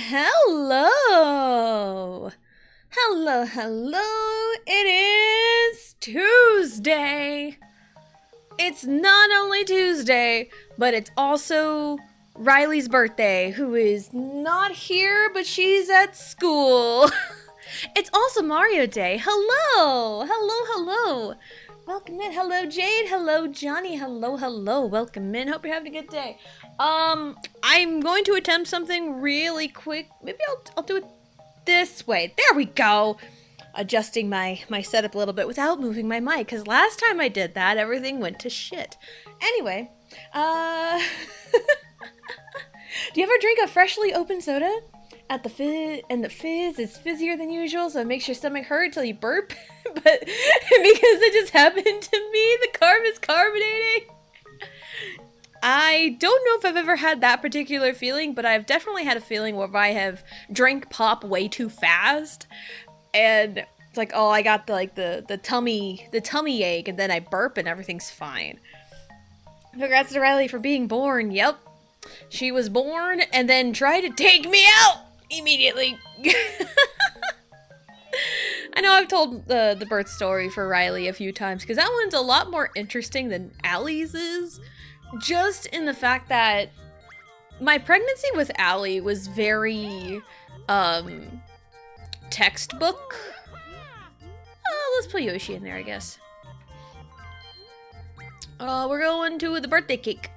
Hello! Hello! It is Tuesday! It's not only Tuesday, but it's also Riley's birthday, who is not here, but she's at school. It's also Mario Day. Hello! Welcome in. Hello, Jade. Hello, Johnny. Hello. Welcome in. Hope you're having a good day. I'm going to attempt something really quick. Maybe I'll do it this way. There we go. Adjusting my setup a little bit without moving my mic, because last time I did that, everything went to shit. Anyway, do you ever drink a freshly opened soda? The fizz is fizzier than usual, so it makes your stomach hurt till you burp. But because it just happened to me, the carb is carbonating. I don't know if I've ever had that particular feeling, but I've definitely had a feeling where I have drank pop way too fast, and it's like, oh, I got the tummy ache, and then I burp and everything's fine. Congrats to Riley for being born. Yep, she was born and then tried to take me out immediately. I know I've told the birth story for Riley a few times, because that one's a lot more interesting than Allie's is, just in the fact that my pregnancy with Allie was very textbook. Let's put Yoshi in there, I guess. We're going to the birthday cake,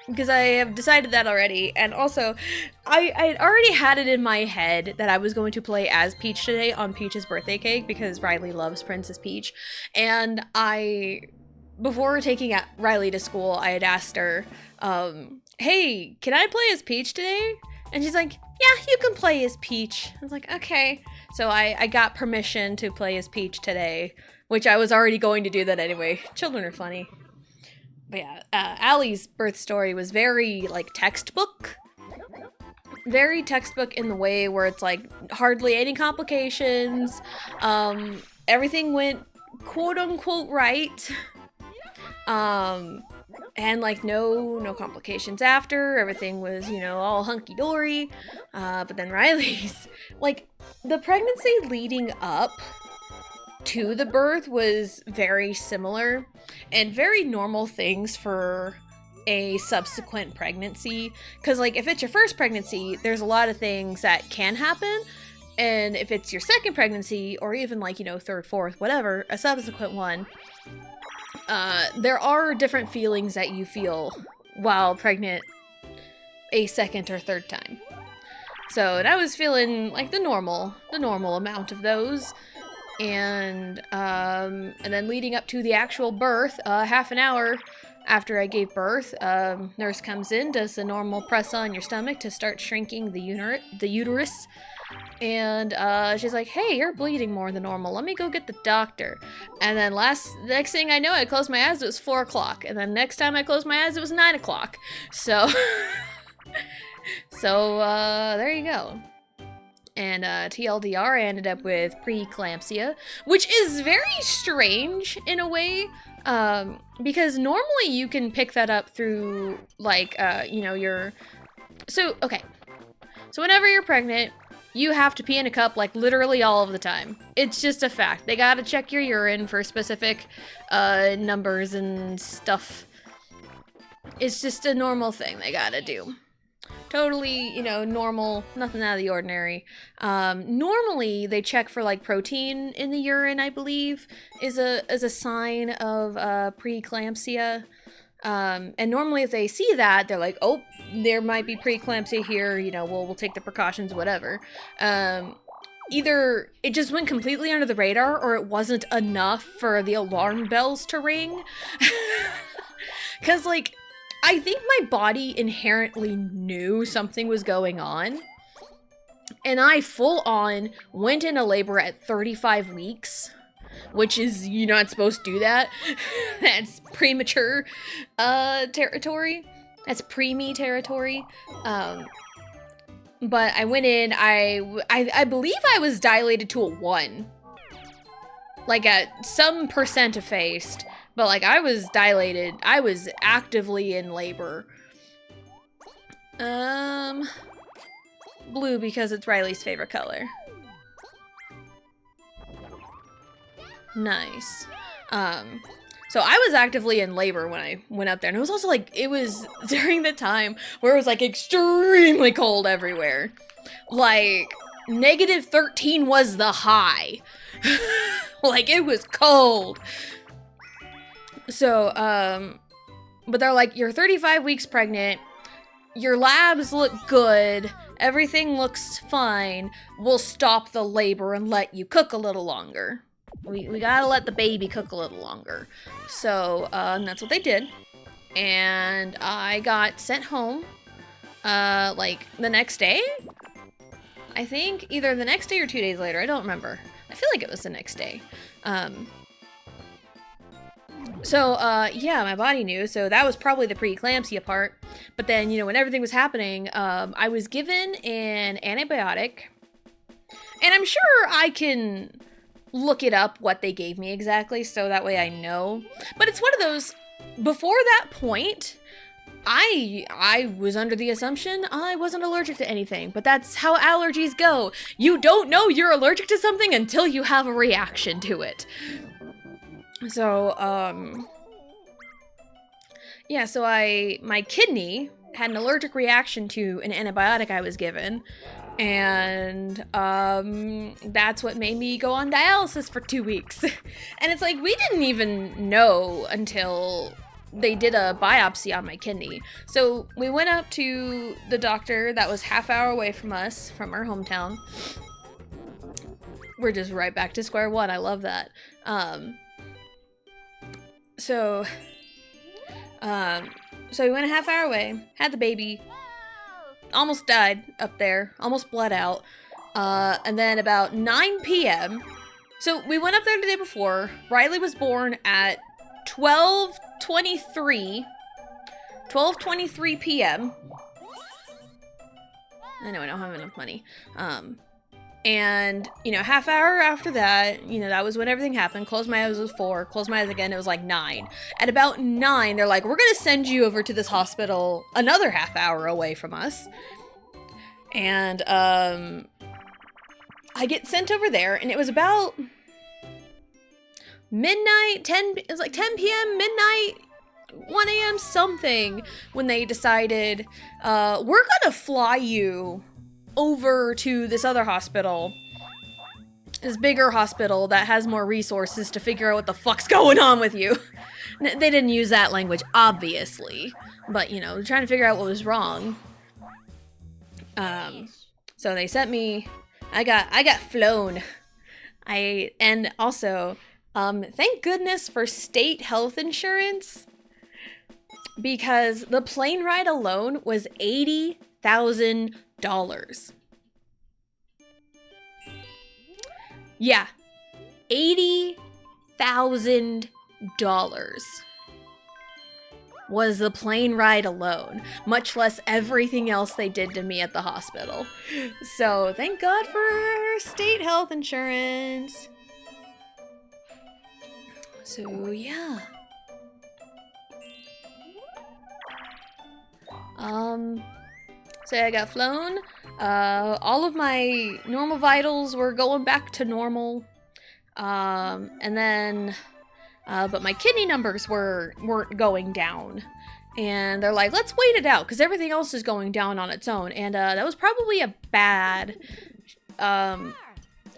because I have decided that already, and also, I had already had it in my head that I was going to play as Peach today on Peach's birthday cake, because Riley loves Princess Peach, and before taking Riley to school, I had asked her, hey, can I play as Peach today? And she's like, yeah, you can play as Peach. I was like, okay. So I got permission to play as Peach today, which I was already going to do that anyway. Children are funny. But yeah, Allie's birth story was very, textbook. Very textbook in the way where it's, hardly any complications. Everything went quote-unquote right. And, no complications after. Everything was, all hunky-dory. But then Riley's, the pregnancy leading up to the birth was very similar and very normal things for a subsequent pregnancy, because if it's your first pregnancy, there's a lot of things that can happen, and if it's your second pregnancy, or even third, fourth, whatever, a subsequent one, there are different feelings that you feel while pregnant a second or third time. So, and I was feeling the normal amount of those. And then leading up to the actual birth, half an hour after I gave birth, nurse comes in, does the normal press on your stomach to start shrinking the uterus. And she's like, hey, you're bleeding more than normal. Let me go get the doctor. And then next thing I know, I closed my eyes, it was 4 o'clock. And then next time I closed my eyes, it was 9 o'clock. So, there you go. And TLDR, I ended up with preeclampsia, which is very strange in a way, because normally you can pick that up through, your... So whenever you're pregnant, you have to pee in a cup, literally all of the time. It's just a fact. They gotta check your urine for specific numbers and stuff. It's just a normal thing they gotta do. Totally, normal, nothing out of the ordinary. Normally, they check for, protein in the urine, I believe, is a sign of preeclampsia. And normally if they see that, they're like, oh, there might be preeclampsia here, we'll take the precautions, whatever. Either it just went completely under the radar, or it wasn't enough for the alarm bells to ring. Because, I think my body inherently knew something was going on, and I full on went into labor at 35 weeks, which is, you're not supposed to do that. That's premature territory. That's preemie territory. But I went in, I believe I was dilated to a 1. At some percent effaced. But, I was dilated. I was actively in labor. blue because it's Riley's favorite color. Nice. So I was actively in labor when I went up there, and it was also like, it was during the time where it was like extremely cold everywhere. Like, -13 was the high. Like, it was cold. So, but they're like, you're 35 weeks pregnant, your labs look good, everything looks fine, we'll stop the labor and let you cook a little longer. We gotta let the baby cook a little longer. So, and that's what they did. And I got sent home, like, the next day? I think either the next day or 2 days later, I don't remember. I feel like it was the next day. Yeah, my body knew, so that was probably the preeclampsia part. But then, you know, when everything was happening, I was given an antibiotic. And I'm sure I can look it up what they gave me exactly, so that way I know. But it's one of those, before that point, I was under the assumption I wasn't allergic to anything, but that's how allergies go. You don't know you're allergic to something until you have a reaction to it. So, yeah, so my kidney had an allergic reaction to an antibiotic I was given, and, that's what made me go on dialysis for 2 weeks. And it's like, we didn't even know until they did a biopsy on my kidney. So we went up to the doctor that was half-hour away from us, from our hometown. We're just right back to square one. I love that. So we went a half-hour away, had the baby, almost died up there, almost bled out. And then about 9 p.m. So we went up there the day before. Riley was born at 12:23 p.m. I know I don't have enough money. And, you know, half hour after that, you know, that was when everything happened. Closed my eyes was 4. Closed my eyes again, it was like 9. At about 9, they're like, we're gonna send you over to this hospital another half hour away from us. And, I get sent over there, and it was about midnight, it was like 10 p.m., midnight, 1 a.m., something, when they decided, we're gonna fly you over to this other hospital, this bigger hospital that has more resources to figure out what the fuck's going on with you. They didn't use that language, obviously, but, you know, trying to figure out what was wrong. So they sent me, I got flown. And also, thank goodness for state health insurance, because the plane ride alone was $80,000. Yeah, $80,000 was the plane ride alone, much less everything else they did to me at the hospital. So thank God for state health insurance. So yeah. So I got flown. All of my normal vitals were going back to normal. And then, but my kidney numbers weren't going down. And they're like, let's wait it out, because everything else is going down on its own. And that was probably a bad,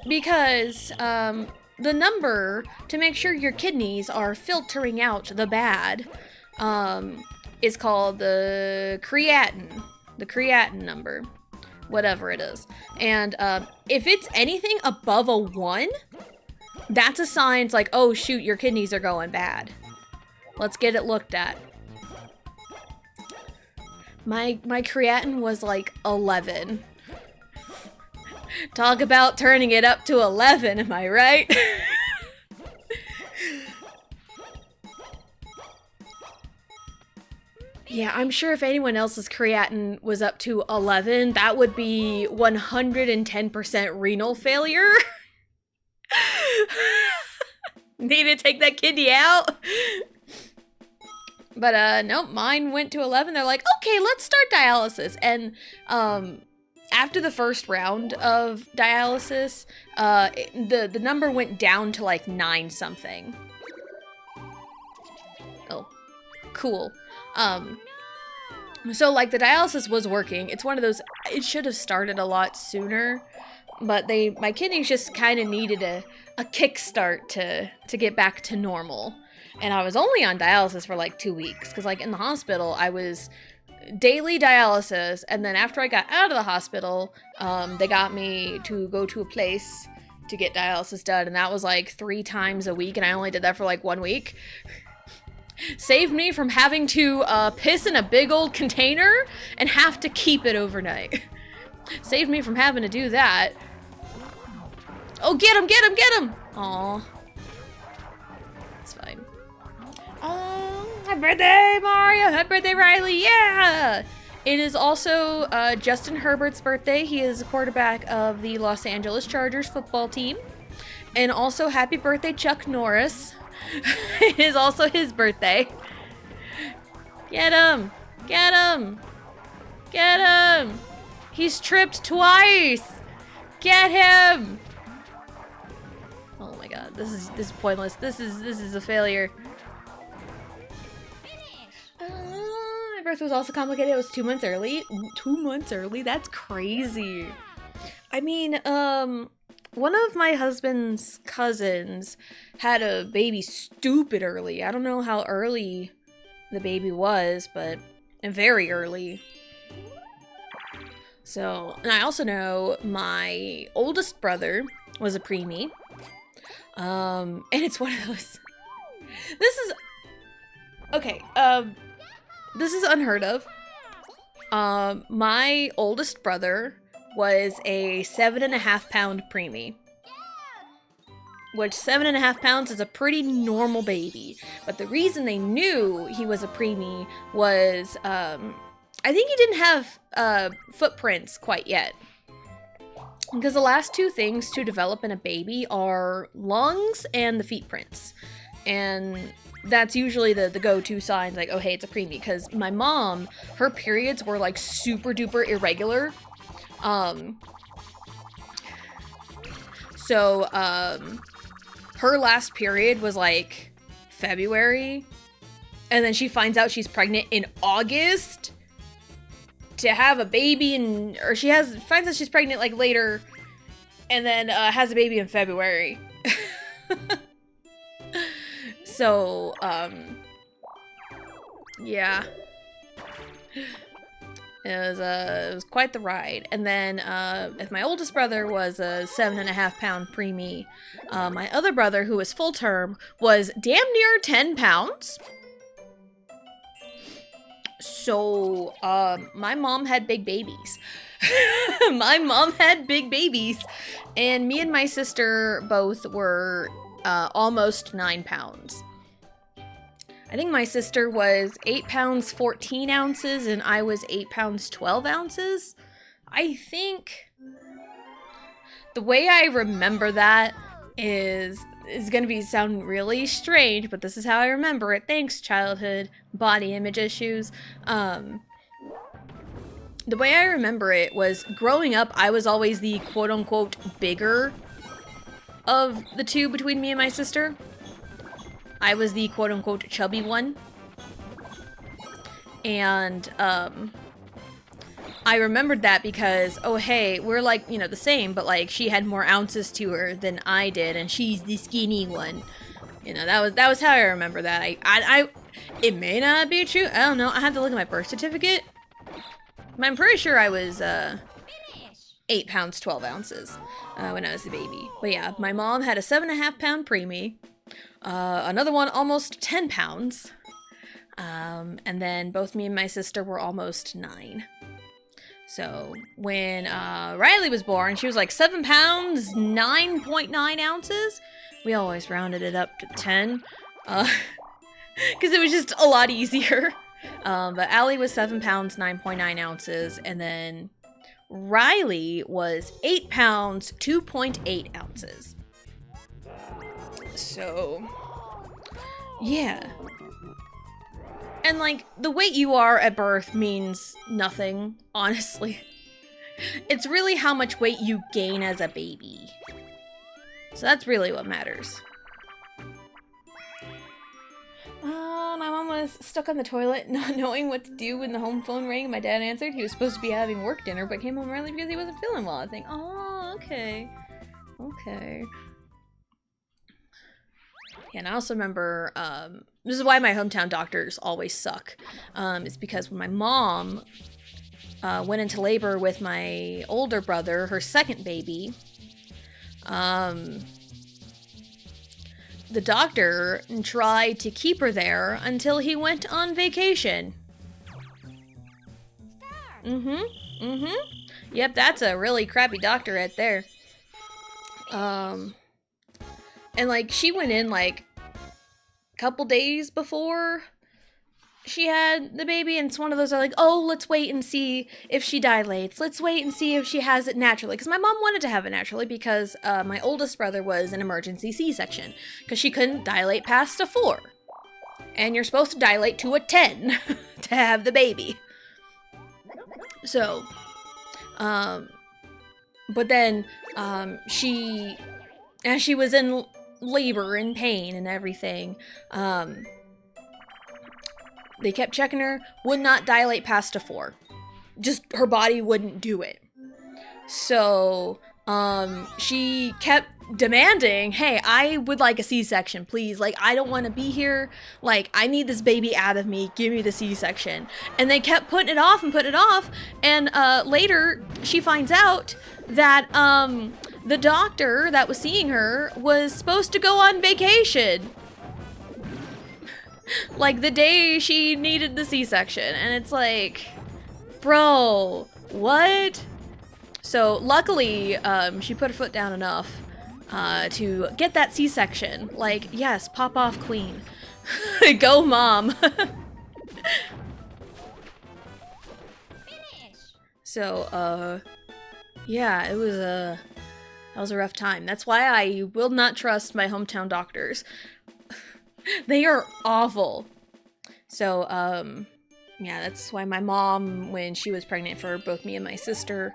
because the number to make sure your kidneys are filtering out the bad is called the creatinine number, whatever it is. And if it's anything above a 1, that's a sign. It's like, oh shoot, your kidneys are going bad. Let's get it looked at. My creatinine was like 11. Talk about turning it up to 11, am I right? Yeah, I'm sure if anyone else's creatinine was up to 11, that would be 110% renal failure. Need to take that kidney out. But nope, mine went to 11. They're like, okay, let's start dialysis. And after the first round of dialysis, the number went down to like 9 something. Oh, cool. So like the dialysis was working. It's one of those, it should have started a lot sooner, but my kidneys just kind of needed a kickstart to get back to normal. And I was only on dialysis for like 2 weeks, because like in the hospital I was daily dialysis, and then after I got out of the hospital, they got me to go to a place to get dialysis done, and that was like 3 times a week, and I only did that for like 1 week. Saved me from having to piss in a big old container and have to keep it overnight. Saved me from having to do that. Oh, get him, get him, get him! Aw. It's fine. Oh, happy birthday, Mario! Happy birthday, Riley! Yeah! It is also Justin Herbert's birthday. He is the quarterback of the Los Angeles Chargers football team. And also, happy birthday, Chuck Norris. It is also his birthday. Get him! Get him! Get him! He's tripped twice! Get him! Oh my god, this is pointless. This is a failure. My birth was also complicated. It was 2 months early. 2 months early? That's crazy. I mean, one of my husband's cousins had a baby stupid early. I don't know how early the baby was, but very early. So, and I also know my oldest brother was a preemie. And it's one of those. This is okay. This is unheard of. My oldest brother was a 7.5 pound preemie. Which 7.5 pounds is a pretty normal baby. But the reason they knew he was a preemie was, I think he didn't have footprints quite yet. Because the last 2 things to develop in a baby are lungs and the feet prints. And that's usually the go-to signs, like, oh, hey, it's a preemie. Because my mom, her periods were, like, super duper irregular. So, her last period was, like, February. And then she finds out she's pregnant in August. To have a baby or finds out she's pregnant like later, and then has a baby in February. So, yeah, it was quite the ride. And then, if my oldest brother was a 7.5 pound preemie, my other brother, who was full term, was damn near 10 pounds. So, my mom had big babies. My mom had big babies. And me and my sister both were almost 9 pounds. I think my sister was 8 pounds 14 ounces and I was 8 pounds 12 ounces. I think the way I remember that is going to sound really strange, but this is how I remember it. Thanks, childhood body image issues. The way I remember it was growing up, I was always the quote-unquote bigger of the 2 between me and my sister. I was the quote-unquote chubby one. And, I remembered that because, oh hey, we're like, you know, the same, but like she had more ounces to her than I did, and she's the skinny one. You know, that was how I remember that. I it may not be true. I don't know. I have to look at my birth certificate. I'm pretty sure I was 8 pounds 12 ounces when I was a baby. But yeah, my mom had a 7.5 pound preemie. Another one almost 10 pounds. And then both me and my sister were almost 9. So when Riley was born, she was like 7 pounds, 9.9 ounces. We always rounded it up to 10, because it was just a lot easier. But Allie was 7 pounds, 9.9 ounces, and then Riley was 8 pounds, 2.8 ounces. So, yeah. And, like, the weight you are at birth means nothing, honestly. It's really how much weight you gain as a baby. So that's really what matters. My mom was stuck on the toilet, not knowing what to do when the home phone rang. My dad answered. He was supposed to be having work dinner, but came home early because he wasn't feeling well. I think, oh, okay. Okay. Yeah, and I also remember, this is why my hometown doctors always suck. It's because when my mom went into labor with my older brother, her second baby, the doctor tried to keep her there until he went on vacation. Yep, that's a really crappy doctor right there. And like, she went in like a couple days before she had the baby, and it's one of those like, oh, let's wait and see if she dilates. Let's wait and see if she has it naturally. Because my mom wanted to have it naturally because my oldest brother was an emergency C-section because she couldn't dilate past a 4. And you're supposed to dilate to a 10 to have the baby. So, but then she, as she was in labor and pain and everything, they kept checking her, would not dilate past a 4. Just, her body wouldn't do it. So, she kept demanding, hey, I would like a C-section, please. Like, I don't want to be here. Like, I need this baby out of me. Give me the C-section. And they kept putting it off and putting it off. And, later, she finds out that, the doctor that was seeing her was supposed to go on vacation. Like, the day she needed the C-section. And it's like, bro, what? So, luckily, she put her foot down enough to get that C-section. Like, yes, pop off queen. Go, mom. So, yeah, it was that was a rough time. That's why I will not trust my hometown doctors. They are awful. So, yeah, that's why my mom, when she was pregnant for both me and my sister,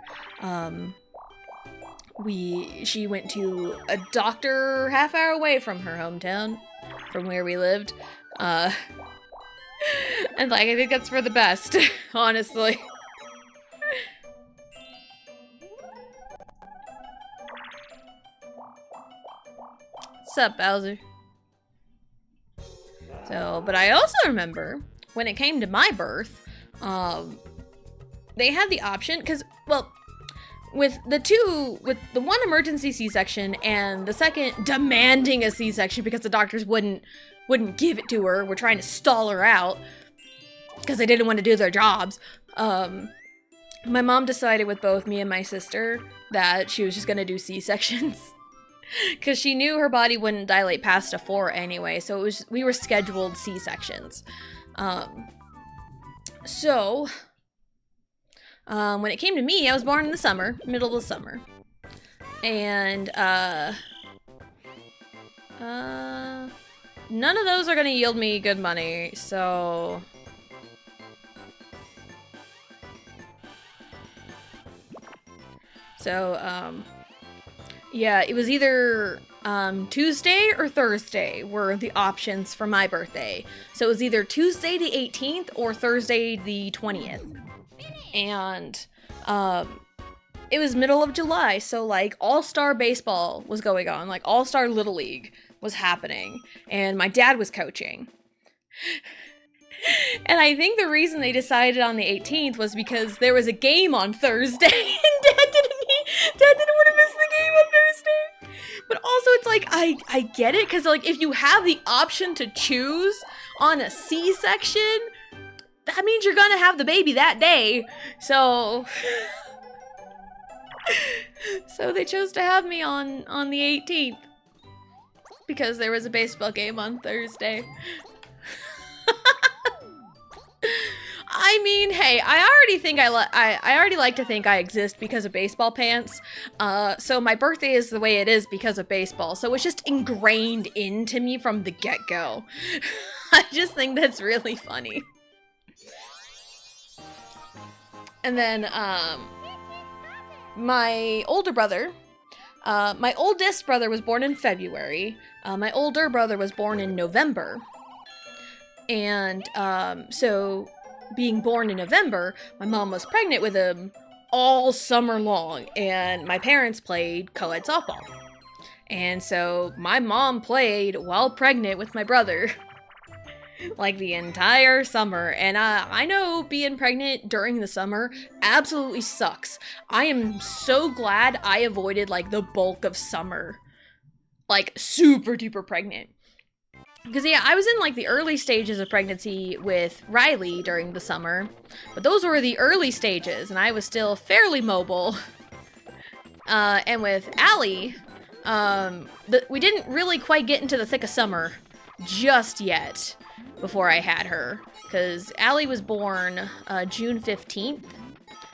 she went to a doctor half hour away from her hometown, from where we lived. And like, I think that's for the best, honestly. What's up, Bowser? So, but I also remember when it came to my birth, they had the option, because, well, with the one emergency C-section and the second demanding a C-section because the doctors wouldn't give it to her, were trying to stall her out because they didn't want to do their jobs. My mom decided with both me and my sister that she was just going to do C-sections. Because she knew her body wouldn't dilate past a 4 anyway, so we were scheduled C-sections. So, when it came to me, I was born in the summer, middle of the summer. And, none of those are gonna yield me good money, so... yeah, it was either Tuesday or Thursday were the options for my birthday. So it was either Tuesday the 18th or Thursday the 20th. And it was middle of July, so like All-Star Baseball was going on, like All-Star Little League was happening, and my dad was coaching. And I think the reason they decided on the 18th was because there was a game on Thursday, and Dad didn't want to miss the game on Thursday. But also, it's like, I get it, because like, if you have the option to choose on a C-section, that means you're gonna have the baby that day. So... so they chose to have me on the 18th. Because there was a baseball game on Thursday. I mean, hey, I already like to think I exist because of baseball pants. So my birthday is the way it is because of baseball. So it's just ingrained into me from the get-go. I just think that's really funny. And then, my older brother, my oldest brother was born in February. My older brother was born in November. And so being born in November, my mom was pregnant with him all summer long, and my parents played co-ed softball. And so my mom played while pregnant with my brother like the entire summer. And I know being pregnant during the summer absolutely sucks. I am so glad I avoided like the bulk of summer, like super duper pregnant. Because, yeah, I was in, like, the early stages of pregnancy with Riley during the summer. But those were the early stages, and I was still fairly mobile. And with Allie, we didn't really quite get into the thick of summer just yet before I had her. Because Allie was born June 15th.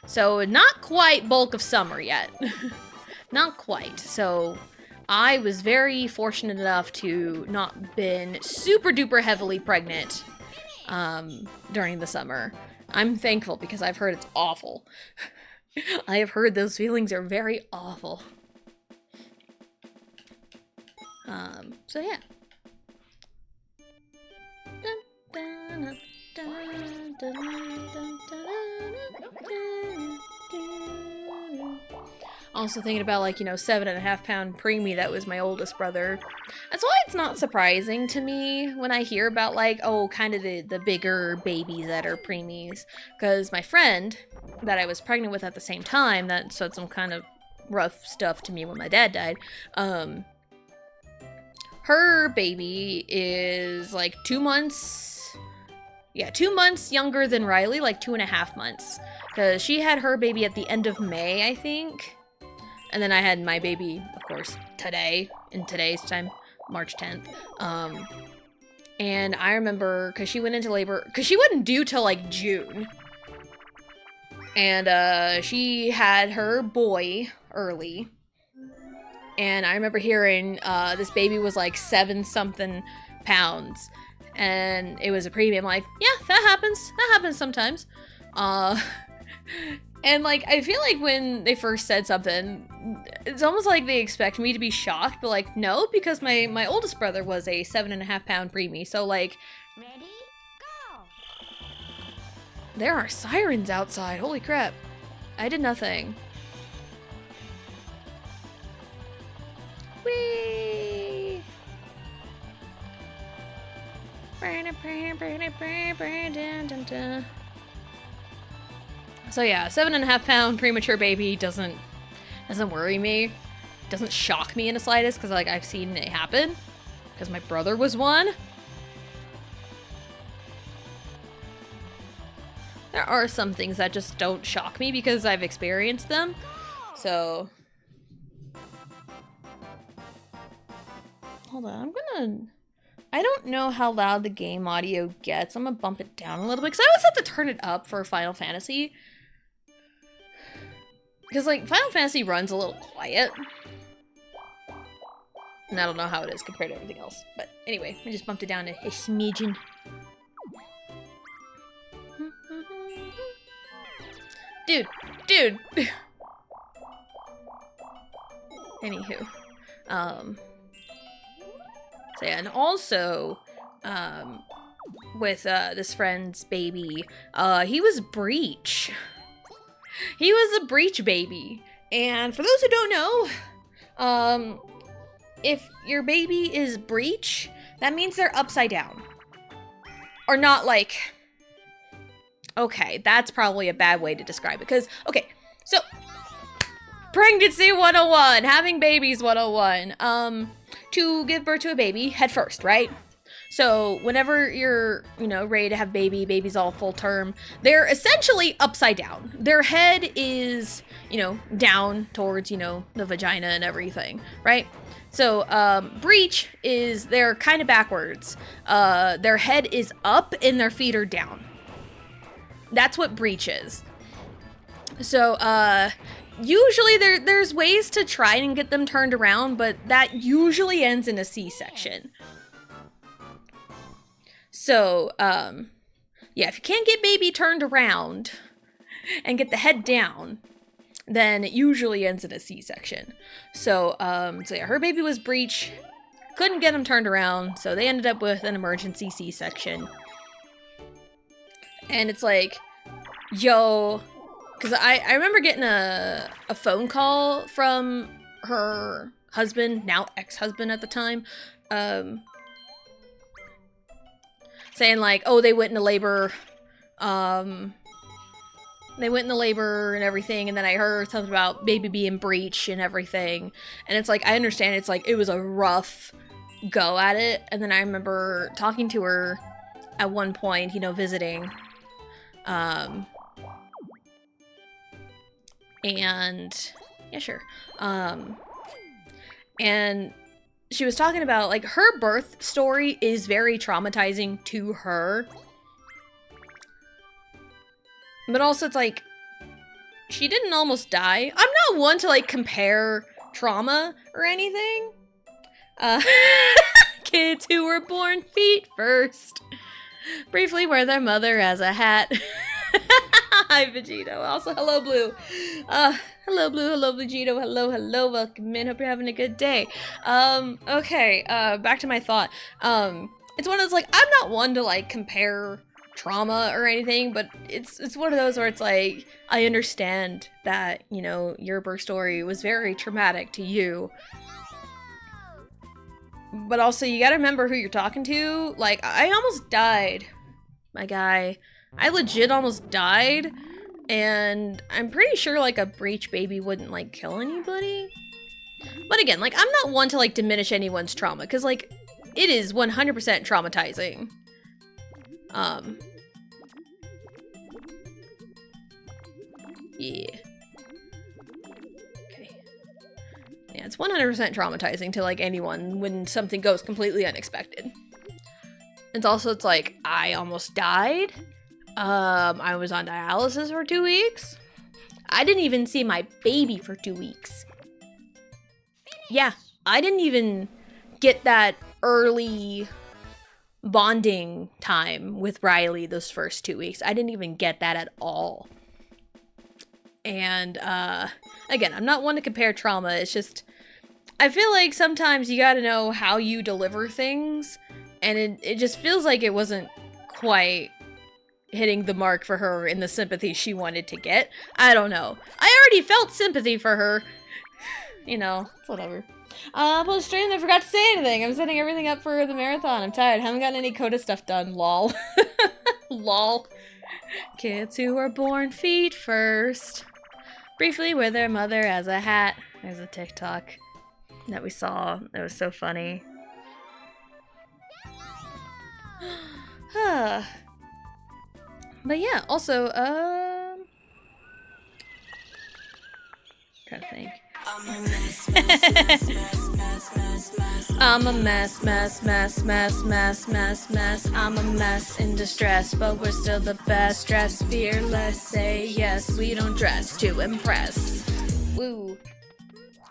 So not quite bulk of summer yet. Not quite. So I was very fortunate enough to not been super duper heavily pregnant during the summer. I'm thankful because I've heard it's awful. I have heard those feelings are very awful. So yeah. Also thinking about, like, 7.5 pound preemie that was my oldest brother. That's why it's not surprising to me when I hear about, like, kind of the bigger babies that are preemies. Because my friend that I was pregnant with at the same time, that said some kind of rough stuff to me when my dad died, her baby is, like, 2 months... Yeah, 2 months younger than Riley, like 2.5 months. Because she had her baby at the end of May, I think. And then I had my baby, of course, today, in today's time, March 10th. And I remember, because she went into labor, because she wasn't due till, like, June. And she had her boy early. And I remember hearing this baby was, like, 7-something pounds. And it was a preemie. I'm like, yeah, that happens. That happens sometimes. And, like, I feel like when they first said something, it's almost like they expect me to be shocked, but, like, no, because my oldest brother was a 7.5 pound preemie, so, like... Ready? Go! There are sirens outside, holy crap. I did nothing. Whee! So yeah, 7.5 pound premature baby doesn't worry me. Doesn't shock me in the slightest, because, like, I've seen it happen. Because my brother was one. There are some things that just don't shock me because I've experienced them. So... Hold on, I don't know how loud the game audio gets. I'm gonna bump it down a little bit, because I always have to turn it up for Final Fantasy. Because, like, Final Fantasy runs a little quiet. And I don't know how it is compared to everything else. But anyway, I just bumped it down to a smidgen. Dude. Anywho. So yeah, and also, with, this friend's baby, he was breech. He was a breech baby. And for those who don't know, if your baby is breech, that means they're upside down. Or not like... Okay, that's probably a bad way to describe it. Because, okay, so... Pregnancy 101, having babies 101. To give birth to a baby, head first, right? So whenever you're, ready to have baby's all full term, they're essentially upside down. Their head is, down towards, the vagina and everything, right? So, breech is, they're kind of backwards. Their head is up and their feet are down. That's what breech is. So, usually there's ways to try and get them turned around, but that usually ends in a C-section. So, yeah, if you can't get baby turned around and get the head down, then it usually ends in a C-section. So, so yeah, her baby was breech, couldn't get him turned around, so they ended up with an emergency C-section. And it's like, yo, because I remember getting a phone call from her husband, now ex-husband at the time, saying like, oh, they went into labor, and everything, and then I heard something about baby being breech and everything, and it's like, I understand it's like, it was a rough go at it, and then I remember talking to her at one point, you know, visiting, and, yeah, sure, and she was talking about, like, her birth story is very traumatizing to her. But also, it's like, she didn't almost die. I'm not one to, like, compare trauma or anything. Kids who were born feet first briefly wear their mother as a hat. Hi, Vegito. Also, hello, Blue. Hello, Blue. Hello, Vegito. Hello. Welcome in. Hope you're having a good day. Okay, back to my thought. It's one of those, like, I'm not one to, like, compare trauma or anything, but it's one of those where it's like, I understand that, you know, your birth story was very traumatic to you. But also, you gotta remember who you're talking to. Like, I almost died, my guy. I legit almost died, and I'm pretty sure, like, a breech baby wouldn't, like, kill anybody. But again, like, I'm not one to, like, diminish anyone's trauma, because, like, it is 100% traumatizing. Yeah. Okay. Yeah, it's 100% traumatizing to, like, anyone when something goes completely unexpected. It's also, it's like, I almost died. I was on dialysis for 2 weeks. I didn't even see my baby for 2 weeks. Yeah, I didn't even get that early bonding time with Riley those first 2 weeks. I didn't even get that at all. And, again, I'm not one to compare trauma. It's just, I feel like sometimes you gotta know how you deliver things, and it just feels like it wasn't quite hitting the mark for her in the sympathy she wanted to get. I don't know. I already felt sympathy for her. You know, it's whatever. Post stream, I forgot to say anything. I'm setting everything up for the marathon. I'm tired. Haven't gotten any Coda stuff done. Lol. Lol. Kids who were born feet first briefly wear their mother as a hat. There's a TikTok that we saw. It was so funny. But yeah, also, trying to think. I'm a mess, I'm a mess in distress, but we're still the best. Dress fearless, say yes. We don't dress to impress. Woo.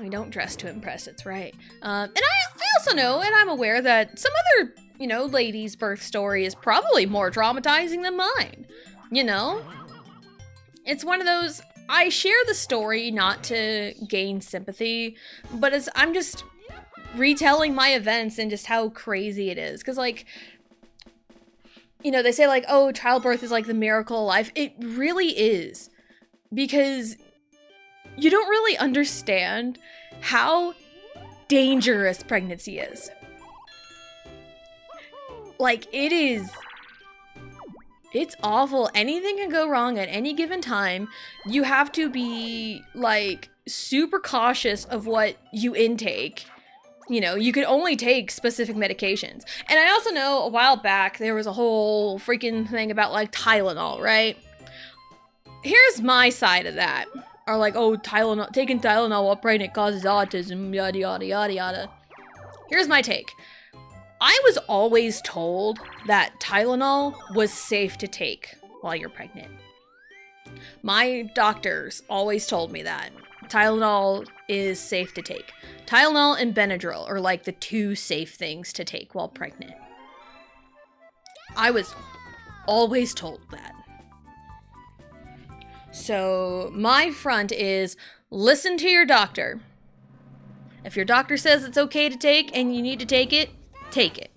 We don't dress to impress, it's right. And I also know, and I'm aware that some other, you know, lady's birth story is probably more traumatizing than mine. You know? It's one of those, I share the story not to gain sympathy, but I'm just retelling my events and just how crazy it is. Because, like, you know, they say, like, oh, childbirth is like the miracle of life. It really is. Because you don't really understand how dangerous pregnancy is. Like, it's awful. Anything can go wrong at any given time. You have to be, like, super cautious of what you intake. You know, you can only take specific medications. And I also know a while back there was a whole freaking thing about, like, Tylenol, right? Here's my side of that. Or like, oh, Tylenol, taking Tylenol while pregnant causes autism, yada yada yada yada. Here's my take. I was always told that Tylenol was safe to take while you're pregnant. My doctors always told me that. Tylenol is safe to take. Tylenol and Benadryl are like the two safe things to take while pregnant. I was always told that. So my front is listen to your doctor. If your doctor says it's okay to take and you need to take it, take it.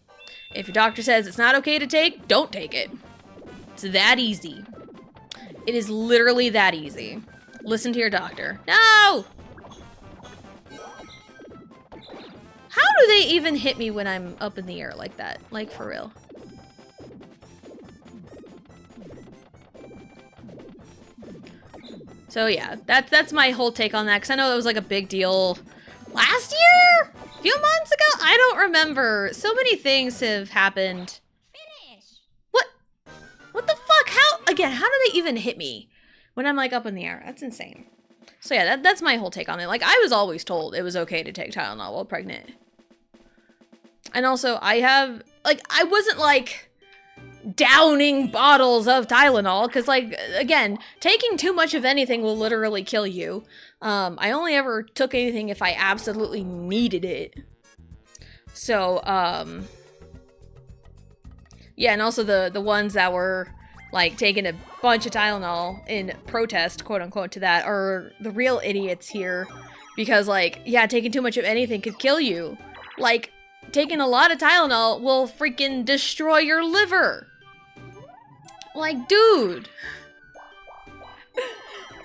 If your doctor says it's not okay to take, don't take it. It's that easy. It is literally that easy. Listen to your doctor. No! How do they even hit me when I'm up in the air like that? Like, for real. So yeah, that's my whole take on that, because I know that was like a big deal last year? A few months ago? I don't remember. So many things have happened. What? What the fuck? How? Again, how do they even hit me when I'm like up in the air? That's insane. So yeah, that's my whole take on it. Like, I was always told it was okay to take Tylenol while pregnant. And also, I wasn't like downing bottles of Tylenol, because like, again, taking too much of anything will literally kill you. I only ever took anything if I absolutely needed it. So yeah, and also the ones that were like taking a bunch of Tylenol in protest, quote unquote, to that are the real idiots here, because like, yeah, taking too much of anything could kill you. Like, taking a lot of Tylenol will freaking destroy your liver. Like, dude.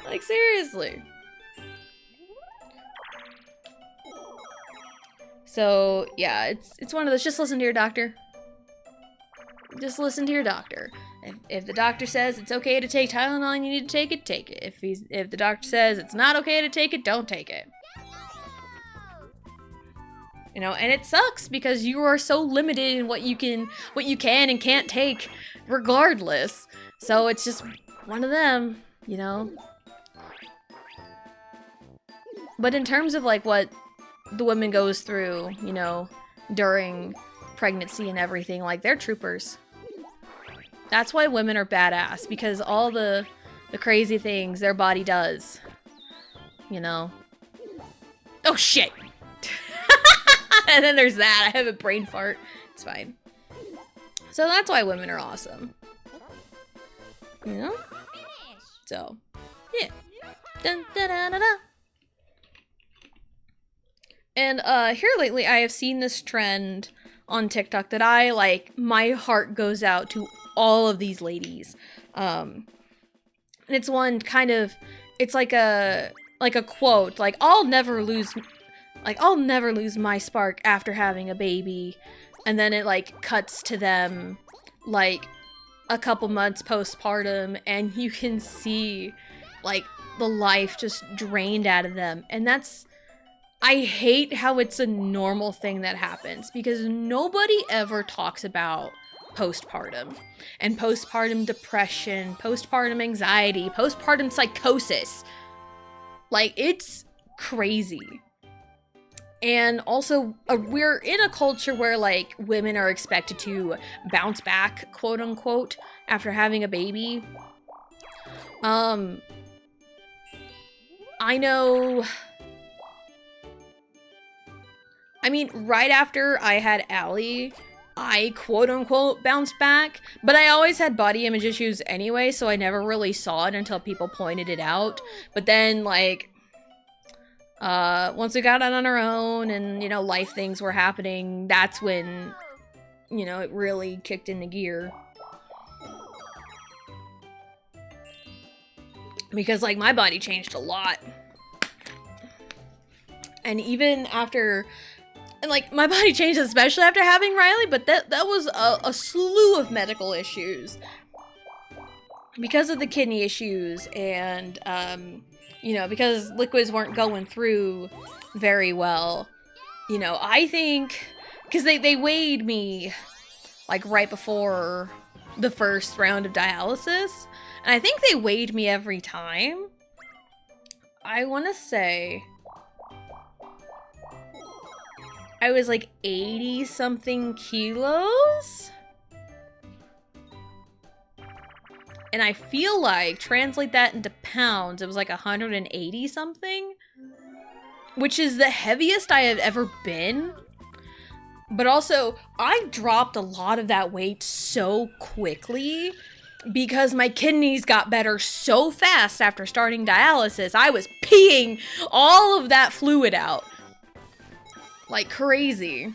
Like, seriously. So, yeah, it's one of those, just listen to your doctor. Just listen to your doctor. If the doctor says it's okay to take Tylenol and you need to take it, take it. If the doctor says it's not okay to take it, don't take it. You know, and it sucks because you are so limited in what you can and can't take regardless. So it's just one of them, you know. But in terms of like what the woman goes through, you know, during pregnancy and everything, like, they're troopers. That's why women are badass, because all the crazy things their body does, you know. Oh shit. And then there's that. I have a brain fart. It's fine. So that's why women are awesome. You know? So, yeah. Dun, da, da, da, da. And here lately I have seen this trend on TikTok that I like, my heart goes out to all of these ladies. And it's one kind of, it's like a quote, like, I'll never lose my spark after having a baby. And then it like cuts to them like a couple months postpartum, and you can see like the life just drained out of them. And that's, I hate how it's a normal thing that happens, because nobody ever talks about postpartum and postpartum depression, postpartum anxiety, postpartum psychosis. Like, it's crazy. And also, we're in a culture where, like, women are expected to bounce back, quote unquote, after having a baby. I know, I mean, right after I had Allie, I quote unquote bounced back, but I always had body image issues anyway, so I never really saw it until people pointed it out. But then, like, once we got out on our own and, you know, life things were happening, that's when, you know, it really kicked into gear. Because, like, my body changed a lot. And even after, and, like, my body changed especially after having Riley, but that was a slew of medical issues. Because of the kidney issues and, you know, because liquids weren't going through very well. You know, I think, because they weighed me, like, right before the first round of dialysis. And I think they weighed me every time. I want to say I was like 80 something kilos. And I feel like, translate that into pounds, it was like 180 something, which is the heaviest I have ever been. But also, I dropped a lot of that weight so quickly because my kidneys got better so fast after starting dialysis. I was peeing all of that fluid out like crazy.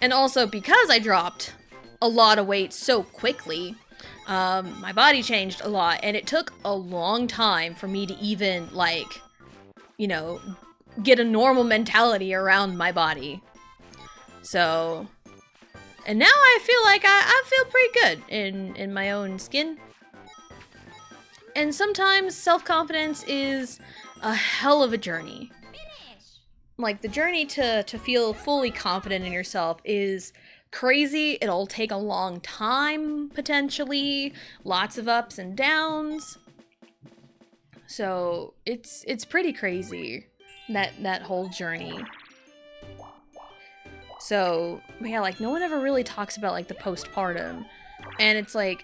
And also because I dropped a lot of weight so quickly, my body changed a lot, and it took a long time for me to even, like, you know, get a normal mentality around my body. So, and now I feel like I feel pretty good in my own skin. And sometimes self-confidence is a hell of a journey. Like, the journey to feel fully confident in yourself is crazy. It'll take a long time, potentially. Lots of ups and downs. So, it's pretty crazy, that whole journey. So, yeah, like, no one ever really talks about, like, the postpartum. And it's like,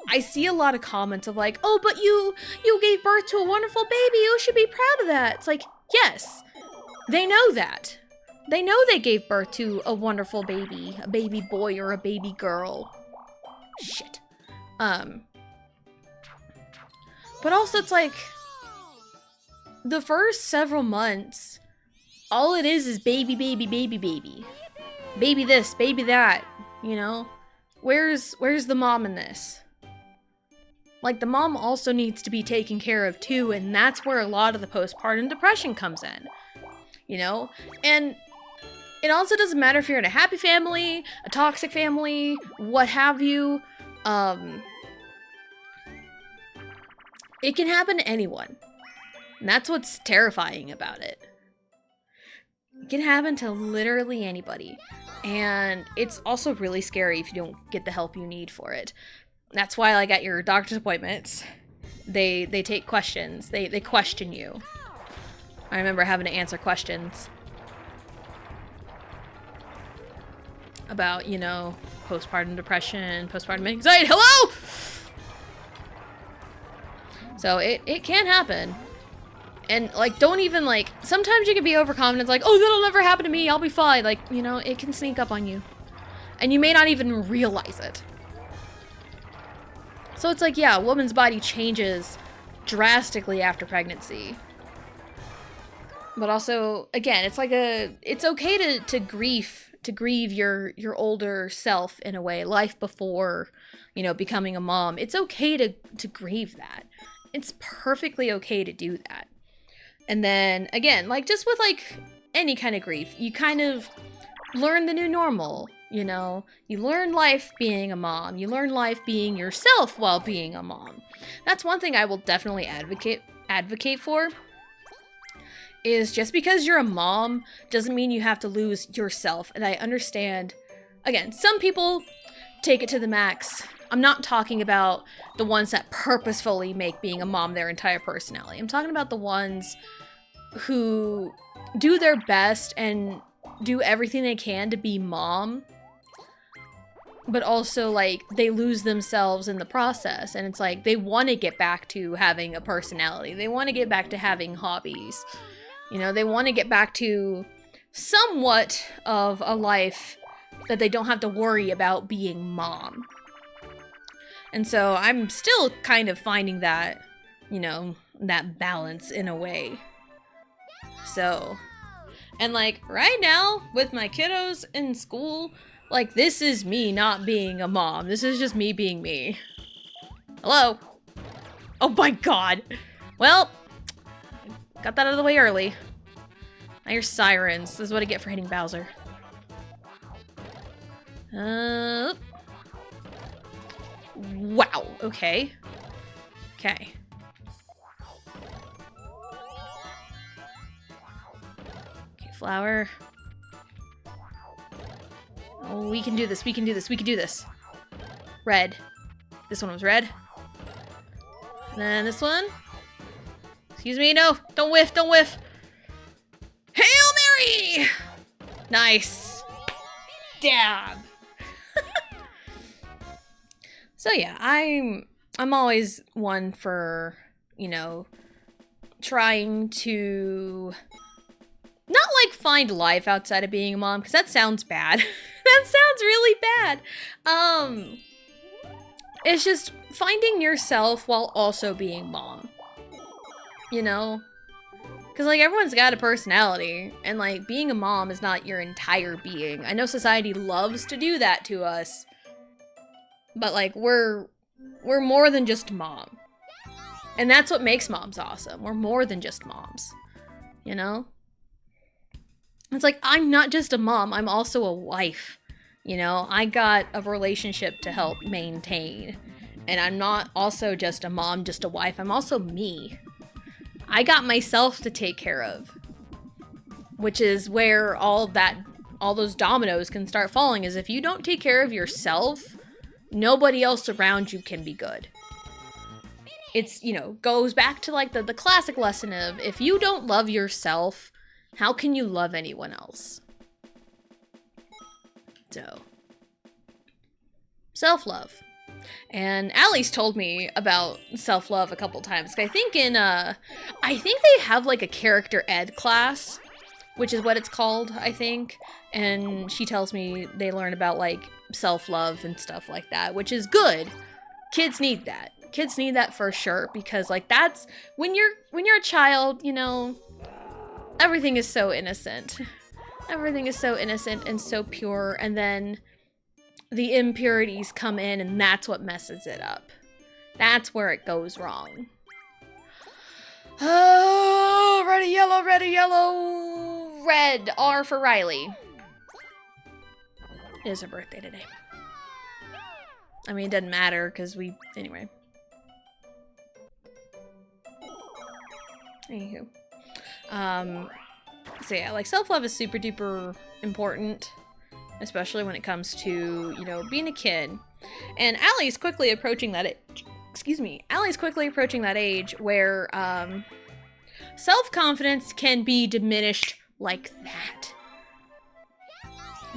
I see a lot of comments of like, oh, but you gave birth to a wonderful baby. You should be proud of that. It's like, yes, they know that. They know they gave birth to a wonderful baby, a baby boy or a baby girl. Shit. But also it's like, the first several months, all it is baby, baby, baby, baby. Baby this, baby that, you know? Where's the mom in this? Like, the mom also needs to be taken care of too, and that's where a lot of the postpartum depression comes in. You know? And it also doesn't matter if you're in a happy family, a toxic family, what have you. It can happen to anyone. And that's what's terrifying about it. It can happen to literally anybody. And it's also really scary if you don't get the help you need for it. That's why, like, at your doctor's appointments, they take questions. They question you. I remember having to answer questions about, you know, postpartum depression, postpartum anxiety. Hello! So it can happen. And, like, don't even, like, sometimes you can be overconfident, like, oh, that'll never happen to me, I'll be fine. Like, you know, it can sneak up on you. And you may not even realize it. So it's like, yeah, a woman's body changes drastically after pregnancy. But also, again, it's like it's okay to grieve your older self in a way, life before, you know, becoming a mom. It's okay to grieve that. It's perfectly okay to do that. And then, again, like, just with, like, any kind of grief, you kind of learn the new normal, you know? You learn life being a mom. You learn life being yourself while being a mom. That's one thing I will definitely advocate for, is just because you're a mom doesn't mean you have to lose yourself. And I understand, again, some people take it to the max. I'm not talking about the ones that purposefully make being a mom their entire personality. I'm talking about the ones who do their best and do everything they can to be mom, but also, like, they lose themselves in the process. And it's like, they want to get back to having a personality. They want to get back to having hobbies. You know, they want to get back to somewhat of a life that they don't have to worry about being mom. And so I'm still kind of finding that, you know, that balance in a way. So, and, like, right now, with my kiddos in school, like, this is me not being a mom. This is just me being me. Hello? Oh my god. Well, got that out of the way early. I hear sirens. This is what I get for hitting Bowser. Wow, okay. Okay. Okay, flower. Oh, we can do this, we can do this, we can do this. Red. This one was red. And then this one. Excuse me, no, don't whiff, don't whiff. Hail Mary! Nice. Dab. So yeah, I'm always one for, you know, trying to not, like, find life outside of being a mom, because that sounds bad. That sounds really bad. It's just finding yourself while also being mom. You know? Because, like, everyone's got a personality, and, like, being a mom is not your entire being. I know society loves to do that to us, but, like, we're more than just mom. And that's what makes moms awesome. We're more than just moms. You know? It's like, I'm not just a mom, I'm also a wife. You know, I got a relationship to help maintain. And I'm not also just a mom, just a wife, I'm also me. I got myself to take care of. Which is where all those dominoes can start falling, is if you don't take care of yourself, nobody else around you can be good. It's, you know, goes back to like the classic lesson of, if you don't love yourself, how can you love anyone else? So, self-love. And Allie's told me about self-love a couple times. I think they have like a character ed class, which is what it's called, I think. And she tells me they learn about like self-love and stuff like that, which is good. Kids need that. Kids need that for sure, because like that's when you're a child, you know, everything is so innocent. Everything is so innocent and so pure, and then the impurities come in and that's what messes it up. That's where it goes wrong. Oh, ready, yellow, red. R for Riley. It is her birthday today. I mean, it doesn't matter because anyway. Anywho. So yeah, like self-love is super duper important, especially when it comes to, you know, being a kid. And Allie's quickly approaching that Allie's quickly approaching that age where self-confidence can be diminished like that.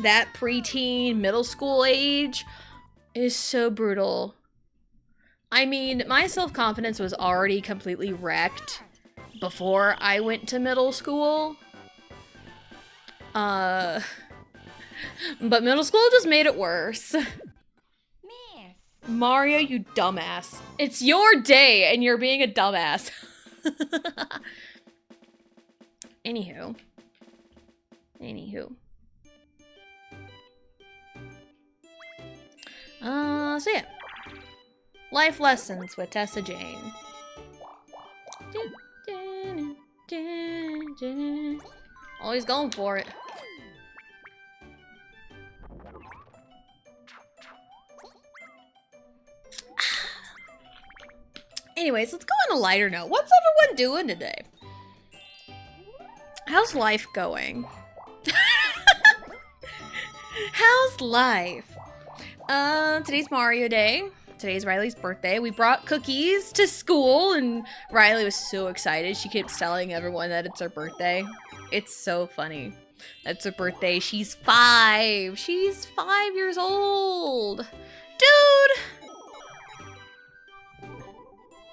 That preteen, middle school age is so brutal. I mean, my self-confidence was already completely wrecked before I went to middle school. But middle school just made it worse. Mario, you dumbass. It's your day and you're being a dumbass. Anywho. So yeah. Life lessons with Tessa Jane. Always going for it. Anyways, let's go on a lighter note. What's everyone doing today? How's life going? How's life? Today's Mario Day. Today's Riley's birthday. We brought cookies to school and Riley was so excited. She kept telling everyone that it's her birthday. It's so funny. That's her birthday. She's 5. She's 5 years old. Dude!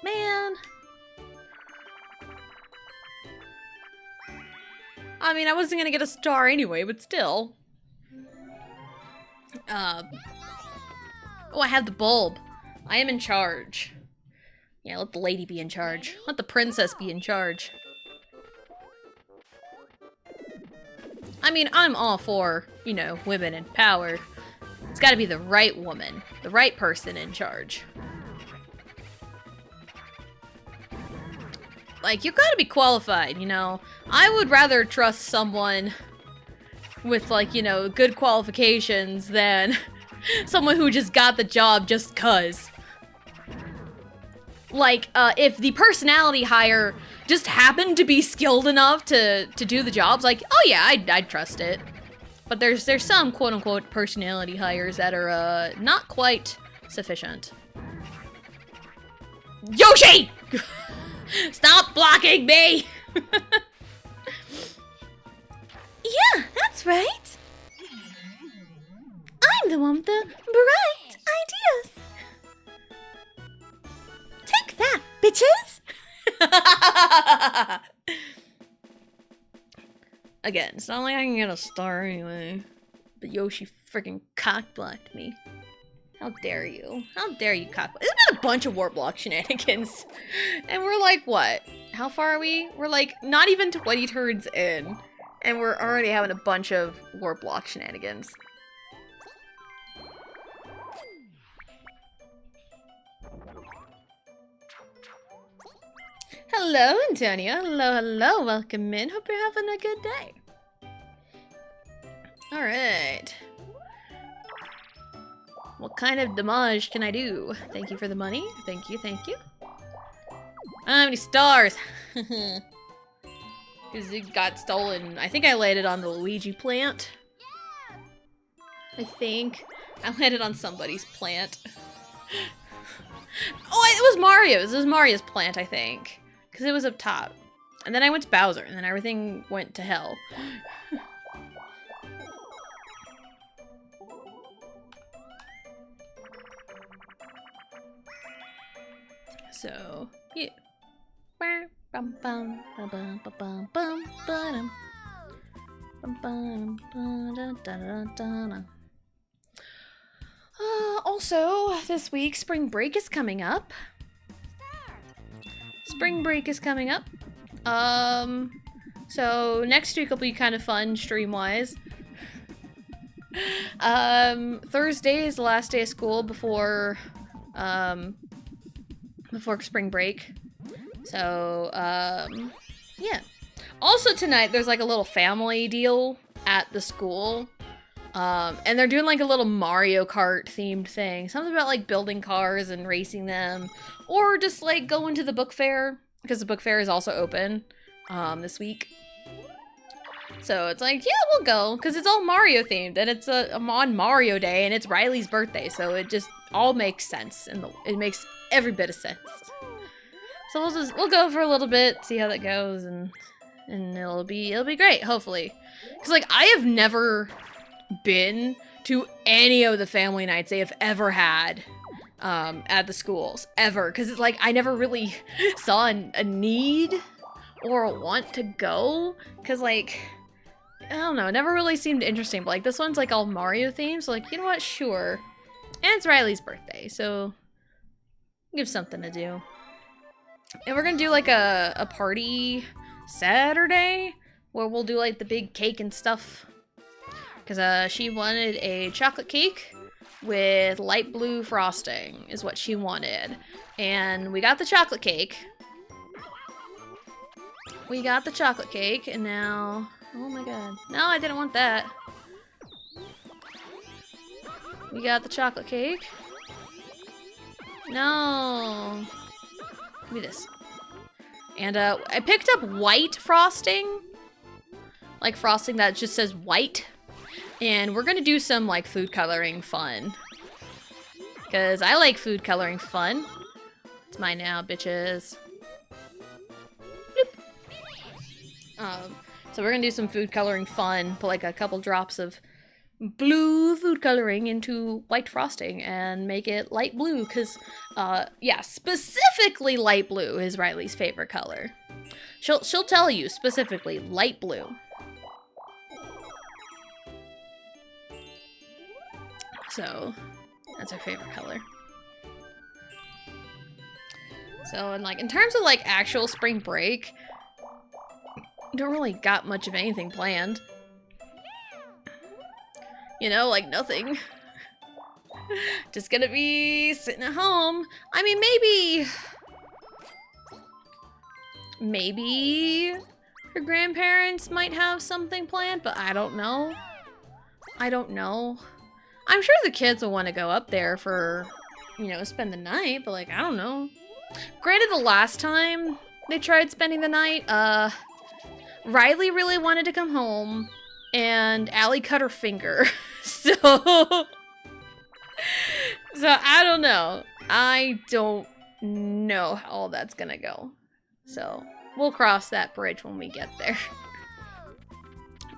Man. I mean, I wasn't gonna get a star anyway, but still. Oh, I have the bulb. I am in charge. Yeah, let the lady be in charge. Let the princess be in charge. I mean, I'm all for, you know, women in power. It's gotta be the right woman, the right person in charge. Like, you gotta be qualified, you know? I would rather trust someone with, like, you know, good qualifications than someone who just got the job just 'cause. Like, if the personality hire just happened to be skilled enough to do the jobs, like, oh yeah, I'd trust it. But there's some quote-unquote personality hires that are, not quite sufficient. Yoshi! Stop blocking me! Yeah, that's right. I'm the one with the bright ideas. Take that, bitches! Again, it's not like I can get a star anyway. But Yoshi freaking cock-blocked me. How dare you? How dare you, cock? It's been a bunch of Warblock shenanigans. And we're like, what? How far are we? We're like, not even 20 turns in. And we're already having a bunch of Warblock shenanigans. Hello, Antonio. Hello, hello. Welcome in. Hope you're having a good day. Alright. What kind of damage can I do? Thank you for the money. Thank you, thank you. How many stars? Because it got stolen. I think I landed on the Luigi plant. I think. I landed on somebody's plant. Oh, it was Mario's. It was Mario's plant, I think. Because it was up top. And then I went to Bowser, and then everything went to hell. So, yeah. Also, this week, spring break is coming up. Spring break is coming up. So next week will be kind of fun, stream-wise. Thursday is the last day of school before spring break. So, yeah. Also tonight, there's like a little family deal at the school. And they're doing like a little Mario Kart themed thing. Something about like building cars and racing them. Or just like going to the book fair. Because the book fair is also open this week. So it's like, yeah, we'll go. Because it's all Mario themed. And it's on Mario Day. And it's Riley's birthday. So it just all makes sense. And it makes every bit of sense. So we'll go for a little bit. See how that goes. And it'll be great, hopefully. Because like, I have never been to any of the family nights they have ever had at the schools, ever, because it's like I never really saw a need or a want to go, because like, I don't know, it never really seemed interesting, but like this one's like all Mario themed, so like, you know what, sure. And it's Riley's birthday, so give something to do. And we're gonna do like a party Saturday where we'll do like the big cake and stuff. Because she wanted a chocolate cake with light blue frosting is what she wanted. And we got the chocolate cake. We got the chocolate cake, and now... Oh my god. No, I didn't want that. We got the chocolate cake. No. Give me this. And I picked up white frosting. Like frosting that just says white. And we're gonna do some, like, food coloring fun. Because I like food coloring fun. It's mine now, bitches. So we're gonna do some food coloring fun. Put, like, a couple drops of blue food coloring into white frosting and make it light blue. Because, yeah, specifically light blue is Riley's favorite color. She'll tell you, specifically, light blue. So, that's our favorite color. So, and like, in terms of like actual spring break, don't really got much of anything planned. You know, like nothing. Just gonna be sitting at home. I mean, maybe her grandparents might have something planned, but I don't know. I don't know. I'm sure the kids will want to go up there for, you know, spend the night, but like, I don't know. Granted, the last time they tried spending the night, Riley really wanted to come home, and Allie cut her finger. So I don't know. I don't know how all that's gonna go. So we'll cross that bridge when we get there.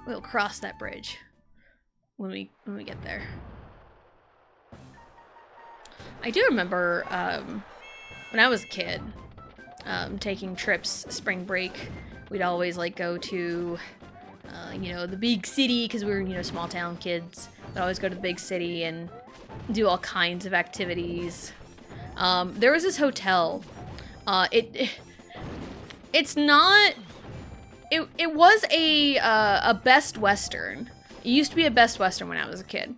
We'll cross that bridge when we get there. I do remember when I was a kid, taking trips spring break. We'd always like go to, you know, the big city because we were, you know, small town kids. We'd always go to the big city and do all kinds of activities. There was this hotel. It's not. It was a Best Western. It used to be a Best Western when I was a kid.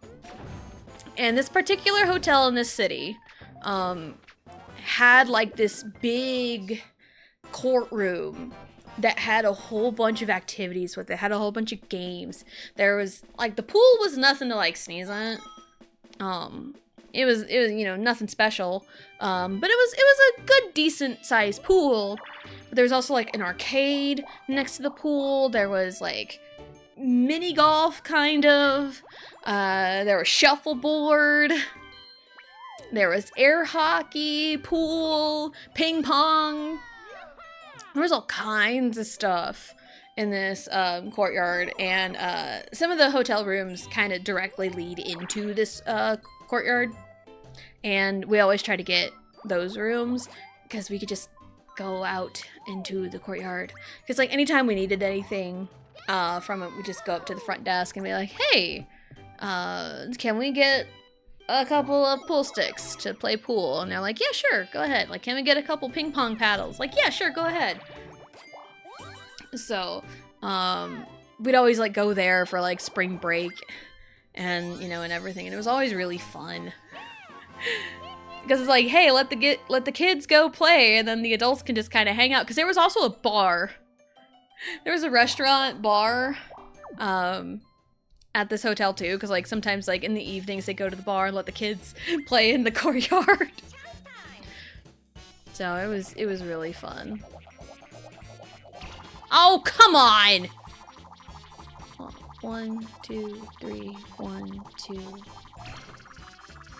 And this particular hotel in this city had like this big courtroom that had a whole bunch of activities with it. Had a whole bunch of games. There was like the pool was nothing to like sneeze at. It was nothing special. But it was a good decent sized pool. But there was also like an arcade next to the pool. There was like mini golf kind of. There was shuffleboard. There was air hockey, pool, ping pong. There was all kinds of stuff in this courtyard, and some of the hotel rooms kind of directly lead into this courtyard, and we always try to get those rooms because we could just go out into the courtyard. Because like anytime we needed anything from it, we just go up to the front desk and be like, hey, can we get a couple of pool sticks to play pool? And they're like, yeah, sure, go ahead. Like, can we get a couple ping pong paddles? Like, yeah, sure, go ahead. So, we'd always like go there for like spring break and, and everything. And it was always really fun. Because it's like, hey, let the kids go play and then the adults can just kind of hang out. Because there was also a bar. There was a restaurant bar, at this hotel too, because like sometimes like in the evenings they go to the bar and let the kids play in the courtyard. So it was really fun. Oh, come on! 1, 2, 3, 1, 2.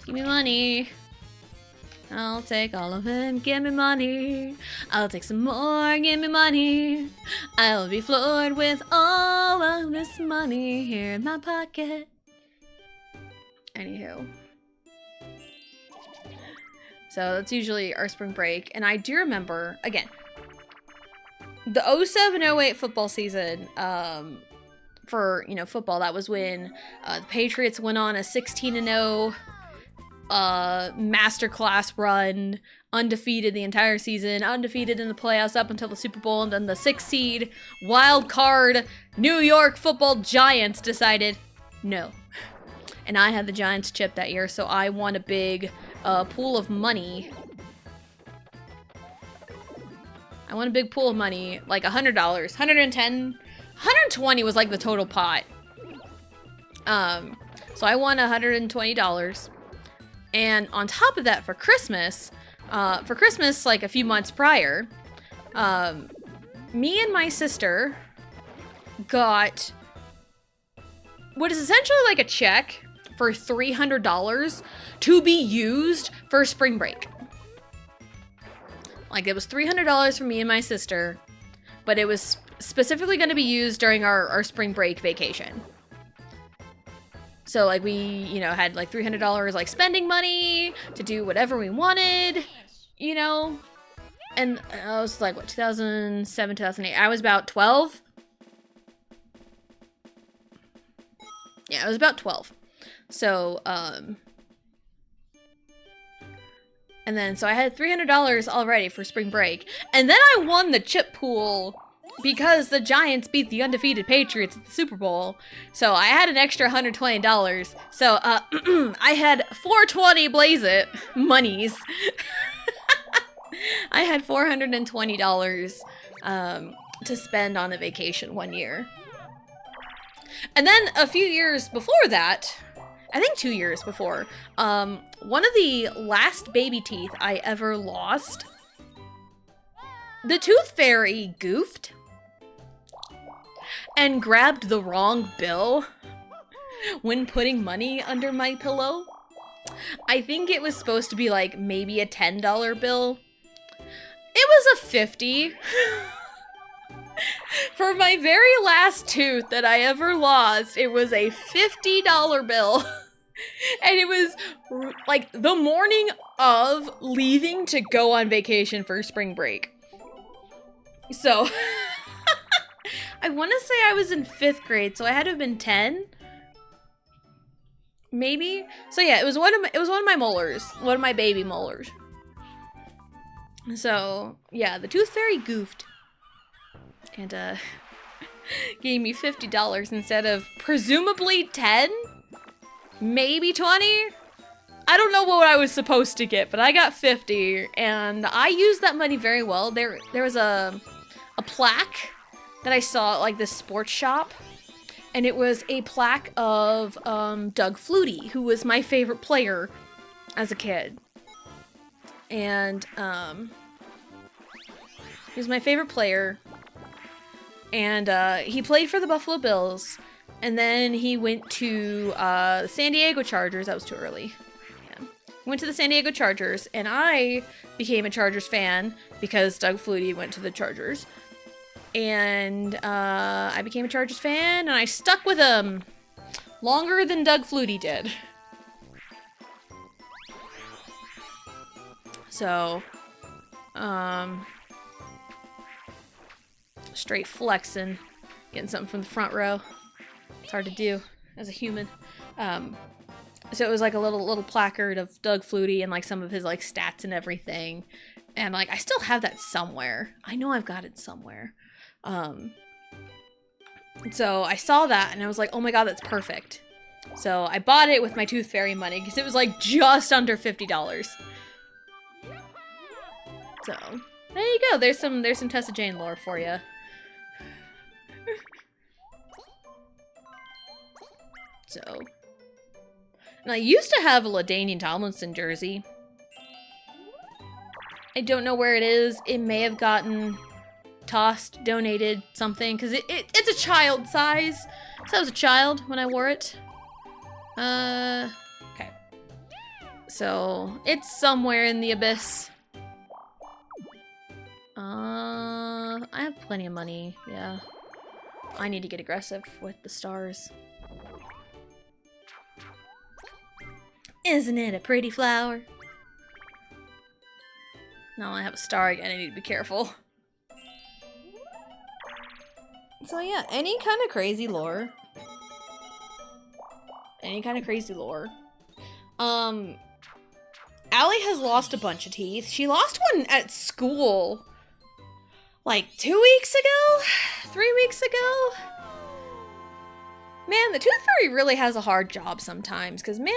Give me money. I'll take all of it, give me money. I'll take some more, give me money. I'll be floored with all of this money here in my pocket. Anywho. So that's usually our spring break. And I do remember, again, the 07-08 football season, for, football, that was when the Patriots went on a 16-0 masterclass run, undefeated the entire season, undefeated in the playoffs up until the Super Bowl, and then the 6th seed wild card New York Football Giants decided no. And I had the Giants chip that year, so I won a big pool of money. I won a big pool of money, like $100, 110, 120 was like the total pot. So I won $120. And on top of that, for Christmas, like a few months prior, me and my sister got what is essentially like a check for $300 to be used for spring break. Like, it was $300 for me and my sister, but it was specifically going to be used during our spring break vacation. So, like, we, had, like, $300, like, spending money to do whatever we wanted, And I was, like, 2007, 2008? I was about 12. Yeah, I was about 12. So, and then, so I had $300 already for spring break. And then I won the chip pool because the Giants beat the undefeated Patriots at the Super Bowl. So I had an extra $120. So, I had $420 blaze it monies. I had $420 to spend on a vacation one year. And then a few years before that, I think 2 years before, one of the last baby teeth I ever lost, the tooth fairy goofed and grabbed the wrong bill when putting money under my pillow. I think it was supposed to be like maybe a $10 bill. It was a 50. For my very last tooth that I ever lost, it was a $50 bill. And it was like the morning of leaving to go on vacation for spring break. So I want to say I was in 5th grade, so I had to have been 10. maybe. So yeah, it was one of my molars, one of my baby molars. So yeah, the Tooth Fairy goofed and gave me $50 instead of presumably 10, maybe 20. I don't know what I was supposed to get, but I got 50, and I used that money very well. There was a plaque that I saw at like this sports shop, and it was a plaque of Doug Flutie, who was my favorite player as a kid. And he was my favorite player, and he played for the Buffalo Bills, and then he went to the San Diego Chargers. That was too early. Went to the San Diego Chargers, and I became a Chargers fan because Doug Flutie went to the Chargers. And I became a Chargers fan, and I stuck with him longer than Doug Flutie did. So, straight flexing, getting something from the front row. It's hard to do as a human. So it was like a little placard of Doug Flutie and like some of his like stats and everything. And like I still have that somewhere. I know I've got it somewhere. So I saw that and I was like, oh my god, that's perfect. So I bought it with my Tooth Fairy money because it was like just under $50. So there you go. There's some Tessa Jane lore for you. So. And I used to have a LaDainian Tomlinson jersey. I don't know where it is. It may have gotten tossed, donated, something, because it's a child size. So I was a child when I wore it. Okay. So it's somewhere in the abyss. I have plenty of money, yeah. I need to get aggressive with the stars. Isn't it a pretty flower? Now I have a star again, I need to be careful. So yeah, any kind of crazy lore. Any kind of crazy lore. Allie has lost a bunch of teeth. She lost one at school like 2 weeks ago? 3 weeks ago? Man, the Tooth Fairy really has a hard job sometimes, because man,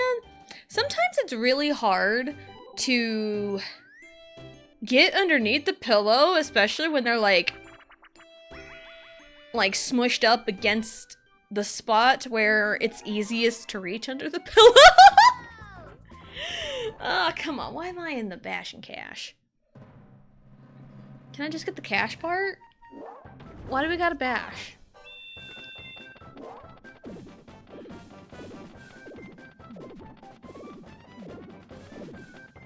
sometimes it's really hard to get underneath the pillow, especially when they're like smushed up against the spot where it's easiest to reach under the pillow. Oh, come on. Why am I in the bash and cash? Can I just get the cash part? Why do we gotta bash?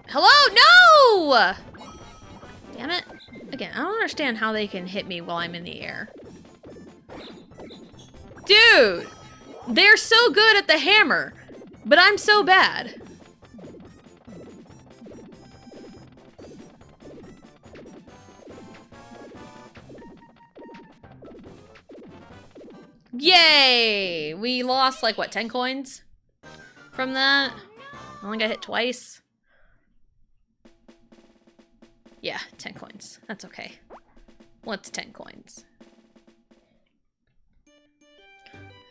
Hello? No! Damn it. Again, I don't understand how they can hit me while I'm in the air. Dude! They're so good at the hammer, but I'm so bad. Yay! We lost like, what, 10 coins from that? I only got hit twice. Yeah, 10 coins. That's okay. What's 10 coins?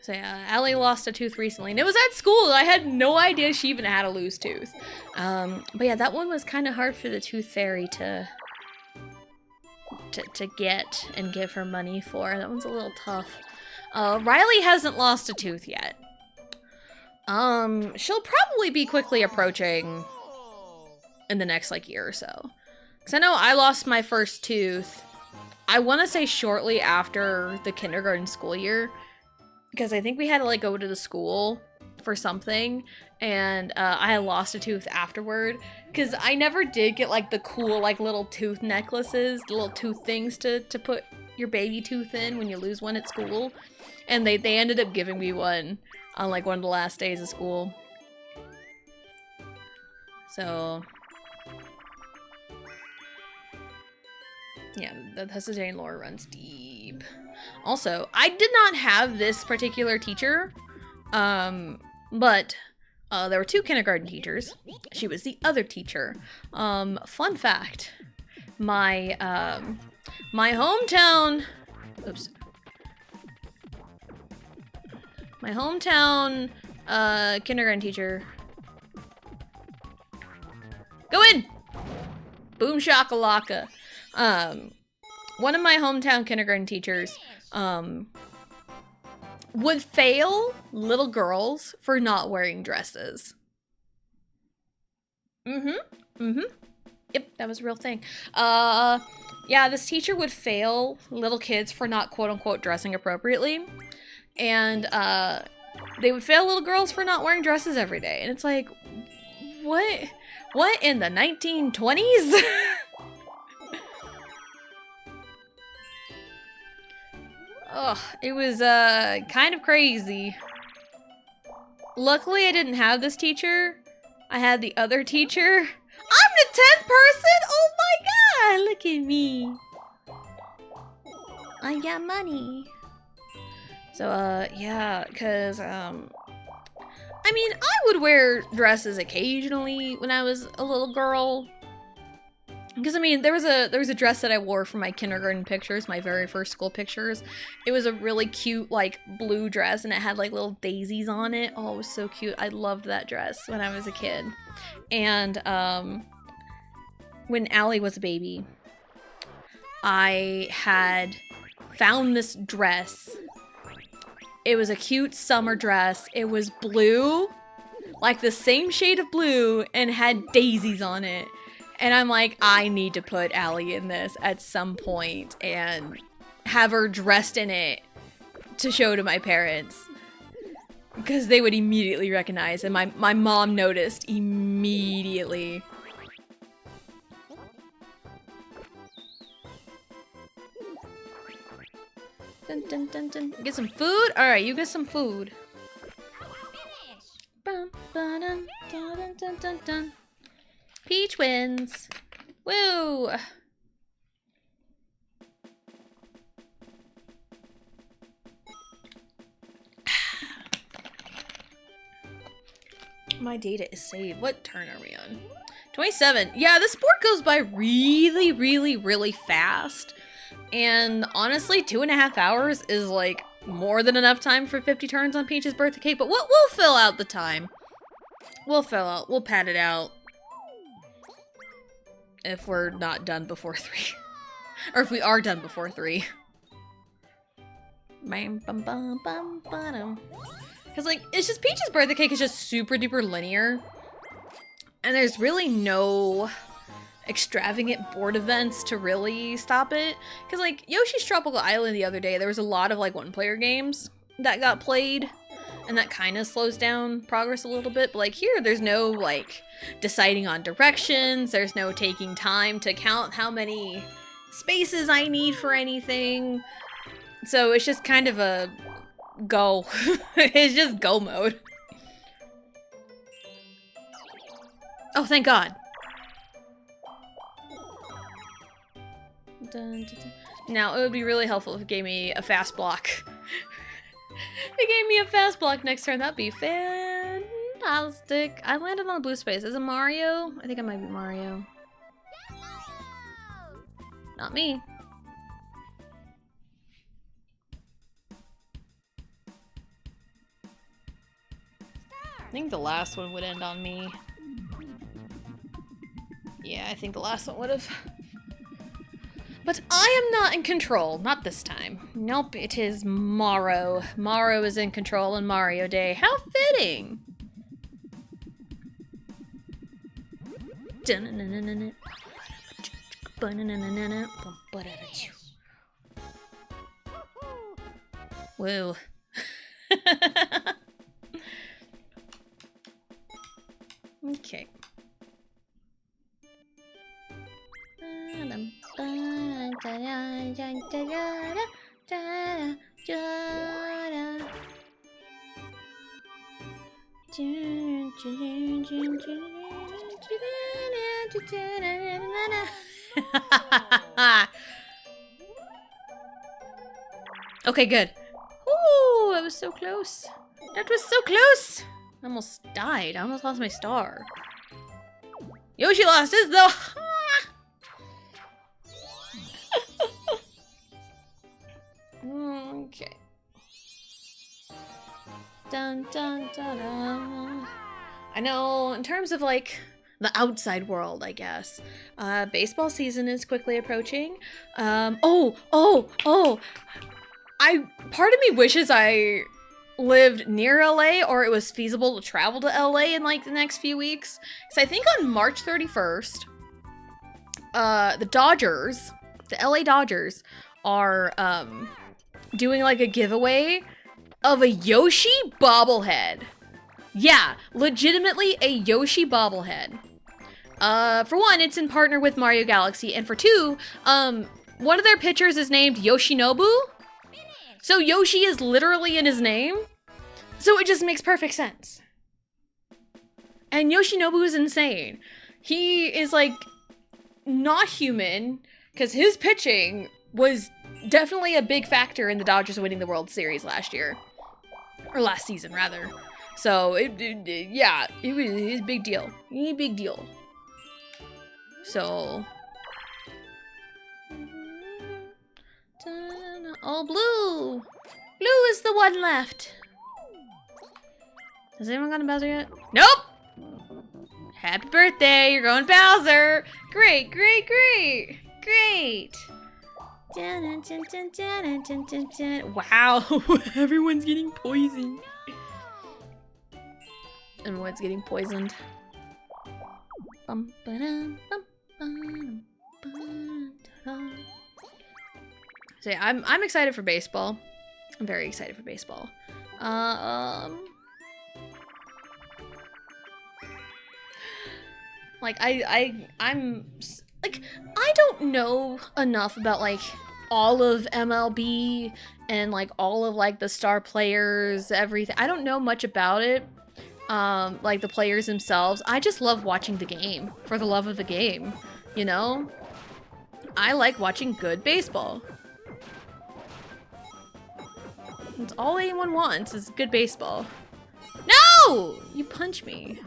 So yeah, Allie lost a tooth recently, and it was at school. I had no idea she even had a loose tooth. But yeah, that one was kind of hard for the Tooth Fairy to get and give her money for. That one's a little tough. Riley hasn't lost a tooth yet. She'll probably be quickly approaching in the next like year or so. Because I know I lost my first tooth, I want to say shortly after the kindergarten school year. Because I think we had to like go to the school for something, and I lost a tooth afterward. Because I never did get like the cool like little tooth necklaces, the little tooth things to put your baby tooth in when you lose one at school. And they ended up giving me one on like one of the last days of school. So yeah, the Tessa Jane lore runs deep. Also, I did not have this particular teacher, but There were 2 kindergarten teachers. She was the other teacher. Fun fact. My hometown... Oops. My hometown, kindergarten teacher... Go in! Boom shakalaka. One of my hometown kindergarten teachers, would fail little girls for not wearing dresses. Yep, that was a real thing. Yeah, this teacher would fail little kids for not quote-unquote dressing appropriately. And, they would fail little girls for not wearing dresses every day. And it's like, what in the 1920s? Ugh, it was, kind of crazy. Luckily, I didn't have this teacher. I had the other teacher. I'm the 10th person? Oh my god, look at me. I got money. So, yeah, because, I mean, I would wear dresses occasionally when I was a little girl. Because, I mean, there was a dress that I wore for my kindergarten pictures, my very first school pictures. It was a really cute, like, blue dress, and it had, like, little daisies on it. Oh, it was so cute. I loved that dress when I was a kid. And, when Allie was a baby, I had found this dress. It was a cute summer dress. It was blue, like the same shade of blue, and had daisies on it. And I'm like, I need to put Allie in this at some point and have her dressed in it to show to my parents. Because they would immediately recognize, and my mom noticed immediately. Dun, dun, dun, dun. Get some food? Alright, you get some food. Bum, ba-dun, dun, dun, dun, dun. Peach wins. Woo! My data is saved. What turn are we on? 27. Yeah, this board goes by really, really, really fast. And honestly, 2.5 hours is like more than enough time for 50 turns on Peach's birthday cake, but we'll fill out the time. We'll pad it out. If we're not done before 3. Or if we are done before 3. Because, like, it's just Peach's birthday cake is just super duper linear. And there's really no extravagant board events to really stop it. Because, like, Yoshi's Tropical Island the other day, there was a lot of, like, one-player games that got played. And that kind of slows down progress a little bit. But, like, here, there's no, like, deciding on directions. There's no taking time to count how many spaces I need for anything. So it's just kind of a go. It's just go mode. Oh, thank God. Dun, dun, dun. Now, it would be really helpful if it gave me a fast block. If it gave me a fast block next turn, that'd be fantastic. I landed on a blue space. Is it Mario? I think I might be Mario. Not me. I think the last one would end on me. Yeah, I think the last one would have. But I am not in control. Not this time. Nope, it is Morrow. Morrow is in control on Mario Day. How fitting! Woo. Okay. Okay, good. Ooh, that was so close. That was so close. I almost died. I almost lost my star. Yoshi lost his though. Okay. Dun, dun, dun, dun. I know, in terms of like the outside world, I guess, baseball season is quickly approaching. Part of me wishes I lived near LA or it was feasible to travel to LA in like the next few weeks. So I think on March 31st, the Dodgers, the LA Dodgers, are doing like a giveaway of a Yoshi bobblehead. Yeah, legitimately a Yoshi bobblehead. For one, it's in partner with Mario Galaxy, and for two, one of their pitchers is named Yoshinobu. So Yoshi is literally in his name. So it just makes perfect sense. And Yoshinobu is insane. He is like not human, because his pitching was definitely a big factor in the Dodgers winning the World Series last year. Or last season, rather. So, it was a big deal. A big deal. So... Oh, Blue! Blue is the one left. Has anyone gotten Bowser yet? Nope! Happy birthday! You're going Bowser! Great, great, great! Great! Wow, everyone's getting poisoned. Everyone's getting poisoned. So yeah, I'm excited for baseball. I'm very excited for baseball. Like I'm like, I don't know enough about like all of MLB and like all of like the star players, everything. I don't know much about it. Like the players themselves. I just love watching the game for the love of the game, you know? I like watching good baseball. That's all anyone wants is good baseball. No! You punch me.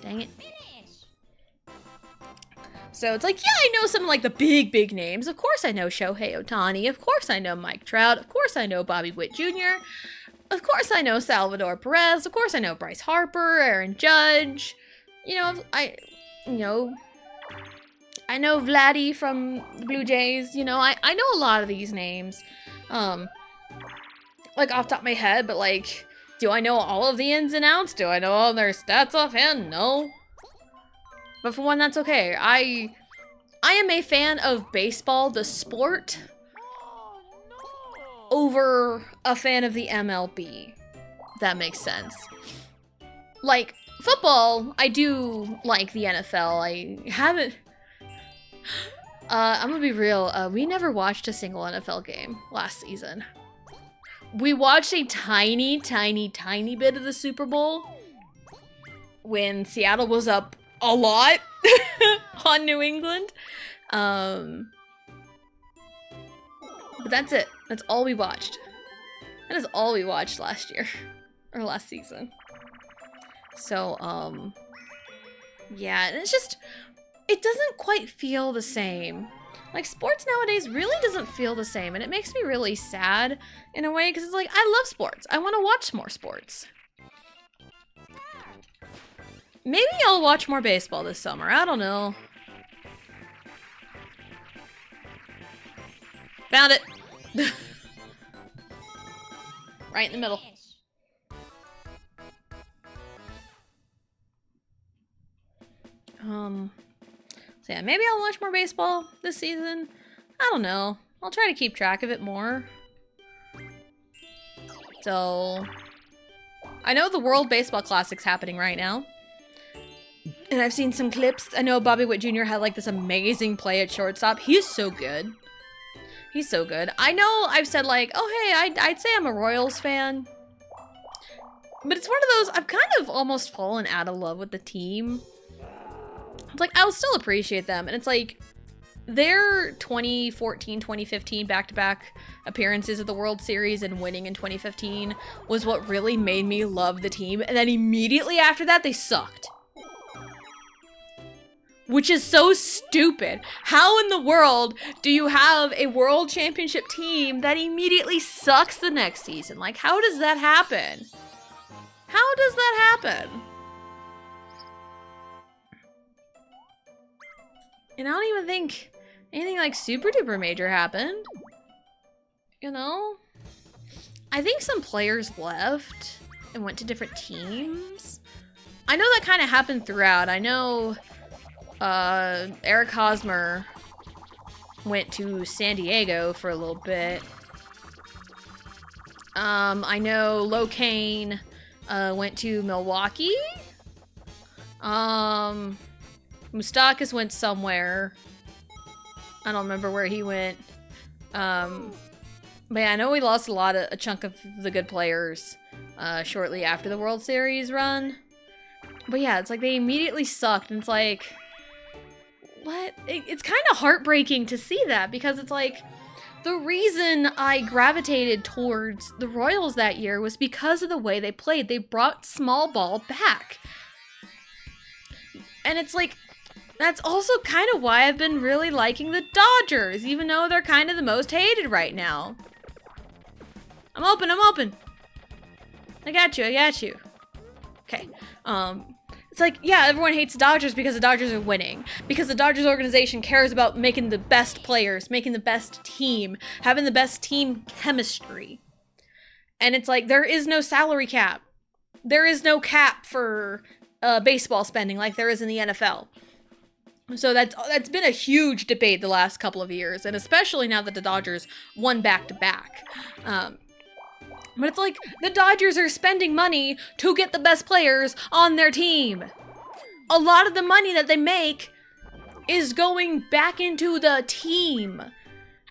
Dang it. So it's like, yeah, I know some like the big names. Of course I know Shohei Ohtani. Of course I know Mike Trout. Of course I know Bobby Witt Jr. Of course I know Salvador Perez. Of course I know Bryce Harper, Aaron Judge. You know, I know Vladdy from the Blue Jays. You know, I know a lot of these names. Like off the top of my head, but like, do I know all of the ins and outs? Do I know all their stats offhand? No. But for one, that's okay. I am a fan of baseball, the sport, over a fan of the MLB. If that makes sense. Like, football, I do like the NFL. I haven't... I'm gonna be real, we never watched a single NFL game last season. We watched a tiny bit of the Super Bowl when Seattle was up a lot on New England. But that's it. That's all we watched. That is all we watched last year. Or last season. So, yeah, and it's just, it doesn't quite feel the same. Like, sports nowadays really doesn't feel the same, and it makes me really sad in a way, because it's like, I love sports. I want to watch more sports. Maybe I'll watch more baseball this summer. I don't know. Found it. Right in the middle. So yeah, maybe I'll watch more baseball this season. I don't know. I'll try to keep track of it more. So, I know the World Baseball Classic's happening right now. And I've seen some clips. I know Bobby Witt Jr. had like this amazing play at shortstop. He's so good. He's so good. I know I've said like, oh hey, I'd say I'm a Royals fan. But it's one of those, I've kind of almost fallen out of love with the team. It's like, I'll still appreciate them. And it's like, their 2014, 2015 back-to-back appearances at the World Series and winning in 2015 was what really made me love the team. And then immediately after that, they sucked. Which is so stupid. How in the world do you have a world championship team that immediately sucks the next season? Like, how does that happen? How does that happen? And I don't even think anything like super duper major happened. You know? I think some players left and went to different teams. I know that kind of happened throughout. I know Eric Hosmer went to San Diego for a little bit. I know Locane went to Milwaukee. Mustakas went somewhere. I don't remember where he went. But yeah, I know we lost a chunk of the good players shortly after the World Series run. But yeah, it's like they immediately sucked, and it's like, what? It's kind of heartbreaking to see that, because it's like, the reason I gravitated towards the Royals that year was because of the way they played. They brought small ball back. And it's like, that's also kind of why I've been really liking the Dodgers, even though they're kind of the most hated right now. I'm open. I got you. Okay. It's like, yeah, everyone hates the Dodgers because the Dodgers are winning. Because the Dodgers organization cares about making the best players, making the best team, having the best team chemistry. And it's like, there is no salary cap. There is no cap for baseball spending like there is in the NFL. So that's been a huge debate the last couple of years, and especially now that the Dodgers won back-to-back. But it's like, the Dodgers are spending money to get the best players on their team. A lot of the money that they make is going back into the team.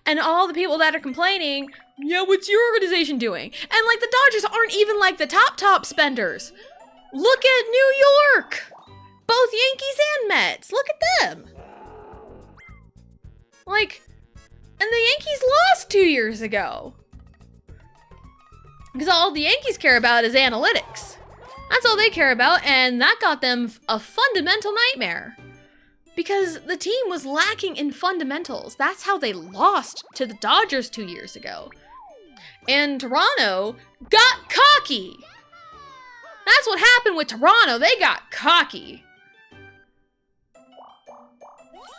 And all the people that are complaining, yeah, what's your organization doing? And like, the Dodgers aren't even like the top spenders. Look at New York! Both Yankees and Mets. Look at them. Like, and the Yankees lost 2 years ago. Because all the Yankees care about is analytics. That's all they care about, and that got them a fundamental nightmare. Because the team was lacking in fundamentals. That's how they lost to the Dodgers 2 years ago. And Toronto got cocky. That's what happened with Toronto. They got cocky.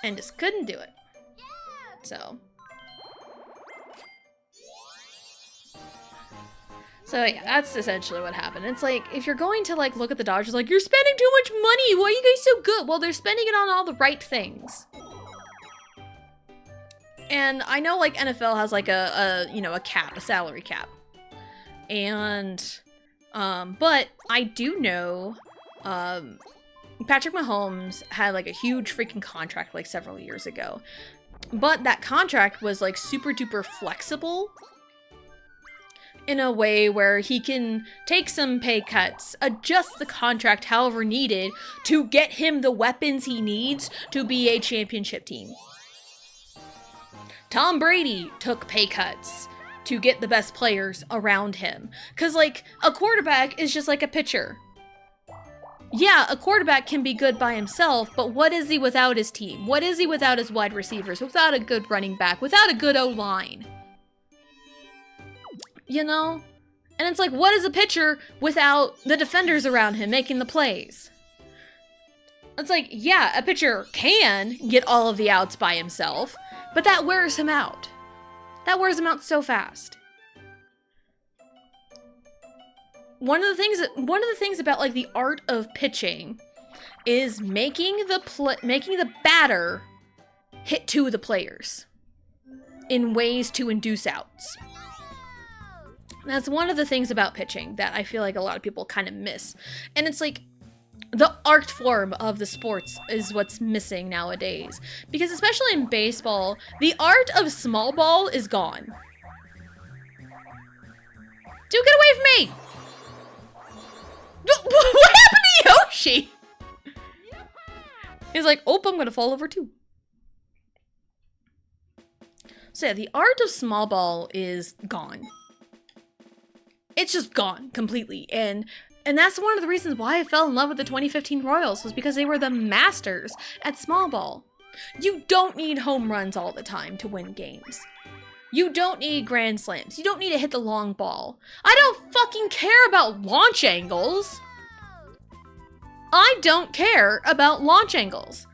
And just couldn't do it. So yeah, that's essentially what happened. It's like, if you're going to like look at the Dodgers, like, you're spending too much money. Why are you guys so good? Well, they're spending it on all the right things. And I know like NFL has like a cap, a salary cap. And, but I do know, Patrick Mahomes had like a huge freaking contract like several years ago. But that contract was like super duper flexible in a way where he can take some pay cuts, adjust the contract however needed to get him the weapons he needs to be a championship team. Tom Brady took pay cuts to get the best players around him. 'Cause like, a quarterback is just like a pitcher. Yeah, a quarterback can be good by himself, but what is he without his team? What is he without his wide receivers? Without a good running back? Without a good O-line? You know? And it's like, what is a pitcher without the defenders around him making the plays? It's like, yeah, a pitcher can get all of the outs by himself, but that wears him out. That wears him out so fast. One of the things about like the art of pitching is making the batter hit two of the players in ways to induce outs. That's one of the things about pitching that I feel like a lot of people kind of miss. And it's like, the art form of the sports is what's missing nowadays. Because especially in baseball, the art of small ball is gone. Dude, get away from me! What happened to Yoshi? He's like, oh, I'm gonna fall over too. So yeah, the art of small ball is gone. It's just gone completely. And that's one of the reasons why I fell in love with the 2015 Royals, was because they were the masters at small ball. You don't need home runs all the time to win games. You don't need grand slams. You don't need to hit the long ball. I don't fucking care about launch angles. I don't care about launch angles.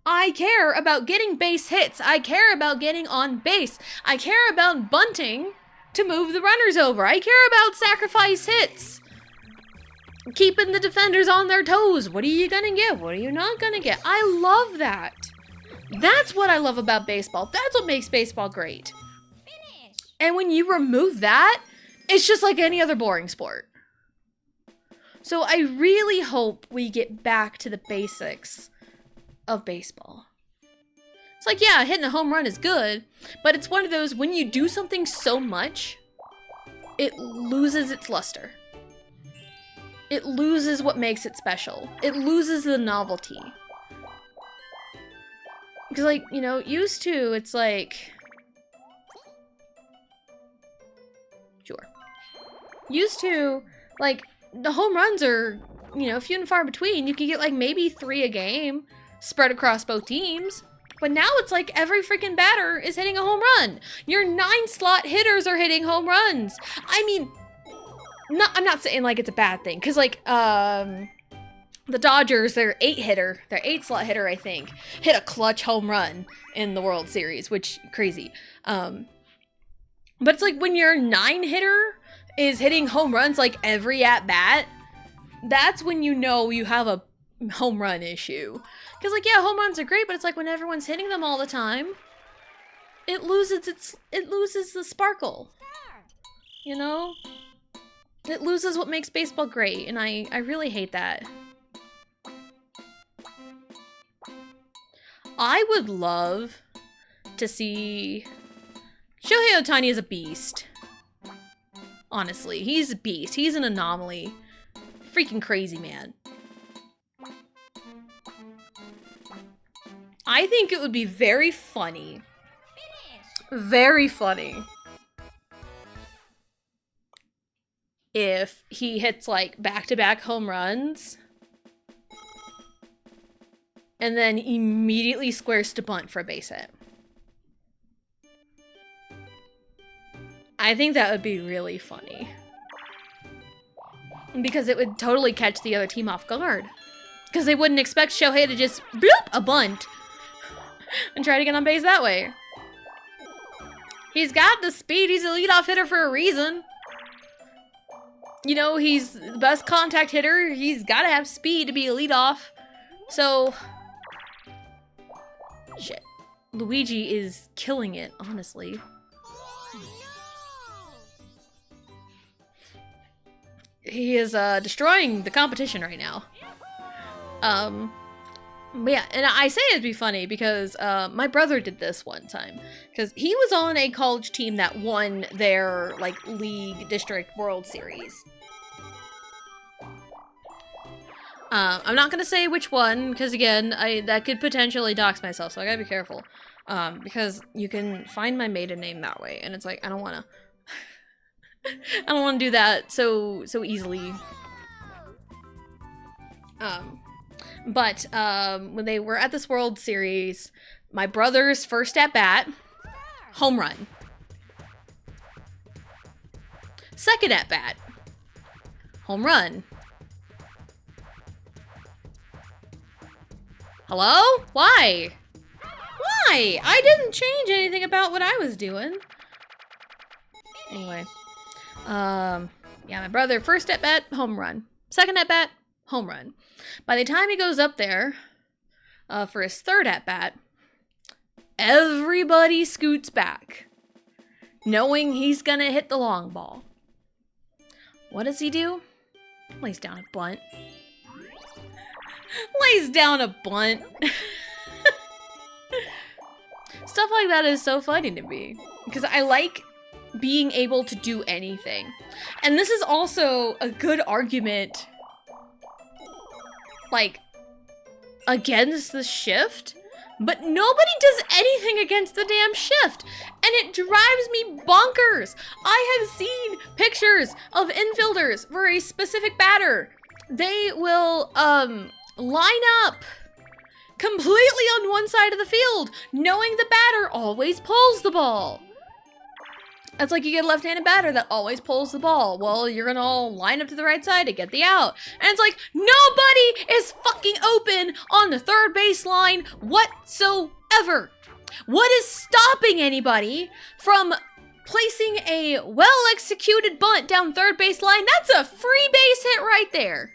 I care about getting base hits. I care about getting on base. I care about bunting to move the runners over. I care about sacrifice hits. Keeping the defenders on their toes. What are you gonna get? What are you not gonna get? I love that. That's what I love about baseball. That's what makes baseball great. And when you remove that, it's just like any other boring sport. So I really hope we get back to the basics of baseball. It's like, yeah, hitting a home run is good, but it's one of those, when you do something so much, it loses its luster. It loses what makes it special. It loses the novelty. Because, like, you know, used to, it's like... Sure. Used to, like, the home runs are, you know, few and far between. You can get, like, maybe 3 a game spread across both teams. But now it's like every freaking batter is hitting a home run. Your 9-slot hitters are hitting home runs. I mean, I'm not saying, like, it's a bad thing. Because, like, the Dodgers, their 8-slot hitter, I think, hit a clutch home run in the World Series, which, crazy. But it's like when your 9-hitter is hitting home runs, like, every at-bat, that's when you know you have a home run issue. Because, like, yeah, home runs are great, but it's like when everyone's hitting them all the time, it loses the sparkle. You know? It loses what makes baseball great, and I really hate that. I would love to see... Shohei Ohtani is a beast. Honestly, he's a beast. He's an anomaly. Freaking crazy, man. I think it would be very funny. Very funny. If he hits, like, back-to-back home runs and then immediately squares to bunt for a base hit. I think that would be really funny. Because it would totally catch the other team off guard. Because they wouldn't expect Shohei to just bloop a bunt and try to get on base that way. He's got the speed. He's a leadoff hitter for a reason. You know, he's the best contact hitter. He's got to have speed to be a leadoff. So, shit. Luigi is killing it, honestly. He is destroying the competition right now. But yeah, and I say it'd be funny because my brother did this one time. Because he was on a college team that won their, like, league district World Series. I'm not gonna say which one, because again, that could potentially dox myself, so I gotta be careful. Because you can find my maiden name that way, and it's like, I don't wanna... I don't want to do that so easily. But when they were at this World Series, my brother's first at bat, home run. Second at bat, home run. Hello? Why? Why? I didn't change anything about what I was doing. Anyway. Yeah, my brother, first at bat, home run. Second at bat, home run. By the time he goes up there, for his third at bat, everybody scoots back, knowing he's gonna hit the long ball. What does he do? Lays down a bunt. Lays down a bunt. Stuff like that is so funny to me, because I like being able to do anything. And this is also a good argument, like, against the shift, but nobody does anything against the damn shift, and it drives me bonkers. I have seen pictures of infielders for a specific batter. They will line up completely on one side of the field, knowing the batter always pulls the ball. It's like you get a left-handed batter that always pulls the ball. Well, you're gonna all line up to the right side to get the out. And it's like, nobody is fucking open on the third base line whatsoever. What is stopping anybody from placing a well-executed bunt down third base line? That's a free base hit right there.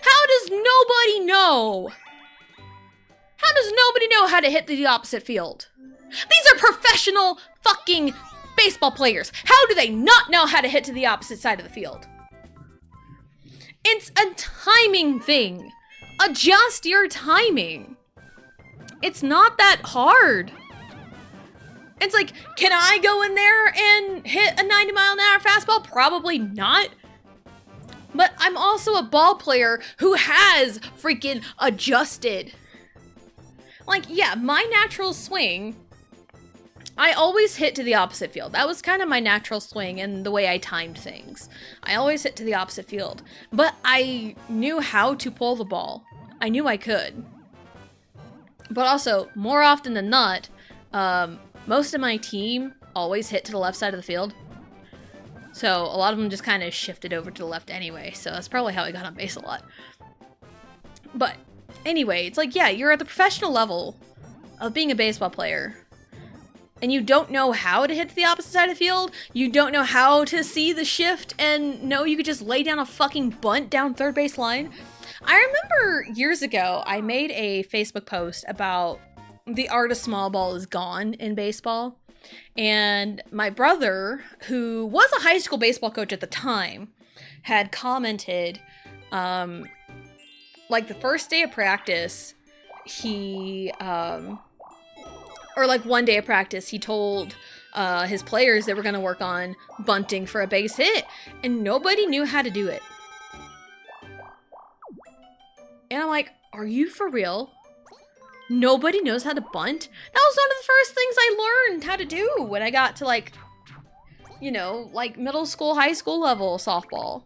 How does nobody know? How does nobody know how to hit the opposite field? These are professional fucking baseball players. How do they not know how to hit to the opposite side of the field? It's a timing thing. Adjust your timing. It's not that hard. It's like, can I go in there and hit a 90-mile-an-hour fastball? Probably not. But I'm also a ball player who has freaking adjusted. Like, yeah, my natural swing, I always hit to the opposite field. That was kind of my natural swing and the way I timed things. I always hit to the opposite field. But I knew how to pull the ball. I knew I could. But also, more often than not, most of my team always hit to the left side of the field. So a lot of them just kind of shifted over to the left anyway. So that's probably how I got on base a lot. But anyway, it's like, yeah, you're at the professional level of being a baseball player. And you don't know how to hit to the opposite side of the field. You don't know how to see the shift and know you could just lay down a fucking bunt down third base line. I remember years ago, I made a Facebook post about the art of small ball is gone in baseball. And my brother, who was a high school baseball coach at the time, had commented, like the first day of practice, he, or like one day of practice, he told his players they were going to work on bunting for a base hit, and nobody knew how to do it. And I'm like, are you for real? Nobody knows how to bunt? That was one of the first things I learned how to do when I got to, like, you know, like middle school, high school level softball.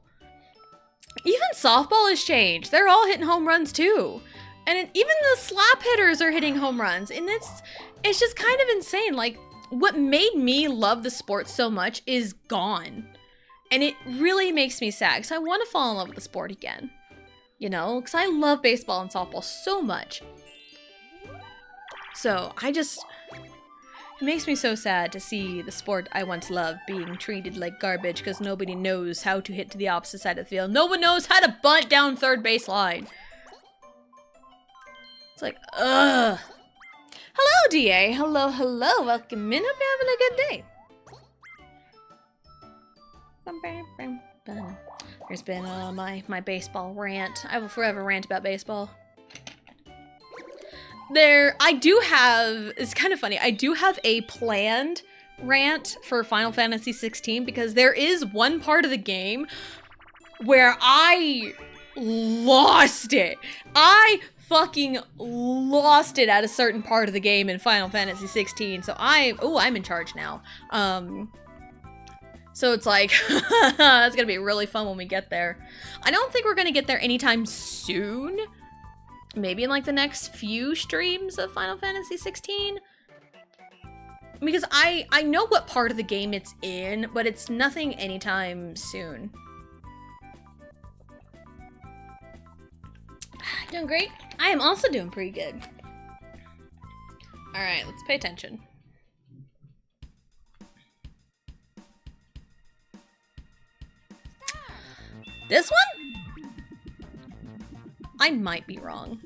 Even softball has changed. They're all hitting home runs too. And even the slap hitters are hitting home runs. And it's just kind of insane. Like, what made me love the sport so much is gone. And it really makes me sad because I want to fall in love with the sport again. You know, because I love baseball and softball so much. So, it makes me so sad to see the sport I once loved being treated like garbage because nobody knows how to hit to the opposite side of the field. No one knows how to bunt down third base line. It's like, ugh. Hello, DA. Hello, hello. Welcome in. Hope you're having a good day. There's been my baseball rant. I will forever rant about baseball. It's kind of funny, I do have a planned rant for Final Fantasy 16 because there is one part of the game where I lost it. I fucking lost it at a certain part of the game in Final Fantasy 16, so I'm in charge now. So it's like, that's gonna be really fun when we get there. I don't think we're gonna get there anytime soon. Maybe in like the next few streams of Final Fantasy 16. Because I know what part of the game it's in, but it's nothing anytime soon. Doing great. I am also doing pretty good. Alright, let's pay attention. This one? I might be wrong.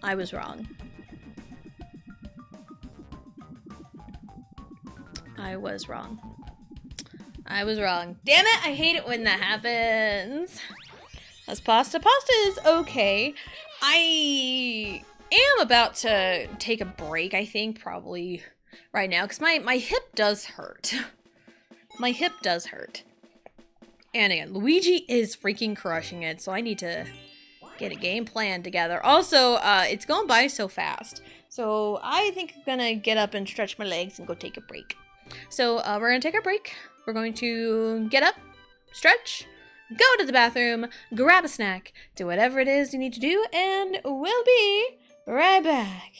I was wrong. I was wrong. I was wrong. Damn it, I hate it when that happens. That's pasta. Pasta is okay. I am about to take a break, I think, probably right now, because my hip does hurt. My hip does hurt. And again, Luigi is freaking crushing it, so I need to get a game plan together. Also, it's going by so fast. So I think I'm gonna get up and stretch my legs and go take a break. So we're gonna take our break. We're going to get up, stretch, go to the bathroom, grab a snack, do whatever it is you need to do, and we'll be right back.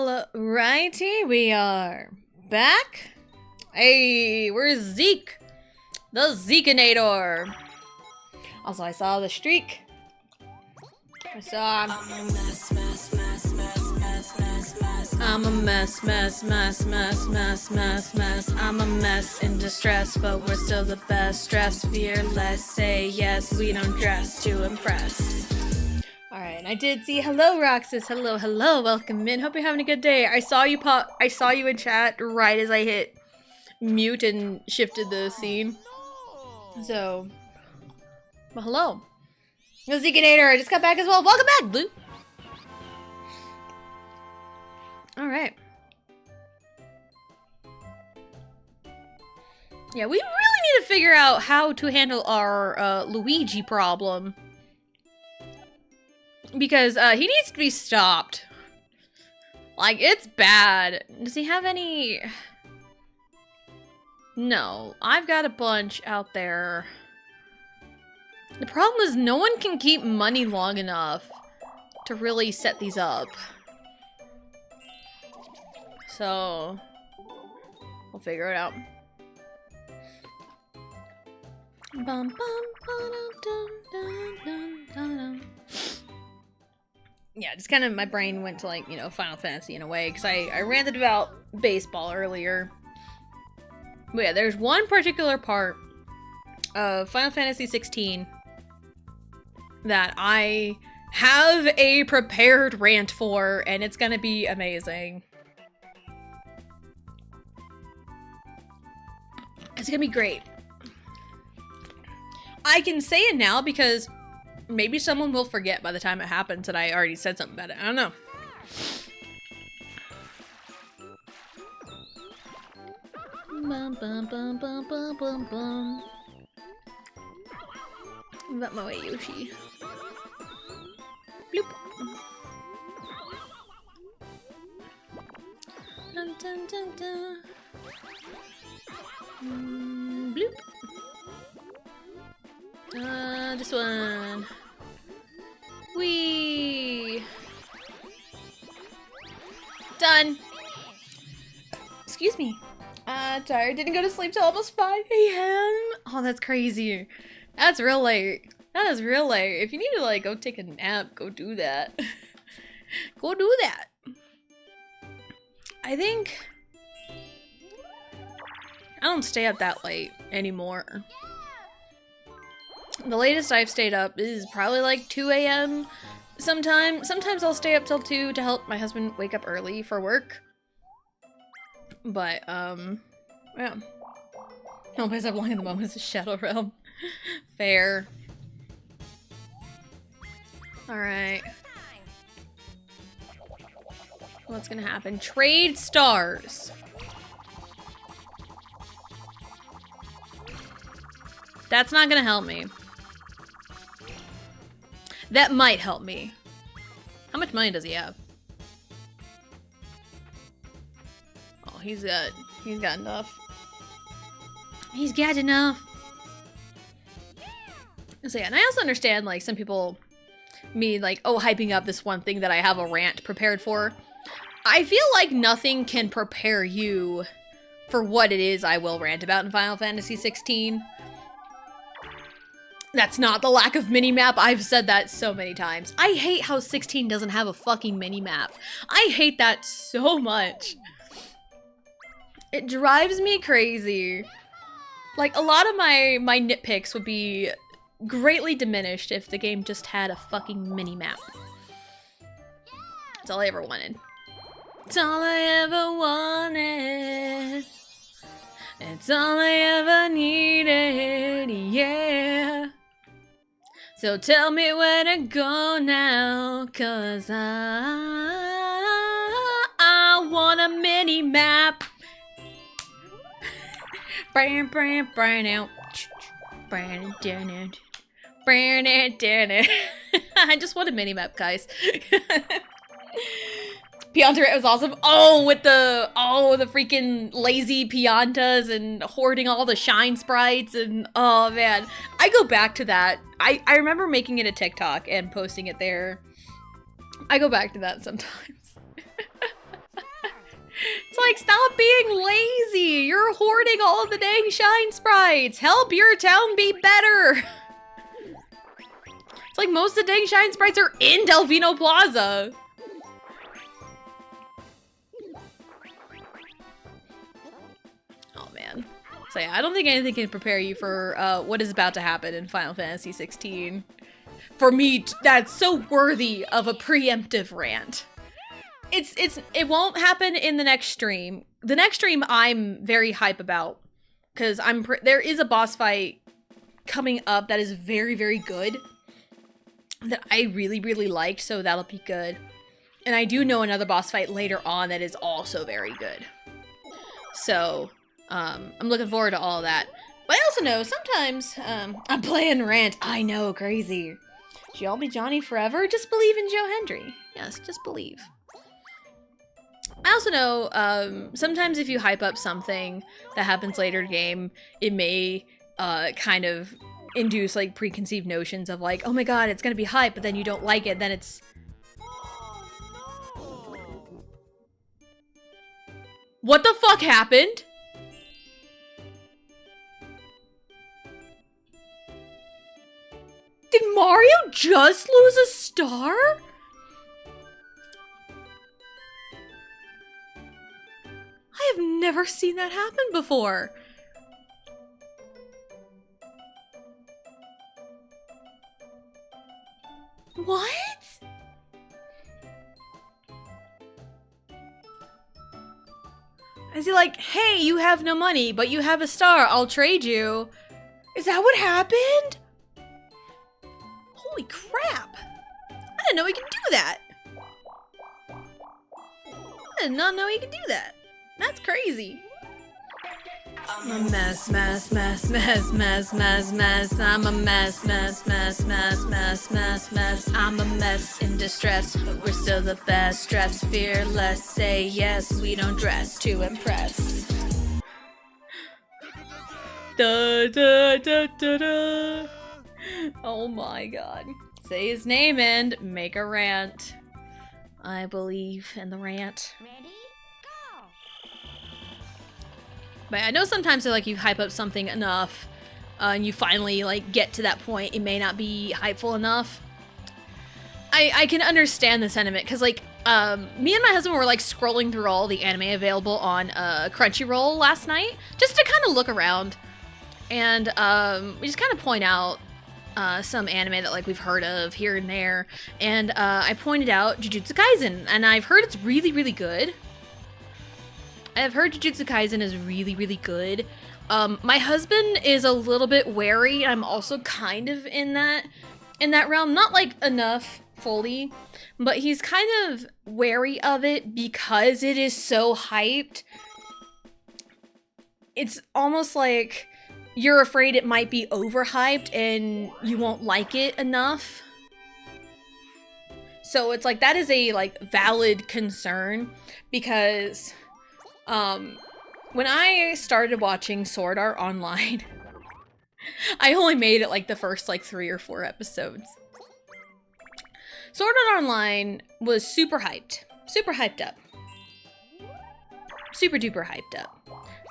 Alrighty, we are back. Hey, where's Zeke? The Zekinator. Also, I saw the streak. I saw I'm a mess, I'm a mess in distress, but we're still the best. Stress, fearless, say yes, we don't dress to impress. Alright, and I did see hello Roxas, hello, welcome in. Hope you're having a good day. I saw you in chat right as I hit mute and shifted the scene. So, well, hello. The Zekinator, I just got back as well. Welcome back, Blue. Alright. Yeah, we really need to figure out how to handle our Luigi problem. Because he needs to be stopped. Like, it's bad. Does he have any... No, I've got a bunch out there. The problem is no one can keep money long enough to really set these up. So, we'll figure it out. Yeah, just kind of my brain went to, like, you know, Final Fantasy in a way, because I ranted about baseball earlier. But yeah, there's one particular part of Final Fantasy 16 that I have a prepared rant for, and it's gonna be amazing. It's gonna be great. I can say it now because maybe someone will forget by the time it happens and I already said something about it. I don't know. Bum, bum, bum, bum, bum, bum, bum. About my way, Yoshi. Bloop. Dun, dun, dun, dun. Bloop. This one. Whee! Done. Excuse me. Tired. Didn't go to sleep till almost 5 a.m. Oh, that's crazy. That's real late. That is real late. If you need to, like, go take a nap, go do that. Go do that. I think... I don't stay up that late anymore. The latest I've stayed up is probably like 2 a.m. Sometimes I'll stay up till 2 to help my husband wake up early for work. But, yeah. No place I've long in the moment is a Shadow Realm. Fair. Alright. What's gonna happen? Trade stars! That's not gonna help me. That might help me. How much money does he have? Oh, he's got enough. He's got enough. So yeah, and I also understand, like, some people mean, like, oh, hyping up this one thing that I have a rant prepared for. I feel like nothing can prepare you for what it is I will rant about in Final Fantasy 16. That's not the lack of minimap. I've said that so many times. I hate how 16 doesn't have a fucking minimap. I hate that so much. It drives me crazy. Like, a lot of my nitpicks would be greatly diminished if the game just had a fucking minimap. That's all I ever wanted. It's all I ever wanted. It's all I ever needed, yeah. So tell me where to go now, 'cause I want a mini-map. Burn out. Burn it. I just want a mini-map, guys. Pianta was awesome. Oh, with the freaking lazy Piantas and hoarding all the shine sprites and oh man. I go back to that. I remember making it a TikTok and posting it there. I go back to that sometimes. It's like, stop being lazy. You're hoarding all of the dang shine sprites. Help your town be better. It's like most of the dang shine sprites are in Delfino Plaza. Oh man. So yeah, I don't think anything can prepare you for what is about to happen in Final Fantasy 16. For me, that's so worthy of a preemptive rant. It won't happen in the next stream. The next stream I'm very hype about, because there is a boss fight coming up that is very, very good that I really, really liked, so that'll be good. And I do know another boss fight later on that is also very good. So, I'm looking forward to all that. But I also know sometimes, I'm playing rant. I know, crazy. Should y'all be Johnny forever? Just believe in Joe Hendry. Yes, just believe. I also know, sometimes if you hype up something that happens later in the game, it may, kind of induce, like, preconceived notions of, like, oh my god, it's gonna be hype, but then you don't like it, then it's... What the fuck happened? Did Mario just lose a star? I have never seen that happen before. What? Is he like, hey, you have no money, but you have a star, I'll trade you? Is that what happened? Holy crap. I didn't know he could do that. I did not know he could do that. That's crazy. I'm a mess, mess, mess, mess, mess, mess, mess. I'm a mess, mess, mess, mess, mess, mess, mess. I'm a mess in distress, but we're still the best. Dress fearless, say yes, we don't dress to impress. Da, da, da, da, da. Oh my god. Say his name and make a rant. I believe in the rant. Ready? But I know sometimes like you hype up something enough and you finally like get to that point, it may not be hypeful enough. I can understand the sentiment because like me and my husband were like scrolling through all the anime available on Crunchyroll last night just to kind of look around, and we just kind of point out some anime that like we've heard of here and there, and I pointed out Jujutsu Kaisen, and I've heard it's really, really good. I've heard Jujutsu Kaisen is really, really good. My husband is a little bit wary. I'm also kind of in that realm. Not like enough fully, but he's kind of wary of it because it is so hyped. It's almost like you're afraid it might be overhyped and you won't like it enough. So it's like that is a like valid concern because when I started watching Sword Art Online, I only made it like the first like 3 or 4 episodes. Sword Art Online was super hyped up. Super duper hyped up.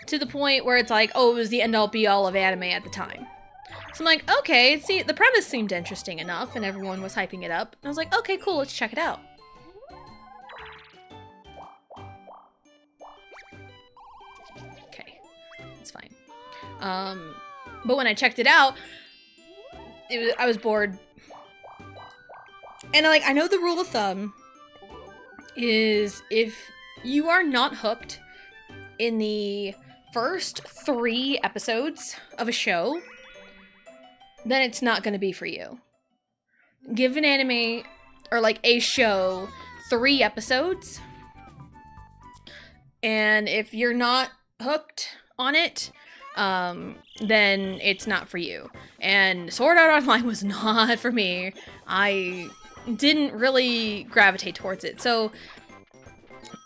To the point where it's like, oh, it was the end all be all of anime at the time. So I'm like, okay, see, the premise seemed interesting enough and everyone was hyping it up. And I was like, okay, cool, let's check it out. Fine. But when I checked it out, I was bored. And I know the rule of thumb is if you are not hooked in the first 3 episodes of a show, then it's not going to be for you. Give an anime or like a show 3 episodes, and if you're not hooked on it, then it's not for you. And Sword Art Online was not for me. I didn't really gravitate towards it. So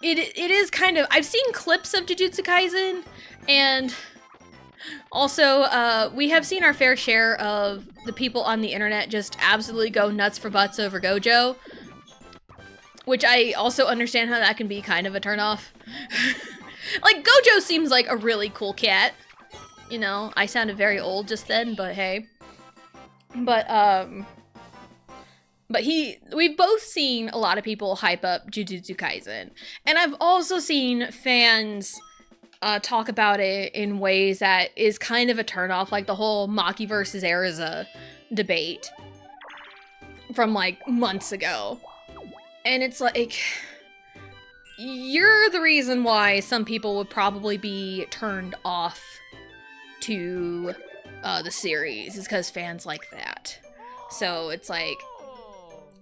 it is kind of, I've seen clips of Jujutsu Kaisen, and also we have seen our fair share of the people on the internet just absolutely go nuts for butts over Gojo. which I also understand how that can be kind of a turnoff. Like, Gojo seems like a really cool cat. You know, I sounded very old just then, but hey. But we've both seen a lot of people hype up Jujutsu Kaisen. And I've also seen fans talk about it in ways that is kind of a turnoff, like the whole Maki versus Erza debate from like months ago. And it's like, you're the reason why some people would probably be turned off to the series, is because fans like that. So it's like,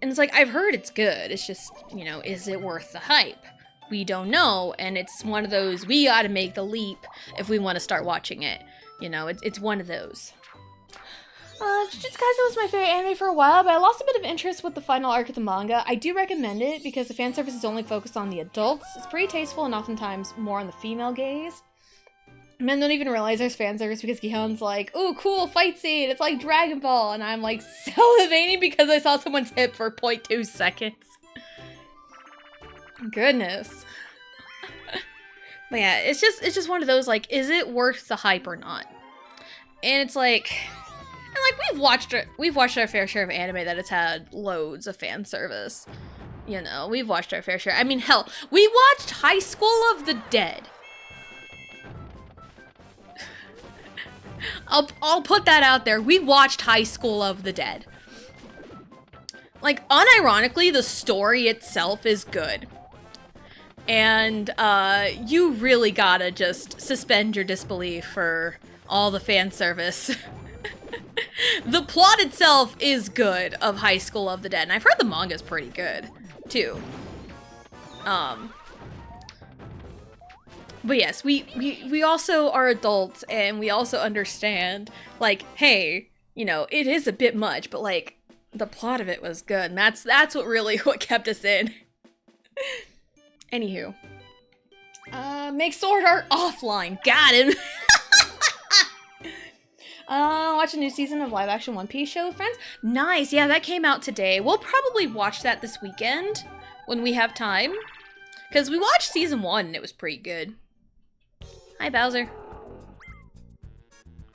and it's like, I've heard it's good, it's just, you know, is it worth the hype? We don't know, and it's one of those, we gotta make the leap if we want to start watching it. You know, it's one of those. Jujutsu Kaisen was my favorite anime for a while, but I lost a bit of interest with the final arc of the manga. I do recommend it because the fan service is only focused on the adults. It's pretty tasteful and oftentimes more on the female gaze. Men don't even realize there's fan service because Gihon's like, ooh, cool, fight scene, it's like Dragon Ball, and I'm like salivating because I saw someone's hip for 0.2 seconds. Goodness. But yeah, it's just one of those, like, is it worth the hype or not? And it's like, and like we've watched our fair share of anime that has had loads of fan service. You know, we've watched our fair share. I mean, hell, we watched High School of the Dead. I'll put that out there. We watched High School of the Dead. Like, unironically, the story itself is good. And you really gotta just suspend your disbelief for all the fan service. The plot itself is good of High School of the Dead, and I've heard the manga's pretty good, too. But yes, we also are adults, and we also understand, like, hey, you know, it is a bit much, but, like, the plot of it was good, and that's what really what kept us in. Anywho. Make sword art offline. Got him! Watch a new season of live action One Piece show with friends. Nice, yeah, that came out today. We'll probably watch that this weekend when we have time. Because we watched season 1 and it was pretty good. Hi, Bowser.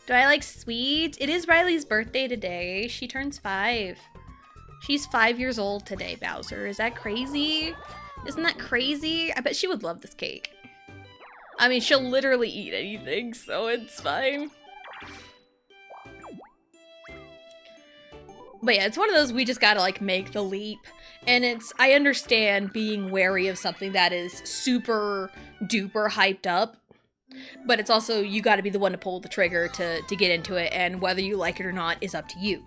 Do I like sweets? It is Riley's birthday today. She turns 5. She's 5 years old today, Bowser. Is that crazy? Isn't that crazy? I bet she would love this cake. I mean, she'll literally eat anything, so it's fine. But yeah, it's one of those we just gotta, like, make the leap. And I understand being wary of something that is super duper hyped up. But it's also, you gotta be the one to pull the trigger to get into it, and whether you like it or not is up to you.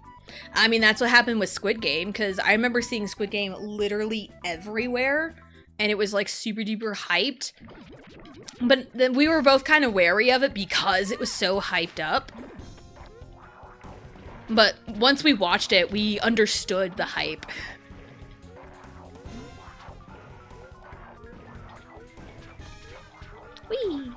I mean, that's what happened with Squid Game, because I remember seeing Squid Game literally everywhere, and it was, like, super duper hyped. But then we were both kind of wary of it because it was so hyped up. But once we watched it, we understood the hype. Whee!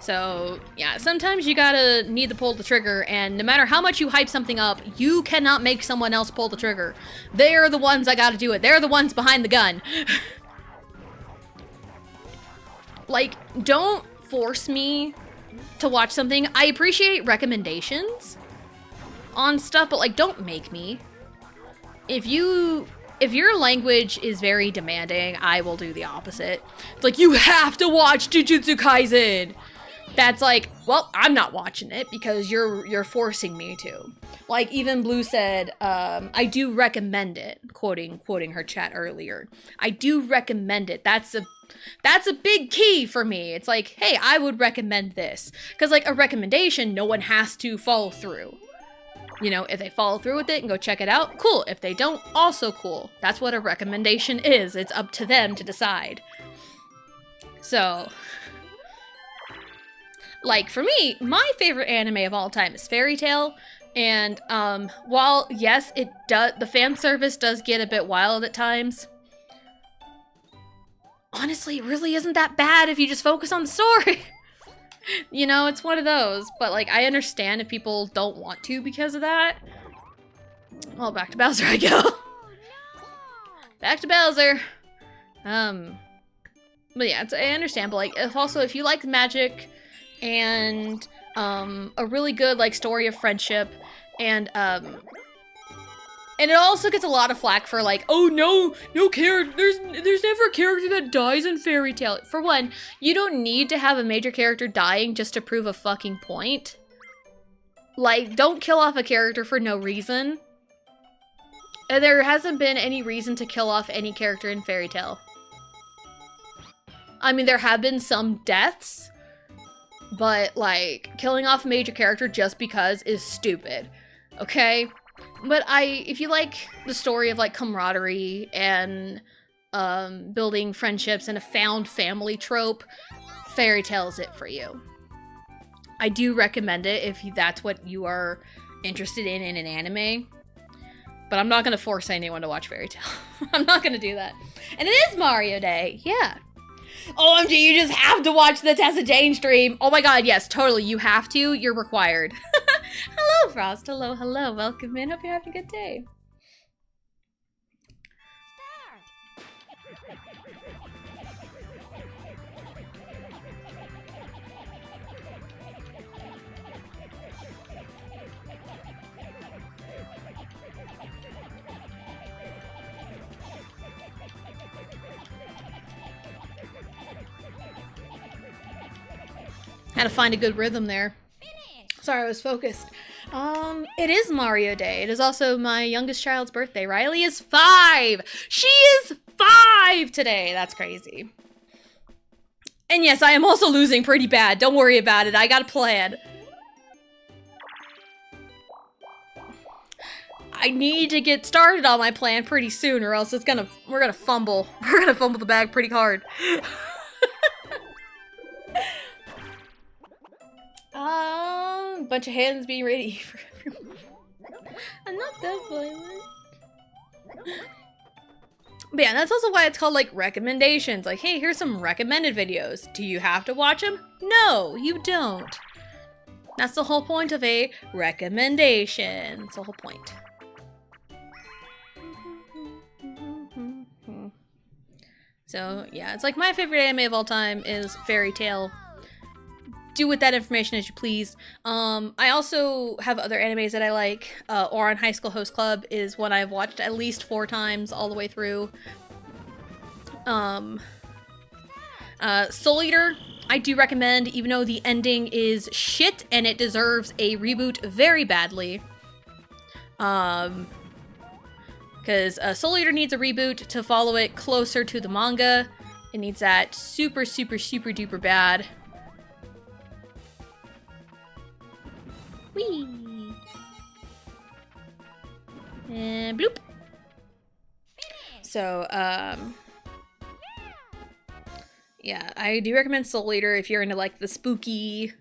So, yeah, sometimes you gotta need to pull the trigger, and no matter how much you hype something up, you cannot make someone else pull the trigger. They're the ones that gotta do it. They're the ones behind the gun. Like, don't force me to watch something. I appreciate recommendations on stuff, but, like, don't make me. If your language is very demanding, I will do the opposite. It's like, you have to watch Jujutsu Kaisen! That's like, well, I'm not watching it because you're forcing me to. Like, even Blue said, I do recommend it, quoting her chat earlier. I do recommend it. That's a big key for me. It's like, hey, I would recommend this. Because, like, a recommendation, no one has to follow through. You know, if they follow through with it and go check it out, cool. If they don't, also cool. That's what a recommendation is. It's up to them to decide. So, like, for me, my favorite anime of all time is Fairy Tail. And, while, yes, the fan service does get a bit wild at times, honestly, it really isn't that bad if you just focus on the story. You know, it's one of those. But, like, I understand if people don't want to because of that. Well, back to Bowser I go. Back to Bowser. But yeah, I understand, but like, if you like magic and a really good like story of friendship, and it also gets a lot of flack for like, oh no character, there's never a character that dies in Fairy Tail. For one, you don't need to have a major character dying just to prove a fucking point. Like, don't kill off a character for no reason. And there hasn't been any reason to kill off any character in Fairy Tail. I mean, there have been some deaths, but like, killing off a major character just because is stupid, okay? But if you like the story of like camaraderie and building friendships and a found family trope, Fairy Tail is it for you. I do recommend it if that's what you are interested in an anime. But I'm not going to force anyone to watch Fairy Tail. I'm not going to do that. And it is Mario Day. Yeah. OMG, you just have to watch the Tessa Jane stream. Oh my god, yes, totally. You have to. You're required. Hello, Frost. Hello, hello. Welcome in. Hope you're having a good day. Had to find a good rhythm there. Sorry, I was focused. It is Mario Day. It is also my youngest child's birthday. Riley is 5. She is 5 today. That's crazy. And yes, I am also losing pretty bad. Don't worry about it. I got a plan. I need to get started on my plan pretty soon, or else we're gonna fumble. We're gonna fumble the bag pretty hard. Bunch of hands being ready for everyone. I'm not that violent. But yeah, that's also why it's called like recommendations. Like, hey, here's some recommended videos. Do you have to watch them? No, you don't. That's the whole point of a recommendation. That's the whole point. So yeah, it's like my favorite anime of all time is Fairy Tail. Do with that information as you please. I also have other animes that I like. Ouran High School Host Club is one I've watched at least 4 times all the way through. Soul Eater, I do recommend, even though the ending is shit and it deserves a reboot very badly. Because Soul Eater needs a reboot to follow it closer to the manga. It needs that super, super, super duper bad. Whee! And bloop! So, yeah, I do recommend Soul Eater if you're into, like, the spooky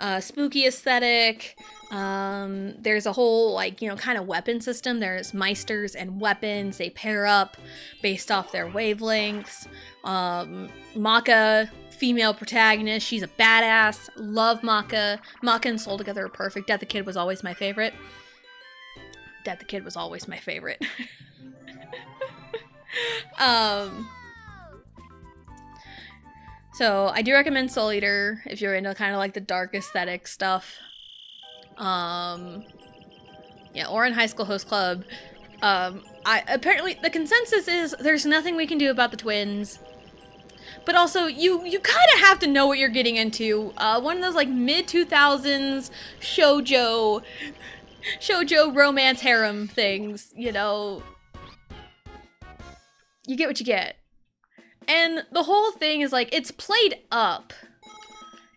aesthetic. There's a whole, like, you know, kind of weapon system. There's Meisters and weapons. They pair up based off their wavelengths. Maka, female protagonist. She's a badass. Love Maka. Maka and Soul together are perfect. Death the Kid was always my favorite. Death the Kid was always my favorite. So I do recommend Soul Eater if you're into kind of like the dark aesthetic stuff. Yeah, Ouran High School Host Club. Apparently the consensus is there's nothing we can do about the twins. But also, you kind of have to know what you're getting into. One of those, like, mid-2000s shoujo romance harem things, you know. You get what you get. And the whole thing is, like, it's played up.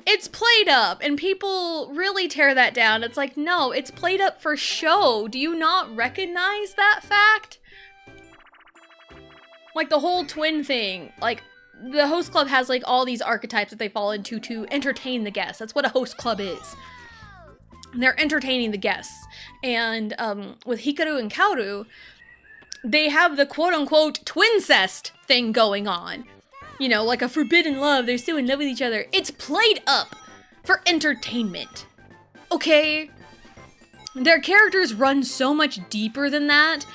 It's played up, and people really tear that down. It's like, no, it's played up for show. Do you not recognize that fact? Like, the whole twin thing, like, the host club has, like, all these archetypes that they fall into to entertain the guests. That's what a host club is. They're entertaining the guests. And with Hikaru and Kaoru, they have the quote-unquote twincest thing going on. You know, like a forbidden love, they're so in love with each other. It's played up for entertainment. Okay? Their characters run so much deeper than that.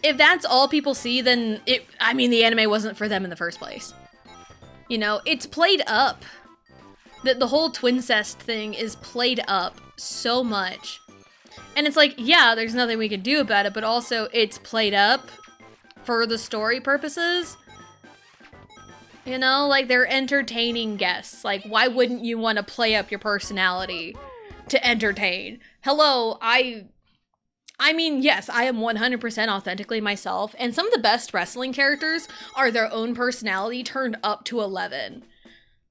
if that's all people see, then I mean, the anime wasn't for them in the first place. You know, it's played up. The whole twincest thing is played up so much. And it's like, yeah, there's nothing we can do about it, but also it's played up for the story purposes. You know, like, they're entertaining guests. Like, why wouldn't you want to play up your personality to entertain? Hello, I mean, yes, I am 100% authentically myself, and some of the best wrestling characters are their own personality turned up to 11.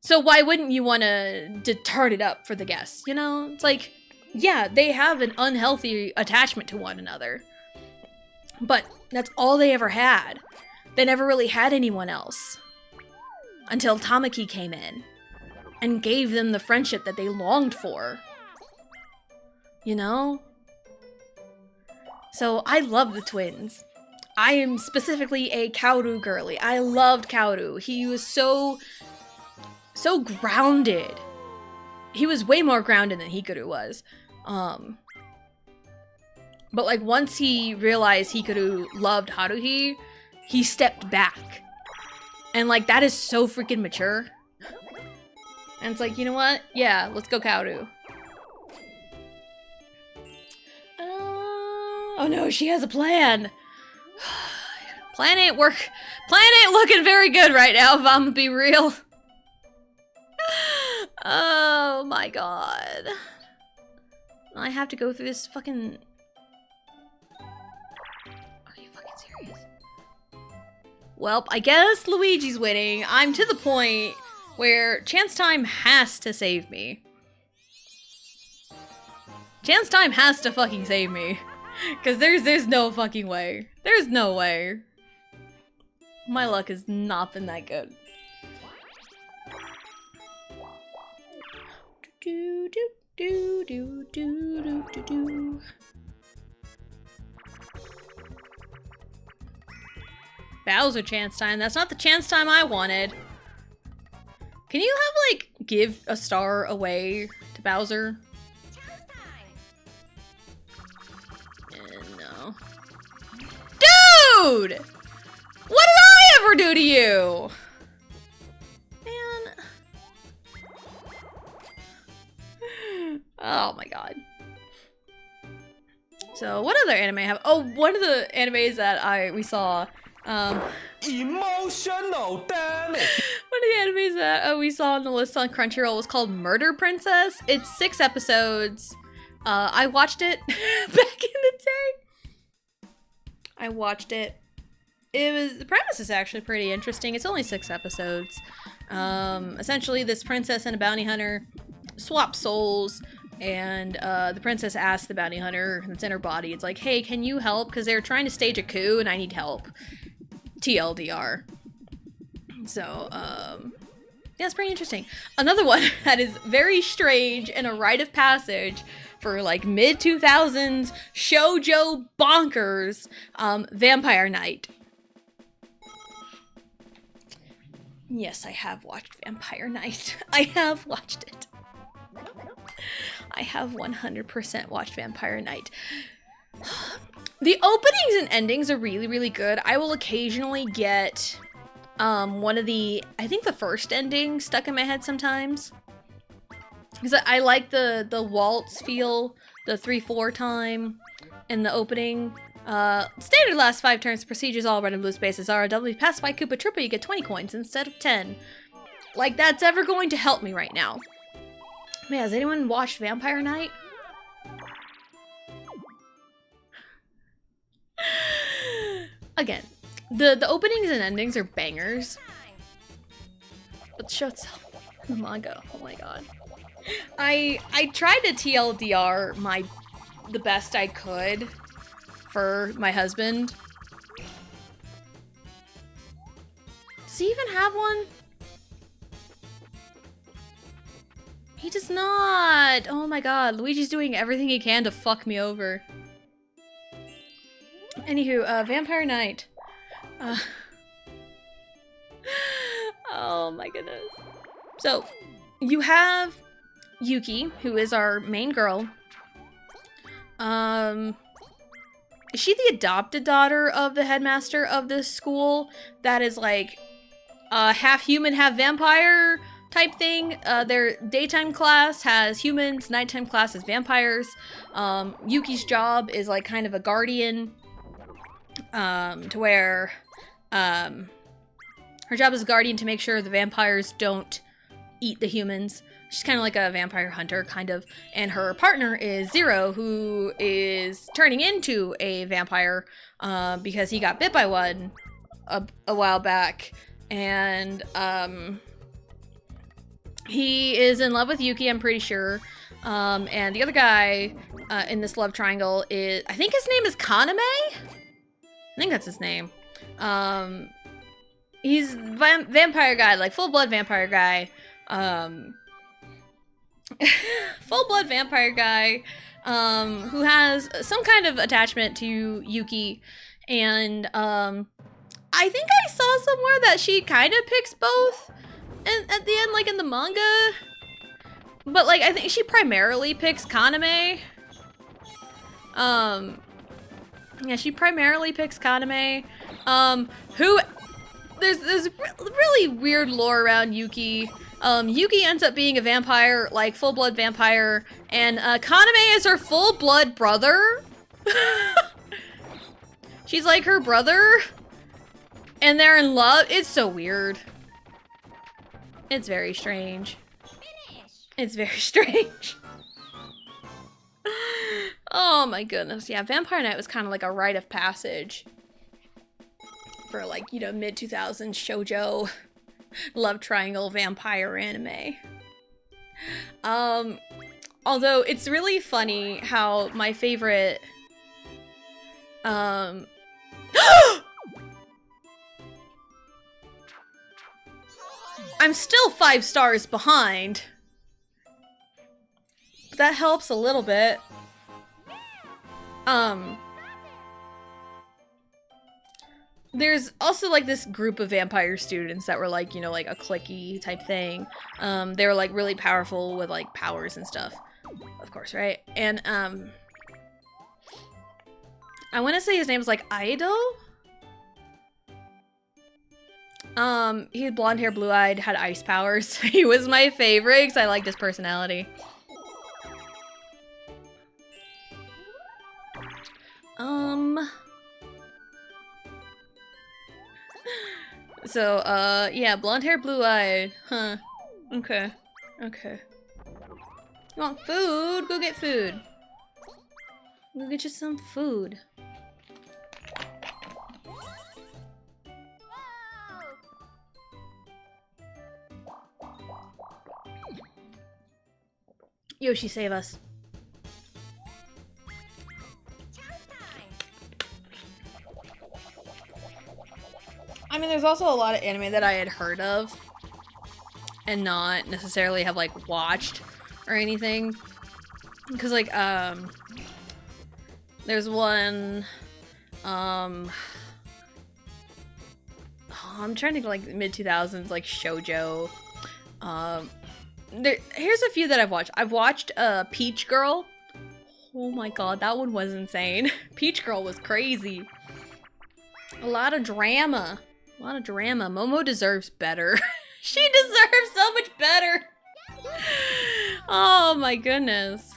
So why wouldn't you want to turn it up for the guests, you know? It's like, yeah, they have an unhealthy attachment to one another. But that's all they ever had. They never really had anyone else. Until Tamaki came in and gave them the friendship that they longed for. You know? So I love the twins. I am specifically a Kaoru girly. I loved Kaoru. He was so grounded. He was way more grounded than Hikaru was. But like once he realized Hikaru loved Haruhi, he stepped back. And like that is so freaking mature. And it's like, you know what? Yeah, let's go Kaoru. Oh no, she has a plan. Plan ain't looking very good right now, if I'm gonna be real. Oh my god. I have to go through this fucking... Are you fucking serious? Well, I guess Luigi's winning. I'm to the point where Chance Time has to save me. Chance Time has to fucking save me. Because there's no fucking way. There's no way. My luck has not been that good. Do do do do do do do do. Bowser Chance Time. That's not the Chance Time I wanted. Can you have, like, give a star away to Bowser? No. Dude! What did I ever do to you? Man. Oh my god. So, what other anime have? Oh, one of the animes that we saw, Emotional damage! one of the animes that we saw on the list on Crunchyroll was called Murder Princess. It's 6 episodes. I watched it back in the day. I watched it. The premise is actually pretty interesting. It's only 6 episodes. Essentially, this princess and a bounty hunter swap souls, and the princess asks the bounty hunter that's in her body, it's like, hey, can you help? Because they're trying to stage a coup and I need help. TLDR. So, yeah, it's pretty interesting. Another one that is very strange and a rite of passage for like mid-2000s shoujo bonkers, Vampire Knight. Yes, I have watched Vampire Knight. I have watched it. I have 100% watched Vampire Knight. The openings and endings are really, really good. I will occasionally get one of the, I think the first ending stuck in my head sometimes. Because I like the waltz feel, the 3/4 time in the opening. Standard lasts 5 turns, procedures all red and blue spaces are doubly passed by Koopa Troopa, you get 20 coins instead of 10. Like, that's ever going to help me right now. Man, has anyone watched Vampire Knight? Again, the openings and endings are bangers. But the show itself, the manga, oh my god. I tried to TLDR the best I could for my husband. Does he even have one? He does not! Oh my god, Luigi's doing everything he can to fuck me over. Anywho, Vampire Knight. Oh my goodness. So, you have Yuki, who is our main girl. is she the adopted daughter of the headmaster of this school that is like half human, half vampire type thing? Their daytime class has humans, nighttime class has vampires. Yuki's job is like kind of a guardian, to where her job as a guardian to make sure the vampires don't eat the humans. She's kind of like a vampire hunter, kind of. And her partner is Zero, who is turning into a vampire because he got bit by one a while back. And he is in love with Yuki, I'm pretty sure. And the other guy in this love triangle is, I think his name is Kaname? I think that's his name. He's vampire guy, like full-blood vampire guy. Full-blood vampire guy who has some kind of attachment to Yuki. And I think I saw somewhere that she kind of picks both at the end, like in the manga. But like, I think she primarily picks Kaname. Yeah, she primarily picks Kaname. Who... There's really weird lore around Yuki. Yuki ends up being a vampire, like full-blood vampire, and Kaname is her full-blood brother. She's like her brother, and they're in love. It's so weird. It's very strange. It's very strange. Oh my goodness. Yeah, Vampire Knight was kind of like a rite of passage for like, you know, mid-2000s shoujo love triangle vampire anime. Although it's really funny how my favorite I'm still 5 stars behind. But that helps a little bit. There's also like this group of vampire students that were like, you know, like a cliquey type thing. They were like really powerful with like powers and stuff. Of course, right? And I want to say his name was like Aido? He had blonde hair, blue-eyed, had ice powers. He was my favorite because I liked his personality. So, yeah, blonde hair, blue-eyed. Huh. Okay. Okay. You want food? Go get food. Go get you some food. Yoshi, save us. I mean, there's also a lot of anime that I had heard of and not necessarily have like watched or anything. Because like, there's one, I'm trying to like mid-2000s like shoujo. Here's a few that I've watched. I've watched Peach Girl. Oh my god, that one was insane. Peach Girl was crazy. A lot of drama. A lot of drama. Momo deserves better. She deserves so much better. Oh my goodness.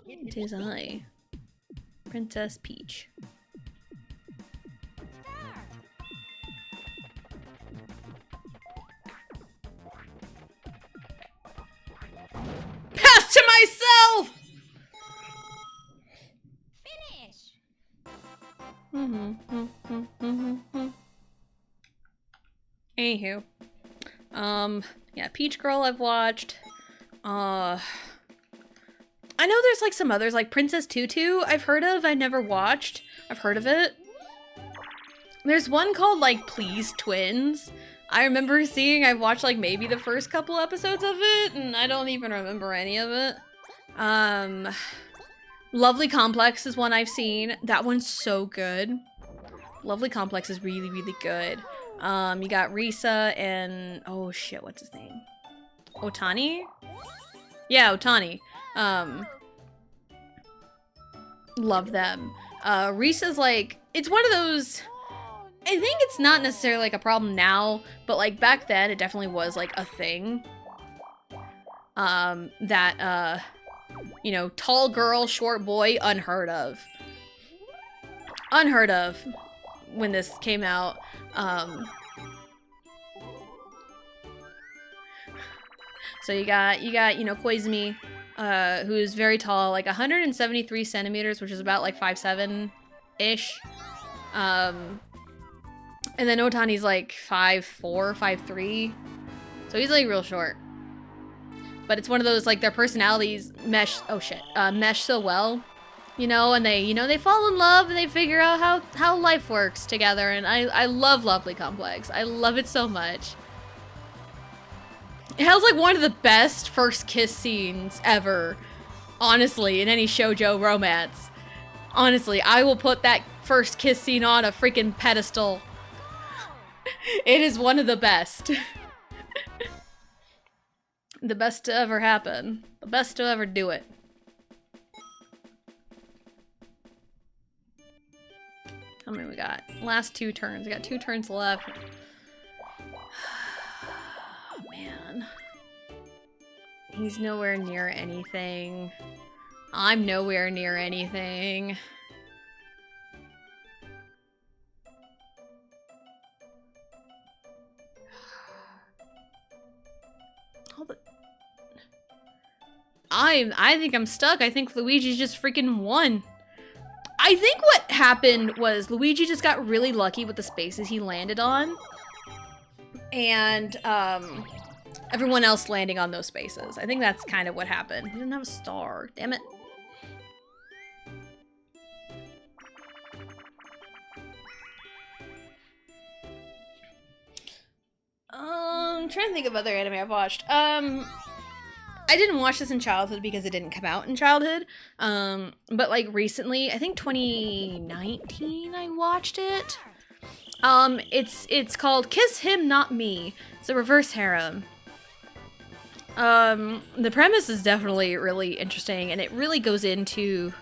It is I, Princess Peach. Pass to myself! Anywho. Yeah, Peach Girl I've watched. I know there's like some others, like Princess Tutu I've heard of, I never watched. I've heard of it. There's one called like Please Twins. I remember seeing, I've watched like maybe the first couple episodes of it, and I don't even remember any of it. Lovely Complex is one I've seen. That one's so good. Lovely Complex is really, really good. You got Risa and, oh shit, what's his name? Otani? Yeah, Otani. Love them. Reese is like, it's one of those, I think it's not necessarily like a problem now, but like back then it definitely was like a thing. That, you know, tall girl, short boy, unheard of. Unheard of when this came out. So you got, you know, Koizumi, who's very tall, like 173 centimeters, which is about like 5'7"-ish. And then Otani's like 5'4", 5'3". So he's like real short. But it's one of those, like, their personalities mesh, mesh so well, you know, and they, you know, they fall in love and they figure out how life works together. And I love Lovely Complex. I love it so much. It has like one of the best first kiss scenes ever, honestly, in any shoujo romance. Honestly, I will put that first kiss scene on a freaking pedestal. It is one of the best. The best to ever happen. The best to ever do it. How many we got? Last 2 turns. We got 2 turns left. Oh, man. He's nowhere near anything. I'm nowhere near anything. I think I'm stuck. I think Luigi just freaking won. I think what happened was Luigi just got really lucky with the spaces he landed on. And everyone else landing on those spaces. I think that's kind of what happened. He didn't have a star. Damn it. I'm trying to think of other anime I've watched. I didn't watch this in childhood because it didn't come out in childhood. But like recently, I think 2019 I watched it. It's called Kiss Him Not Me. It's a reverse harem. The premise is definitely really interesting, and it really goes into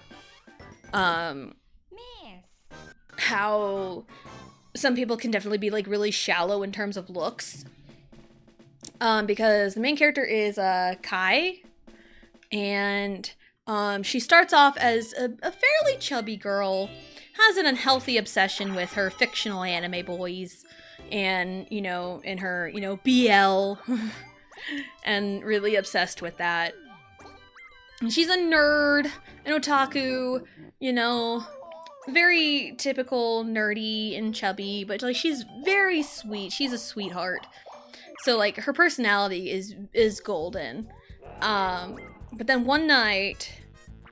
how some people can definitely be like really shallow in terms of looks. Because the main character is Kai, and she starts off as a fairly chubby girl, has an unhealthy obsession with her fictional anime boys, and, you know, in her, you know, BL, and really obsessed with that. And she's a nerd, an otaku, you know, very typical nerdy and chubby, but like she's very sweet. She's a sweetheart. So like her personality is golden. But then one night,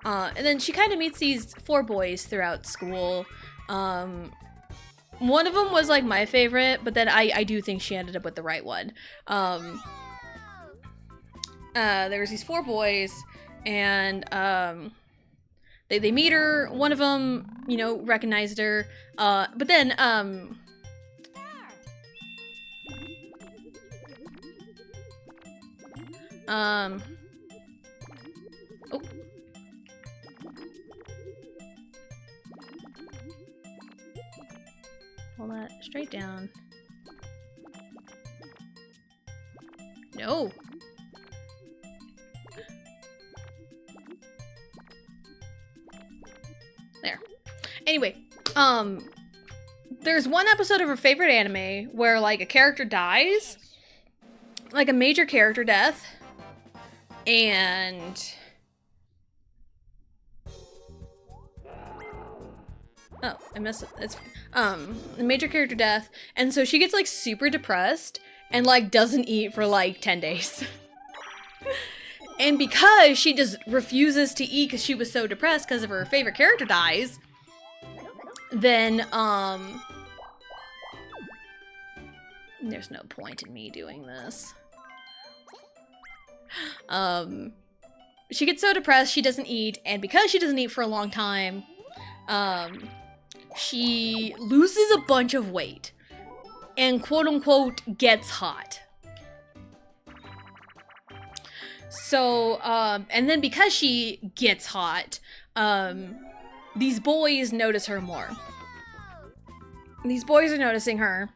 and then she kind of meets these 4 boys throughout school. One of them was like my favorite, but then I do think she ended up with the right one. There was these 4 boys, and they meet her. One of them, you know, recognized her. But then oh. Pull that straight down. No. There. Anyway, there's one episode of her favorite anime where like a character dies, like a major character death. And oh, I messed up. It's a major character death, and so she gets like super depressed and like doesn't eat for like 10 days. And because she just refuses to eat because she was so depressed because of her favorite character dies, then there's no point in me doing this. She gets so depressed she doesn't eat, and because she doesn't eat for a long time, she loses a bunch of weight and quote-unquote gets hot. So, and then because she gets hot, these boys notice her more. These boys are noticing her.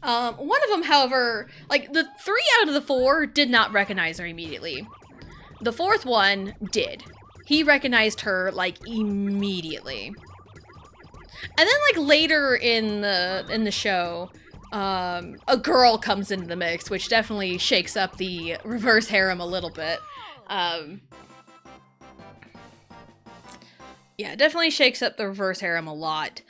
One of them, however, like, the 3 out of the 4 did not recognize her immediately. The 4th one did. He recognized her, like, immediately. And then, like, later in the show, a girl comes into the mix, which definitely shakes up the reverse harem a little bit. Yeah, definitely shakes up the reverse harem a lot.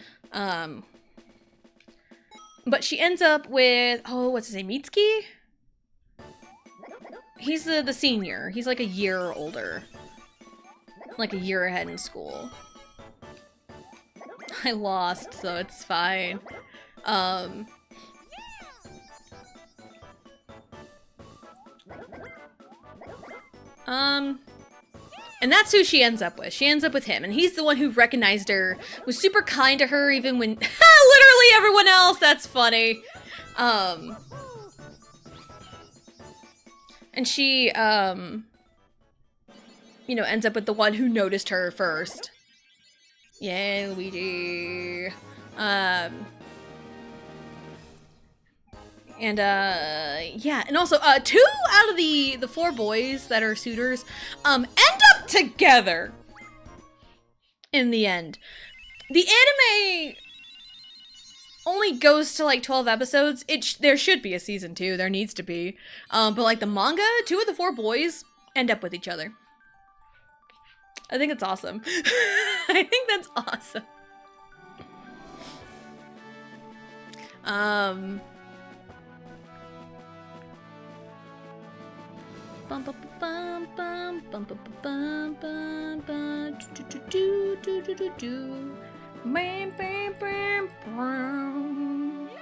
But she ends up with, oh, what's his name, Mitsuki? He's the senior. He's like a year older. Like a year ahead in school. I lost, so it's fine. And that's who she ends up with. She ends up with him, and he's the one who recognized her, was super kind to her even when literally everyone else, that's funny. And she, you know, ends up with the one who noticed her first. Yay, Luigi. Yeah, and also, 2 out of the 4 boys that are suitors, end up together in the end. The anime only goes to, like, 12 episodes. There should be a season 2, there needs to be. But, like, the manga, 2 of the 4 boys end up with each other. I think it's awesome. I think that's awesome. Bum bum bum bum bum bum bum bum bum do do do do do do do bam bam bam bam.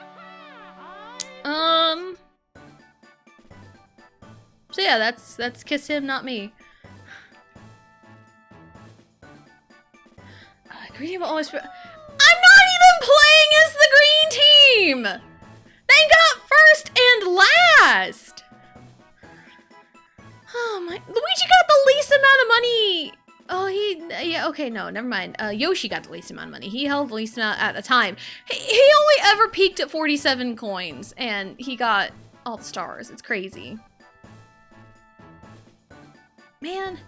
So yeah, that's Kiss Him, Not Me. Green team always. I'm not even playing as the green team. They got first and last. Oh my! Luigi got the least amount of money. Oh, yeah, okay, no, never mind. Yoshi got the least amount of money. He held the least amount at a time. He only ever peaked at 47 coins, and he got all the stars. It's crazy. Man.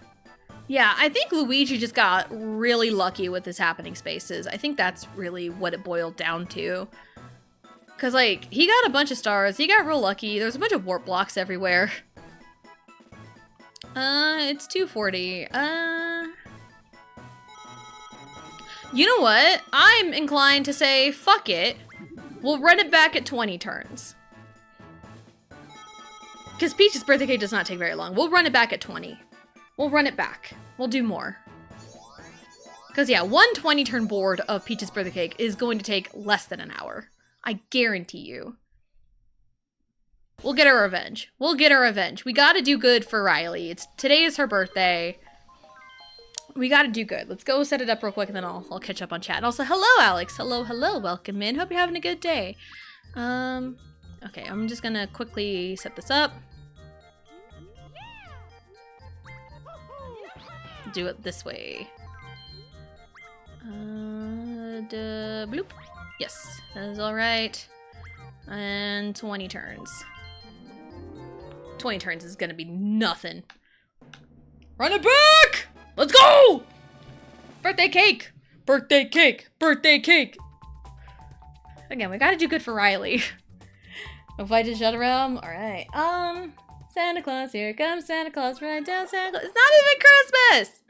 Yeah, I think Luigi just got really lucky with his happening spaces. I think that's really what it boiled down to. Because, like, he got a bunch of stars. He got real lucky. There's a bunch of warp blocks everywhere. It's 240. You know what? I'm inclined to say, fuck it. We'll run it back at 20 turns. Because Peach's birthday cake does not take very long. We'll run it back at 20. We'll run it back. We'll do more. Because, yeah, one 20-turn board of Peach's birthday cake is going to take less than an hour. I guarantee you. We'll get our revenge. We'll get our revenge. We gotta do good for Riley. Today is her birthday. We gotta do good. Let's go set it up real quick and then I'll catch up on chat. And also, hello, Alex. Hello, hello. Welcome in. Hope you're having a good day. Okay, I'm just gonna quickly set this up. Do it this way. Bloop. Yes, that is all right. And 20 turns. 20 turns is gonna be nothing. Run it back! Let's go! Birthday cake! Birthday cake! Birthday cake! Again, we gotta do good for Riley. Invited Shut Realm? Alright. Santa Claus, here comes Santa Claus, right down Santa Claus. It's not even Christmas!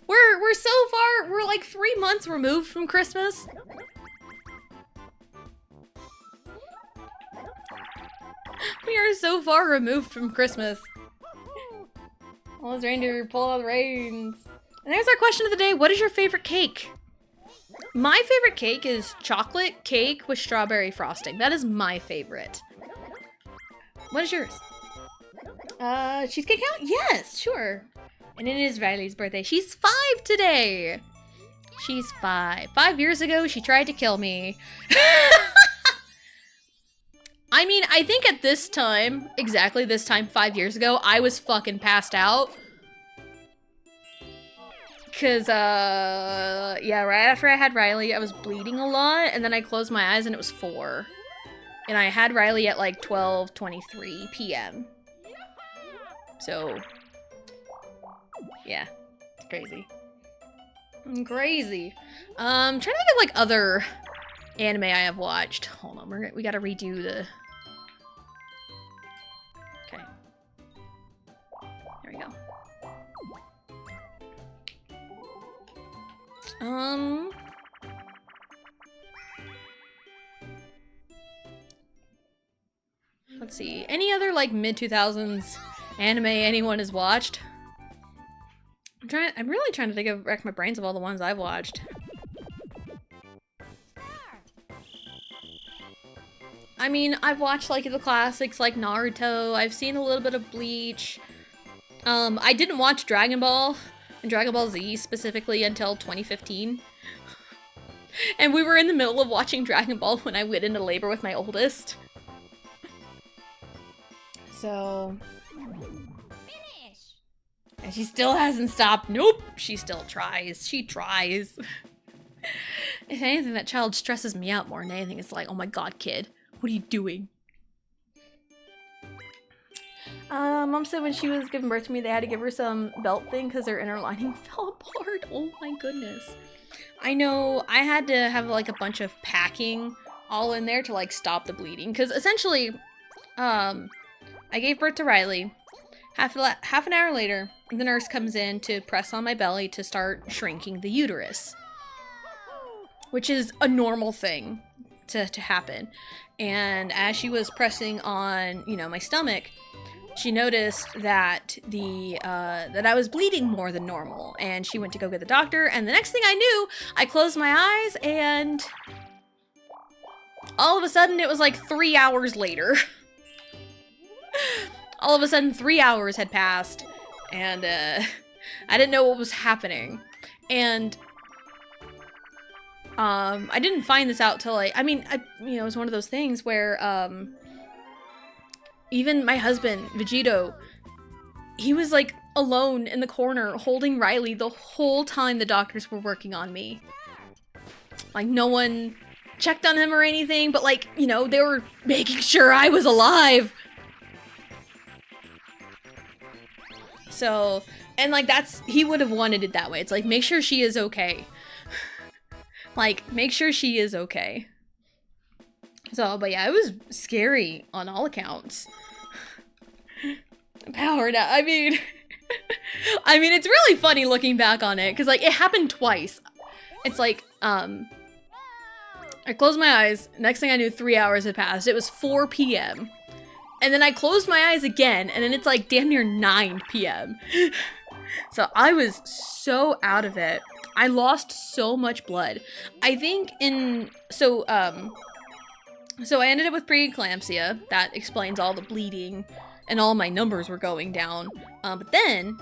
We're so far, we're like 3 months removed from Christmas. We are so far removed from Christmas. All those reindeer pull out the reins. And there's our question of the day. What is your favorite cake? My favorite cake is chocolate cake with strawberry frosting. That is my favorite. What is yours? Cheesecake count? Yes, sure. And it is Riley's birthday. She's 5 today. She's 5. 5 years ago, she tried to kill me. I mean, I think at this time, exactly this time 5 years ago, I was fucking passed out. Cause, yeah, right after I had Riley, I was bleeding a lot, and then I closed my eyes and it was 4. And I had Riley at like 12:23 p.m. So, yeah, it's crazy. Crazy. Trying to think of like other anime I have watched. Hold on, we gotta redo the... Okay. There we go. Let's see. Any other like mid-2000s anime anyone has watched? I'm really trying to think of, rack my brains of all the ones I've watched. I mean, I've watched like the classics like Naruto. I've seen a little bit of Bleach. I didn't watch Dragon Ball and Dragon Ball Z specifically until 2015. And we were in the middle of watching Dragon Ball when I went into labor with my oldest. So... And she still hasn't stopped. Nope, she still tries. She tries. If anything, that child stresses me out more than anything. It's like, oh my god, kid, what are you doing? Mom said when she was giving birth to me, they had to give her some belt thing because her inner lining fell apart. Oh my goodness. I know I had to have like a bunch of packing all in there to like stop the bleeding. Because essentially, I gave birth to Riley. Half an hour later, the nurse comes in to press on my belly to start shrinking the uterus. Which is a normal thing to happen. And as she was pressing on, you know, my stomach, she noticed that that I was bleeding more than normal. And she went to go get the doctor, and the next thing I knew, I closed my eyes, and all of a sudden it was like 3 hours later. All of a sudden 3 hours had passed, and I didn't know what was happening. And I didn't find this out till like, I mean, you know, it was one of those things where even my husband, Vegito, he was like alone in the corner holding Riley the whole time the doctors were working on me. Like, no one checked on him or anything, but like, you know, they were making sure I was alive. So, and like he would have wanted it that way. It's like, make sure she is okay. Like, make sure she is okay. So, but yeah, it was scary on all accounts. Powered up. I mean, it's really funny looking back on it, because like, it happened twice. It's like, I closed my eyes. Next thing I knew, 3 hours had passed. It was 4 p.m. And then I closed my eyes again, and then it's like damn near 9 p.m. So I was so out of it. I lost so much blood. I think so I ended up with preeclampsia. That explains all the bleeding, and all my numbers were going down. But then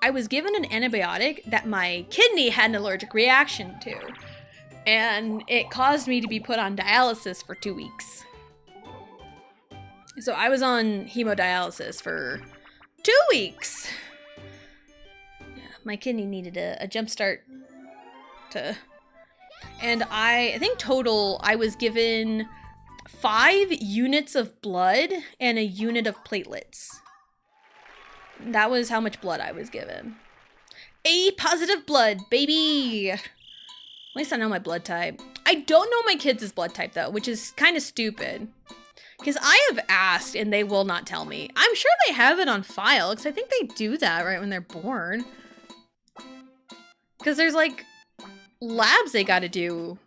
I was given an antibiotic that my kidney had an allergic reaction to. And it caused me to be put on dialysis for 2 weeks. So I was on hemodialysis for 2 weeks. Yeah, my kidney needed a jump start and I think total I was given 5 units of blood and a unit of platelets. That was how much blood I was given. A positive blood, baby! At least I know my blood type. I don't know my kids' blood type though, which is kind of stupid. Because I have asked and they will not tell me. I'm sure they have it on file, because I think they do that right when they're born. Because there's like labs they gotta do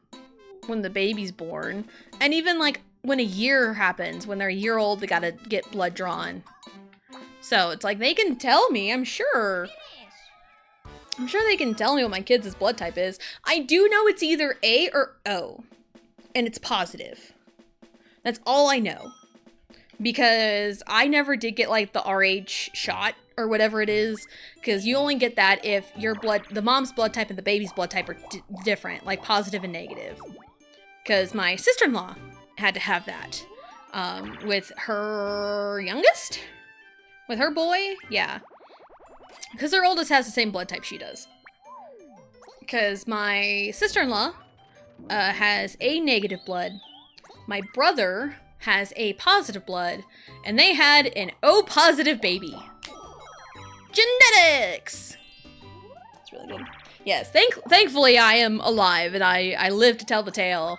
when the baby's born. And even like when a year happens, when they're a year old, they gotta get blood drawn. So it's like they can tell me, I'm sure. I'm sure they can tell me what my kids' blood type is. I do know it's either A or O. And it's positive. That's all I know. Because I never did get like the RH shot or whatever it is. Because you only get that if the mom's blood type and the baby's blood type are different. Like positive and negative. Because my sister-in-law had to have that. With her youngest? With her boy? Yeah. Because her oldest has the same blood type she does. Because my sister-in-law has A negative blood. My brother has A positive blood. And they had an O positive baby. Genetics! It's really good. Yes, thankfully I am alive and I live to tell the tale.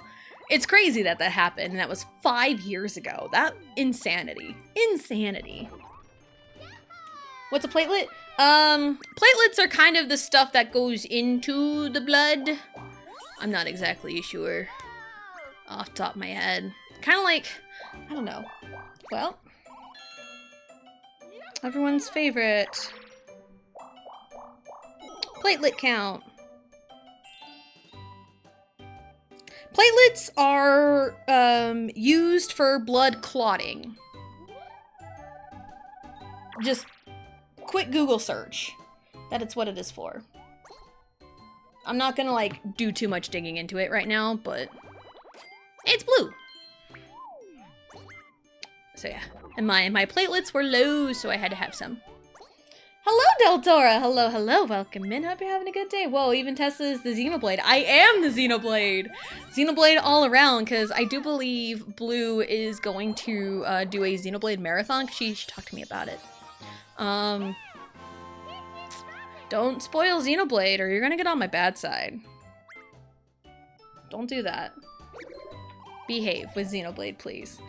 It's crazy that happened, and that was 5 years ago. That insanity. Insanity. What's a platelet? Platelets are kind of the stuff that goes into the blood. I'm not exactly sure off the top of my head. Kind of like, I don't know. Well, everyone's favorite. Platelet count. Platelets are used for blood clotting. Just quick Google search. That it's what it is for. I'm not gonna like do too much digging into it right now, but it's blue. So yeah, and my platelets were low, so I had to have some. Hello, Deltora! Hello, hello, welcome in. Hope you're having a good day. Whoa, even Tessa is the Xenoblade. I am the Xenoblade! Xenoblade all around, because I do believe Blue is going to do a Xenoblade marathon. She talked to me about it. Don't spoil Xenoblade, or you're gonna get on my bad side. Don't do that. Behave with Xenoblade, please.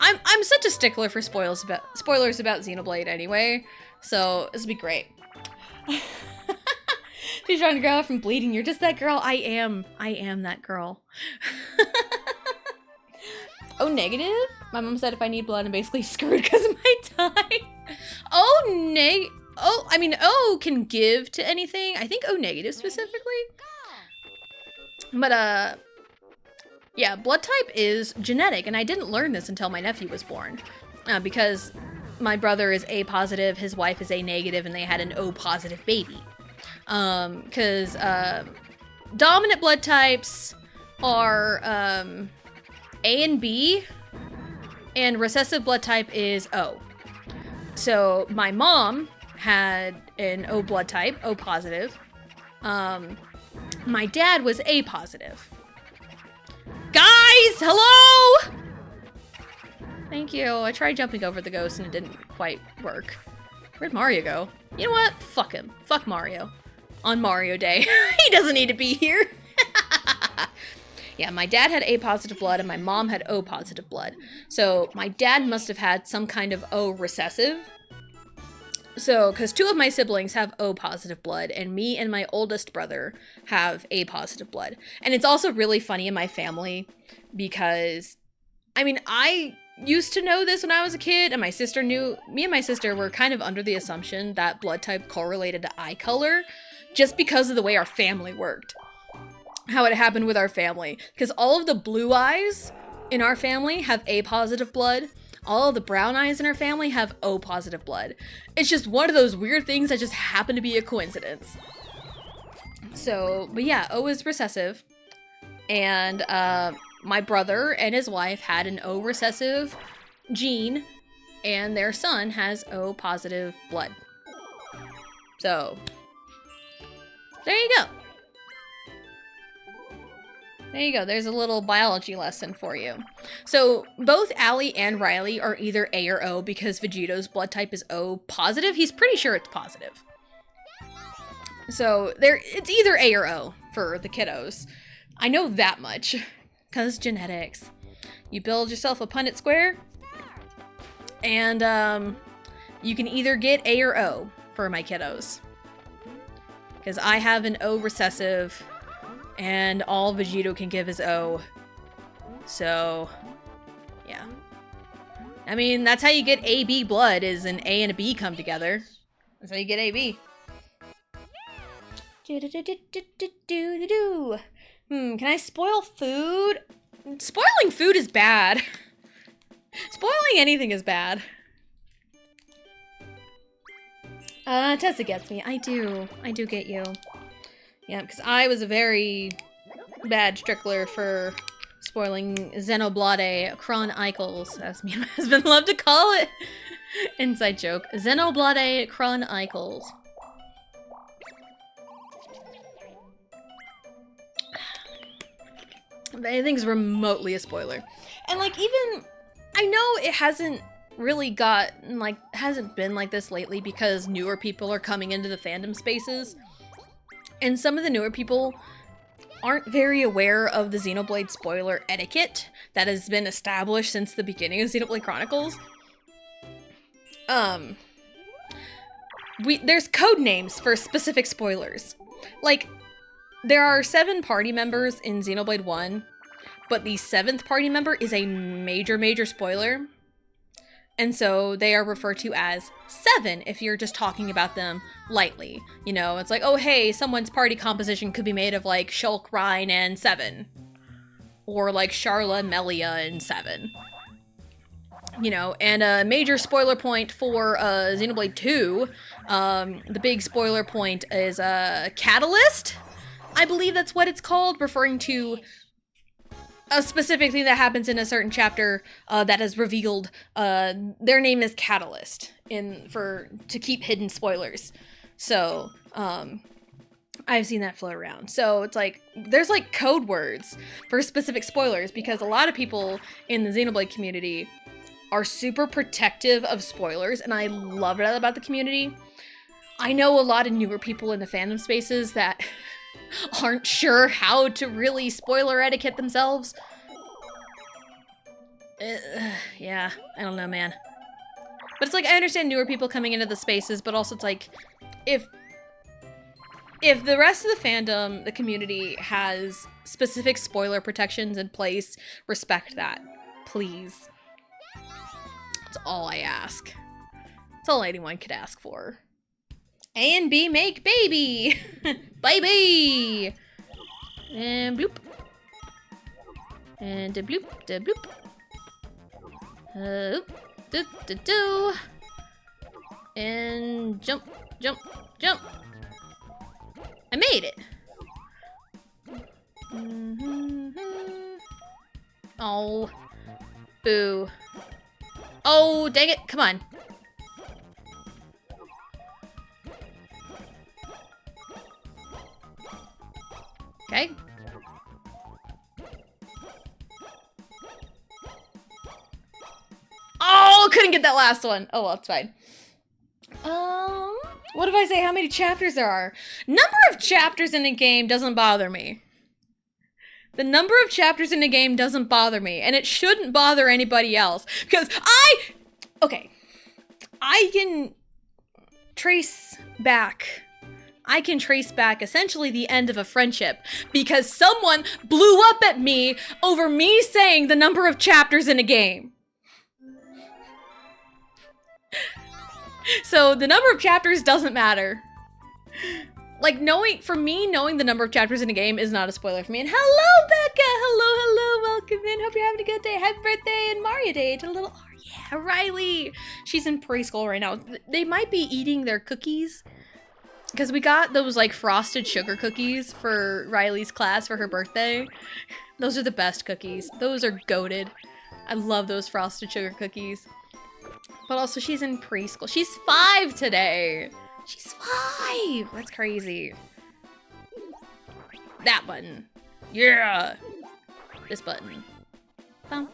I'm such a stickler for spoilers about Xenoblade anyway. So, this would be great. She's trying to grow out from bleeding. You're just that girl. I am that girl. Oh, negative? My mom said if I need blood, I'm basically screwed because of my type. I mean, O can give to anything. I think O negative specifically. But, yeah, blood type is genetic, and I didn't learn this until my nephew was born. Because my brother is A positive, his wife is A negative, and they had an O positive baby. Because dominant blood types are A and B, and recessive blood type is O. So my mom had an O blood type, O positive. My dad was A positive. Guys, hello! Thank you. I tried jumping over the ghost and it didn't quite work. Where'd Mario go? You know what? Fuck him. Fuck Mario. On Mario Day. He doesn't need to be here. Yeah, my dad had A positive blood and my mom had O positive blood. So my dad must have had some kind of O recessive. So, because 2 of my siblings have O positive blood, and me and my oldest brother have A positive blood. And it's also really funny in my family because, I mean, I used to know this when I was a kid, and my sister knew. Me and my sister were kind of under the assumption that blood type correlated to eye color just because of the way our family worked. How it happened with our family. Because all of the blue eyes in our family have A positive blood. All of the brown eyes in our family have O positive blood. It's just one of those weird things that just happen to be a coincidence. So, but yeah, O is recessive. And my brother and his wife had an O recessive gene, and their son has O positive blood. So, there you go. There you go. There's a little biology lesson for you. So both Allie and Riley are either A or O because Vegito's blood type is O positive. He's pretty sure it's positive. So it's either A or O for the kiddos. I know that much because genetics. You build yourself a Punnett square and you can either get A or O for my kiddos. Because I have an O recessive and all Vegito can give is O. So, yeah. I mean, that's how you get AB blood, is an A and a B come together. That's how you get AB. Can I spoil food? Spoiling food is bad. Spoiling anything is bad. Tessa gets me. I do get you. Yeah, because I was a very bad strickler for spoiling Xenoblade Chronicles, as me and my husband love to call it. Inside joke. Xenoblade Chronicles. anything's remotely a spoiler. And like, even, I know it hasn't really hasn't been like this lately because newer people are coming into the fandom spaces. And some of the newer people aren't very aware of the Xenoblade spoiler etiquette that has been established since the beginning of Xenoblade Chronicles. There's code names for specific spoilers. Like, there are 7 party members in Xenoblade 1, but the 7th party member is a major spoiler. And so they are referred to as 7 if you're just talking about them lightly. You know, it's like, oh hey, someone's party composition could be made of like Shulk, Reyn, and 7. Or like Sharla, Melia, and 7. You know, and a major spoiler point for Xenoblade 2, the big spoiler point is Catalyst. I believe that's what it's called, referring to a specific thing that happens in a certain chapter that is revealed. Their name is Catalyst to keep hidden spoilers. So I've seen that float around. So it's like there's like code words for specific spoilers because a lot of people in the Xenoblade community are super protective of spoilers, and I love that about the community. I know a lot of newer people in the fandom spaces that aren't sure how to really spoiler etiquette themselves. Yeah, I don't know, man. But it's like, I understand newer people coming into the spaces, but also it's like, if the rest of the fandom, the community, has specific spoiler protections in place, respect that. Please. That's all I ask. That's all anyone could ask for. A and B make baby! Baby! And bloop. And da bloop, da bloop. Do, do, do. And jump, jump, jump. I made it. Oh. Boo. Oh, dang it. Come on. Okay. Oh, couldn't get that last one. Oh, well, it's fine. What if I say how many chapters there are? Number of chapters in a game doesn't bother me. The number of chapters in a game doesn't bother me, and it shouldn't bother anybody else. Because I can trace back essentially the end of a friendship because someone blew up at me over me saying the number of chapters in a game. So the number of chapters doesn't matter. Like, knowing the number of chapters in a game is not a spoiler for me. And hello, Becca! Hello, welcome in. Hope you're having a good day. Happy birthday and Mario Day to little, Riley. She's in preschool right now. They might be eating their cookies. Because we got those, like, frosted sugar cookies for Riley's class for her birthday. Those are the best cookies. Those are goated. I love those frosted sugar cookies. But also, she's in preschool. She's 5 today. She's 5! That's crazy. That button. Yeah! This button. But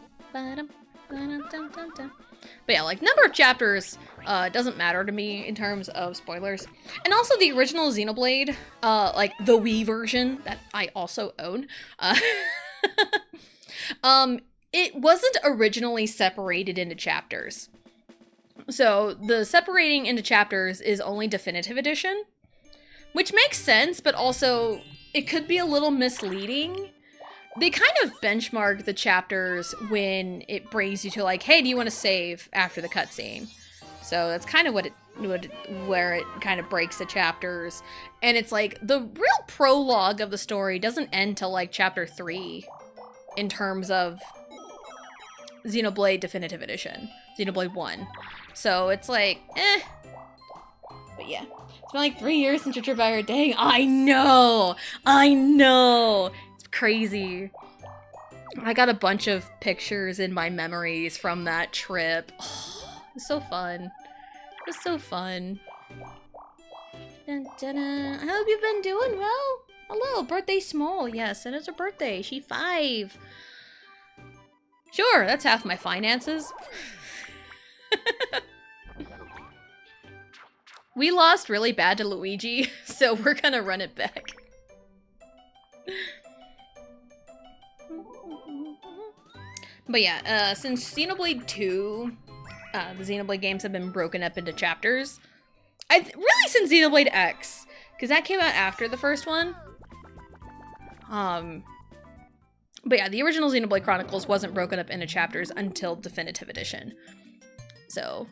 yeah, like, number of chapters doesn't matter to me in terms of spoilers. And also the original Xenoblade, like, the Wii version that I also own, it wasn't originally separated into chapters. So the separating into chapters is only Definitive Edition, which makes sense, but also it could be a little misleading. They kind of benchmark the chapters when it brings you to like, hey, do you want to save after the cutscene? So that's kind of where it kind of breaks the chapters. And it's like the real prologue of the story doesn't end till like chapter 3 in terms of Xenoblade Definitive Edition, Xenoblade 1. So it's like, But yeah, it's been like 3 years since your trip out. Dang, I know! It's crazy. I got a bunch of pictures in my memories from that trip. Oh, it was so fun. It was so fun. Dun, dun, dun. I hope you've been doing well. Hello, birthday small. Yes, and it's her birthday. She 5. Sure, that's half my finances. We lost really bad to Luigi, so we're gonna run it back. But yeah, since Xenoblade 2, the Xenoblade games have been broken up into chapters. Really since Xenoblade X, because that came out after the first one. But yeah, the original Xenoblade Chronicles wasn't broken up into chapters until Definitive Edition. So,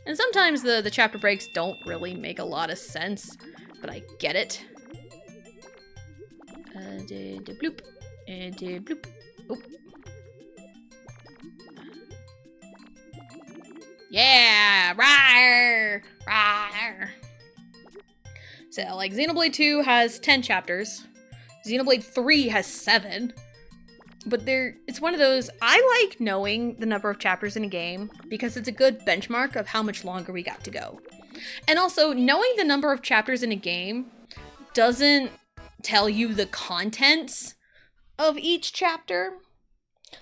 and sometimes the chapter breaks don't really make a lot of sense, but I get it. Bloop. Bloop. Oh. Yeah! Rawr! Rawr! So, like, Xenoblade 2 has 10 chapters. Xenoblade 3 has 7. But it's one of those, I like knowing the number of chapters in a game because it's a good benchmark of how much longer we got to go. And also, knowing the number of chapters in a game doesn't tell you the contents of each chapter.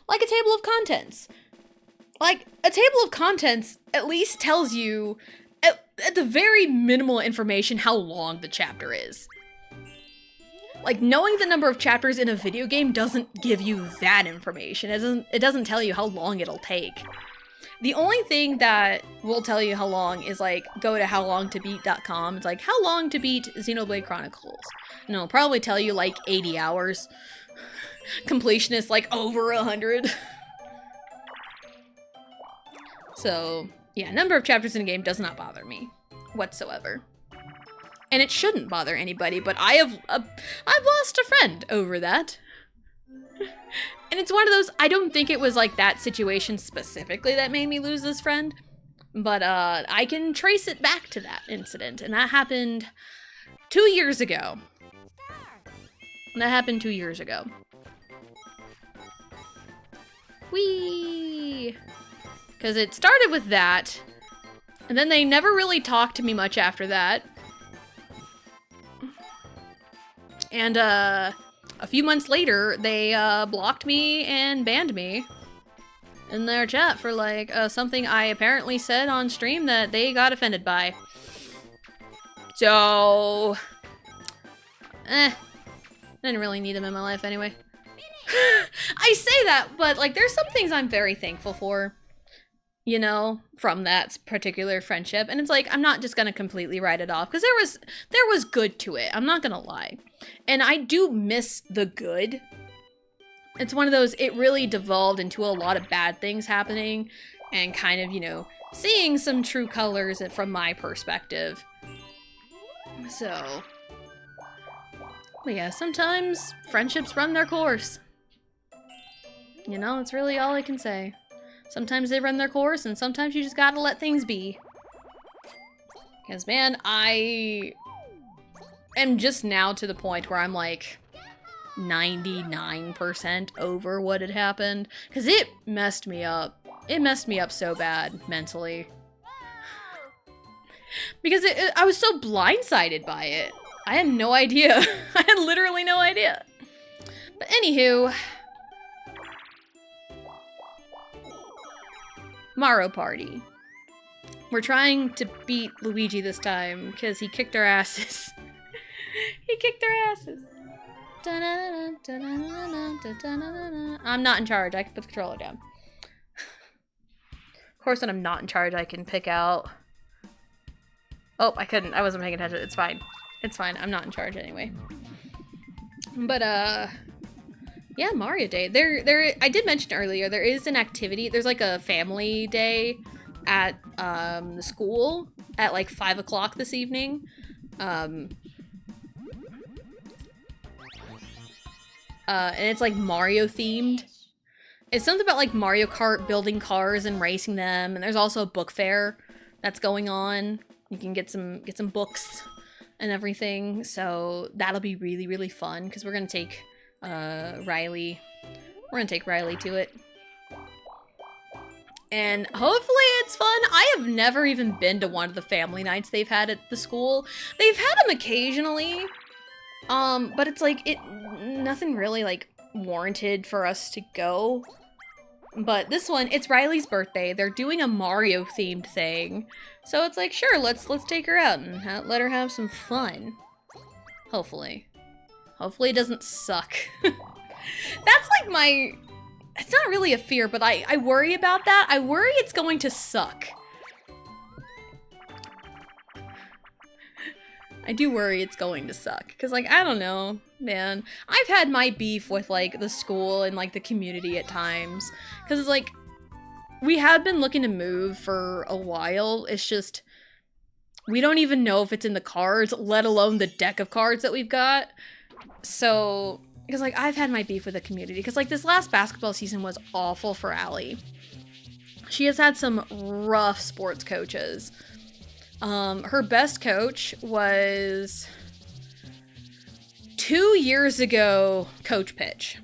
Like a table of contents. Like, a table of contents at least tells you, at the very minimal information, how long the chapter is. Like, knowing the number of chapters in a video game doesn't give you that information. It doesn't tell you how long it'll take. The only thing that will tell you how long is, like, go to howlongtobeat.com. It's like, how long to beat Xenoblade Chronicles? And it'll probably tell you, like, 80 hours. Completionist, like, over 100. So, yeah, number of chapters in a game does not bother me whatsoever. And it shouldn't bother anybody, but I've lost a friend over that. And it's one of those, I don't think it was like that situation specifically that made me lose this friend, but I can trace it back to that incident, and that happened 2 years ago. Whee! Because it started with that, and then they never really talked to me much after that. And a few months later, they blocked me and banned me in their chat for like something I apparently said on stream that they got offended by. So, didn't really need them in my life anyway. I say that, but like there's some things I'm very thankful for, you know, from that particular friendship. And it's like, I'm not just gonna completely write it off, because there was good to it. I'm not gonna lie. And I do miss the good. It's one of those, it really devolved into a lot of bad things happening and kind of, you know, seeing some true colors from my perspective. So, but yeah, sometimes friendships run their course. You know, that's really all I can say. Sometimes they run their course, and sometimes you just gotta let things be. Because, man, I am just now to the point where I'm like 99% over what had happened. Because it messed me up. It messed me up so bad, mentally. Because I was so blindsided by it. I had no idea. I had literally no idea. But anywho, Mario Party. We're trying to beat Luigi this time because he kicked our asses. He kicked our asses. I'm not in charge. I can put the controller down. Of course, when I'm not in charge, I can pick out. Oh, I couldn't. I wasn't paying attention. It's fine. It's fine. I'm not in charge anyway. But yeah, Mario Day. I did mention earlier, there is an activity. There's like a family day at the school at like 5 o'clock this evening. And it's like Mario themed. It's something about like Mario Kart, building cars and racing them. And there's also a book fair that's going on. You can get some books and everything. So that'll be really, really fun because we're gonna take Riley. We're gonna take Riley to it. And hopefully it's fun. I have never even been to one of the family nights they've had at the school. They've had them occasionally, But it's like, nothing really, like, warranted for us to go. But this one, it's Riley's birthday. They're doing a Mario-themed thing. So it's like, sure, let's take her out and let her have some fun. Hopefully. Hopefully it doesn't suck. That's like my... It's not really a fear, but I worry about that. I worry it's going to suck. I do worry it's going to suck. Because, like, I don't know, man. I've had my beef with, like, the school and, like, the community at times. Because it's like, we have been looking to move for a while. It's just, we don't even know if it's in the cards, let alone the deck of cards that we've got. So, because, like, I've had my beef with the community. Because, like, this last basketball season was awful for Allie. She has had some rough sports coaches. Her best coach was 2 years ago, Coach Pitch.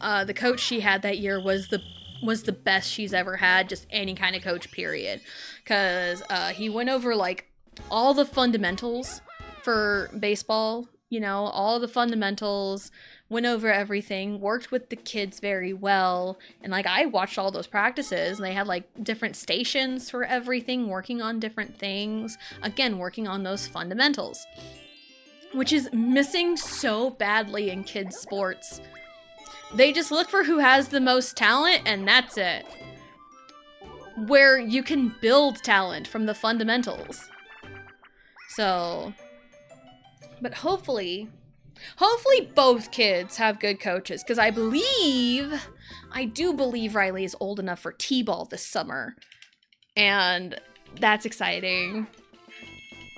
The coach she had that year was the best she's ever had, just any kind of coach, period. Because he went over, like, all the fundamentals for baseball, you know, all the fundamentals, went over everything, worked with the kids very well, and, like, I watched all those practices, and they had, like, different stations for everything, working on different things, again, working on those fundamentals, which is missing so badly in kids' sports. They just look for who has the most talent, and that's it. Where you can build talent from the fundamentals. So, but hopefully both kids have good coaches, because I do believe Riley is old enough for T-ball this summer. And that's exciting.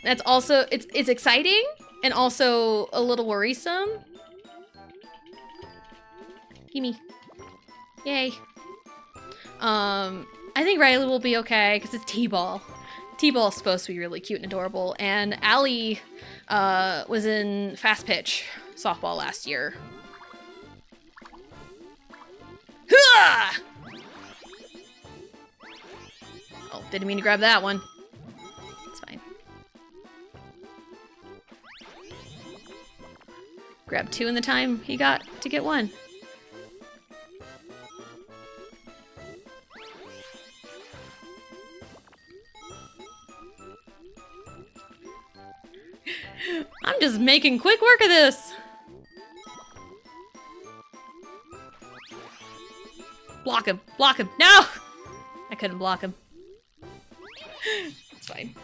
That's also, it's exciting and also a little worrisome. Gimme. Yay. I think Riley will be okay, because it's T-ball. T-ball is supposed to be really cute and adorable, and Allie was in fast pitch softball last year. Hooah! Oh, didn't mean to grab that one. It's fine. Grab 2 in the time he got to get 1. I'm just making quick work of this. Block him. Block him. No! I couldn't block him. It's fine.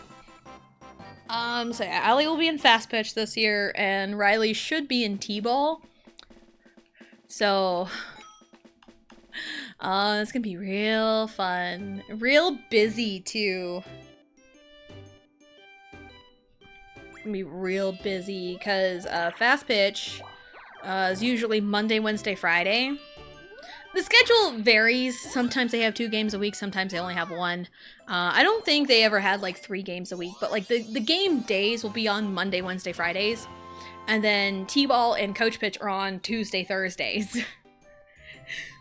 So yeah, Allie will be in fast pitch this year, and Riley should be in T-ball. So, it's gonna be real fun. Real busy, too. Be real busy because fast pitch is usually Monday, Wednesday, Friday. The schedule varies. Sometimes they have 2 games a week, sometimes they only have 1. I don't think they ever had like 3 games a week, but like the game days will be on Monday, Wednesday, Fridays, and then T-ball and coach pitch are on Tuesday, Thursdays.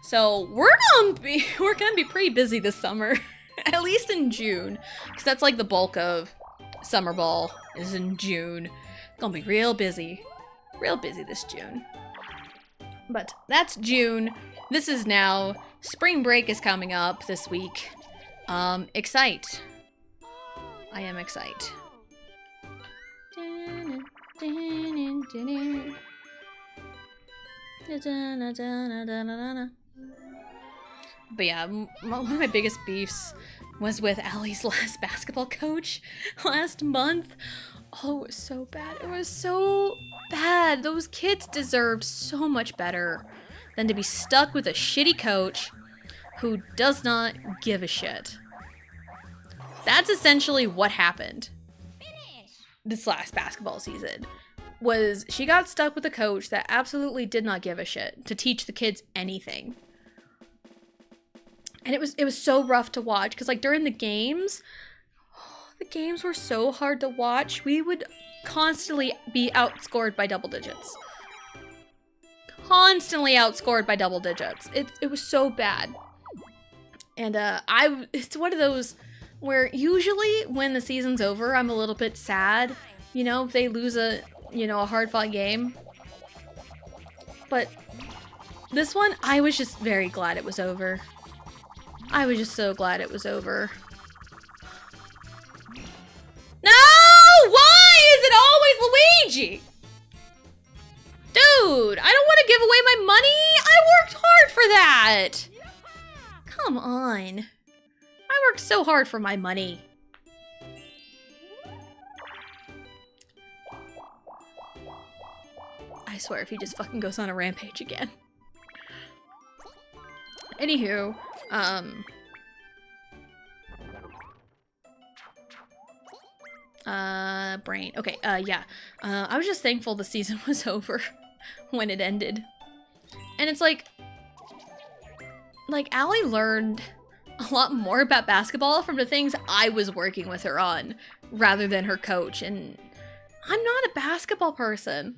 So we're gonna be pretty busy this summer. At least in June, because that's like the bulk of summer ball is in June. Gonna be real busy this June. But that's June. This is now. Spring break is coming up this week. Excite. I am excite. But yeah, one of my biggest beefs was with Allie's last basketball coach last month. Oh, it was so bad. It was so bad. Those kids deserved so much better than to be stuck with a shitty coach who does not give a shit. That's essentially what happened this last basketball season. Was she got stuck with a coach that absolutely did not give a shit to teach the kids anything. And it was so rough to watch because, like, during the games were so hard to watch. We would constantly be outscored by double digits. Constantly outscored by double digits. It was so bad. And it's one of those where usually when the season's over, I'm a little bit sad. You know, if they lose a you know, a hard-fought game. But this one, I was just very glad it was over. I was just so glad it was over. No! Why is it always Luigi? Dude, I don't want to give away my money. I worked hard for that. Come on. I worked so hard for my money. I swear if he just fucking goes on a rampage again. Anywho, brain. Okay, yeah. I was just thankful the season was over when it ended. And it's like Allie learned a lot more about basketball from the things I was working with her on, rather than her coach. And I'm not a basketball person.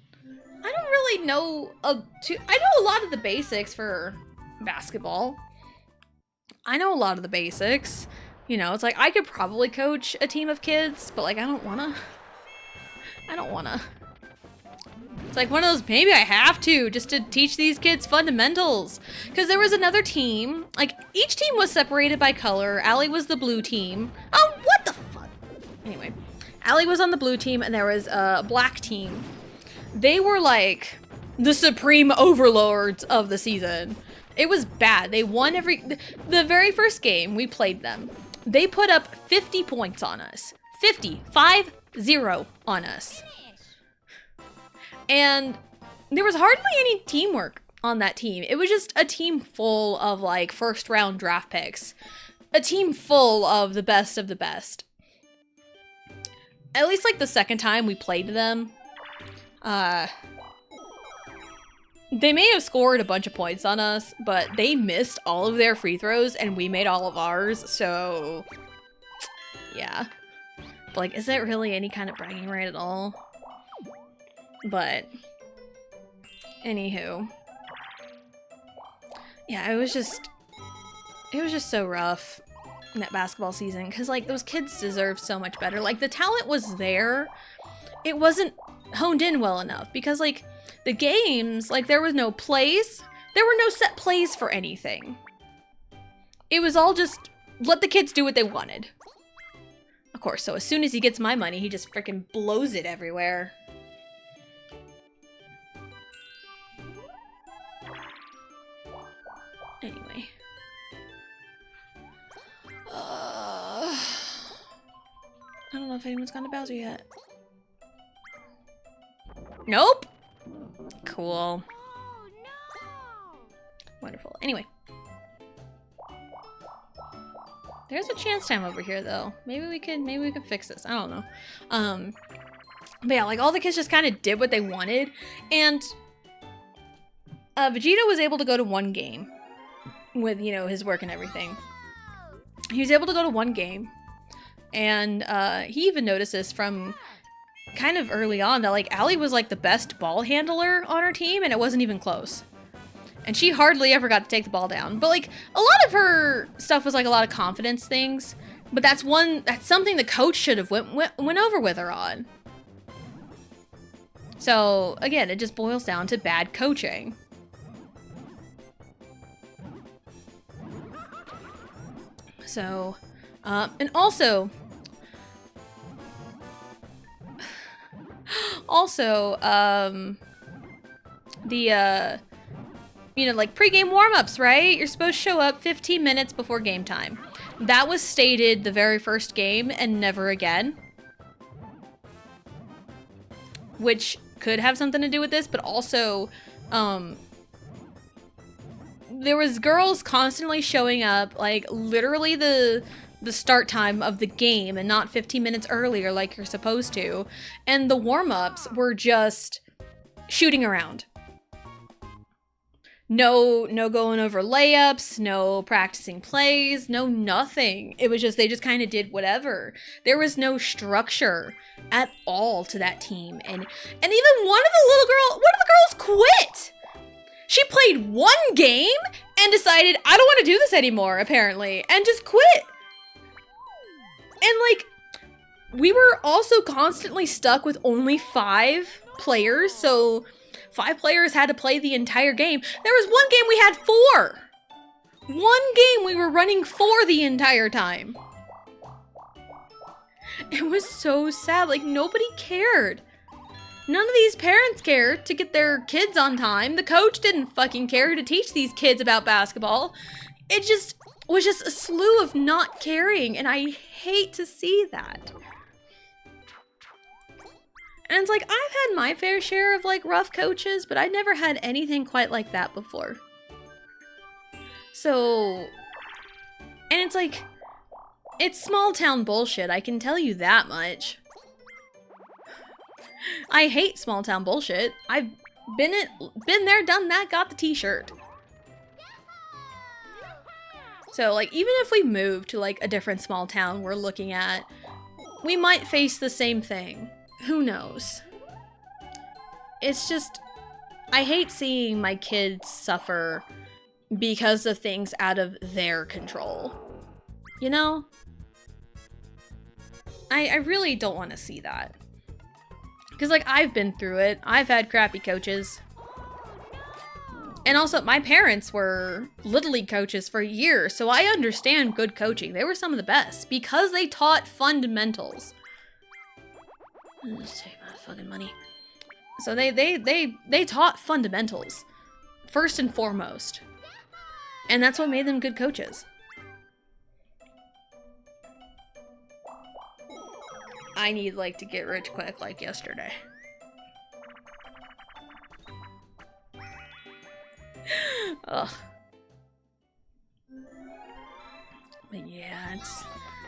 I don't really know I know a lot of the basics for basketball. I know a lot of the basics. You know, it's like I could probably coach a team of kids, but like I don't wanna. It's like one of those, maybe I have to, just to teach these kids fundamentals. Because there was another team, like each team was separated by color. Allie was the blue team. Oh, what the fuck? Anyway, Allie was on the blue team and there was a black team. They were like the supreme overlords of the season. It was bad. They won the very first game we played them. They put up 50 points on us. 50 on us. And there was hardly any teamwork on that team. It was just a team full of like first round draft picks. A team full of the best of the best. At least like the second time we played them. They may have scored a bunch of points on us, but they missed all of their free throws and we made all of ours, so yeah. But like, is that really any kind of bragging right at all? But anywho. Yeah, it was just so rough in that basketball season because like those kids deserve so much better. Like the talent was there. It wasn't honed in well enough because like the games, like there was no plays. There were no set plays for anything. It was all just let the kids do what they wanted. Of course, so as soon as he gets my money, he just freaking blows it everywhere. Anyway. I don't know if anyone's gone to Bowser yet. Nope. Cool. Wonderful. Anyway. There's a chance time over here though. Maybe we could fix this. I don't know. But yeah, like all the kids just kind of did what they wanted. And Vegeta was able to go to one game with, you know, his work and everything. He was able to go to one game. And he even noticed this from kind of early on that like Allie was like the best ball handler on her team and it wasn't even close. And she hardly ever got to take the ball down. But like a lot of her stuff was like a lot of confidence things. But that's something the coach should have went over with her on. So again, it just boils down to bad coaching. So, and also, you know, like pre-game warm-ups, right? You're supposed to show up 15 minutes before game time. That was stated the very first game and never again. Which could have something to do with this, but also, there was girls constantly showing up, like, literally the start time of the game and not 15 minutes earlier like you're supposed to. And the warm-ups were just shooting around. No going over layups, no practicing plays, no nothing. It was just, they just kind of did whatever. There was no structure at all to that team. And even one of the girls quit. She played one game and decided, I don't want to do this anymore, apparently, and just quit. And like, we were also constantly stuck with only 5 players, so 5 players had to play the entire game. There was one game we had 4. One game we were running 4 the entire time. It was so sad. Like, nobody cared. None of these parents cared to get their kids on time. The coach didn't fucking care to teach these kids about basketball. It just was just a slew of not caring, and I hate to see that. And it's like, I've had my fair share of, like, rough coaches, but I never had anything quite like that before. So, and it's like, it's small town bullshit, I can tell you that much. I hate small town bullshit. I've been there, done that, got the t-shirt. So, like, even if we move to, like, a different small town we're looking at, we might face the same thing. Who knows? It's just, I hate seeing my kids suffer because of things out of their control. You know? I really don't want to see that. Because, like, I've been through it. I've had crappy coaches. And also, my parents were Little League coaches for years, so I understand good coaching. They were some of the best because they taught fundamentals. Just take my fucking money. So they taught fundamentals first and foremost. And that's what made them good coaches. I need, like, to get rich quick, like yesterday. Ugh. But yeah,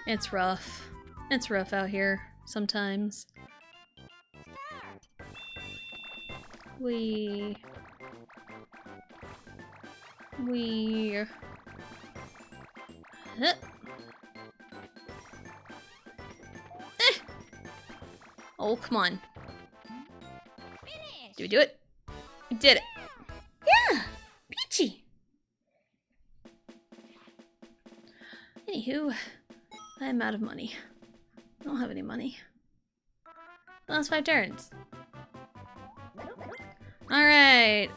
it's rough. It's rough out here sometimes. We Oh, come on. Did we do it? We did it. Yeah! Peachy! Anywho, I'm out of money. I don't have any money. Last 5 turns. Alright,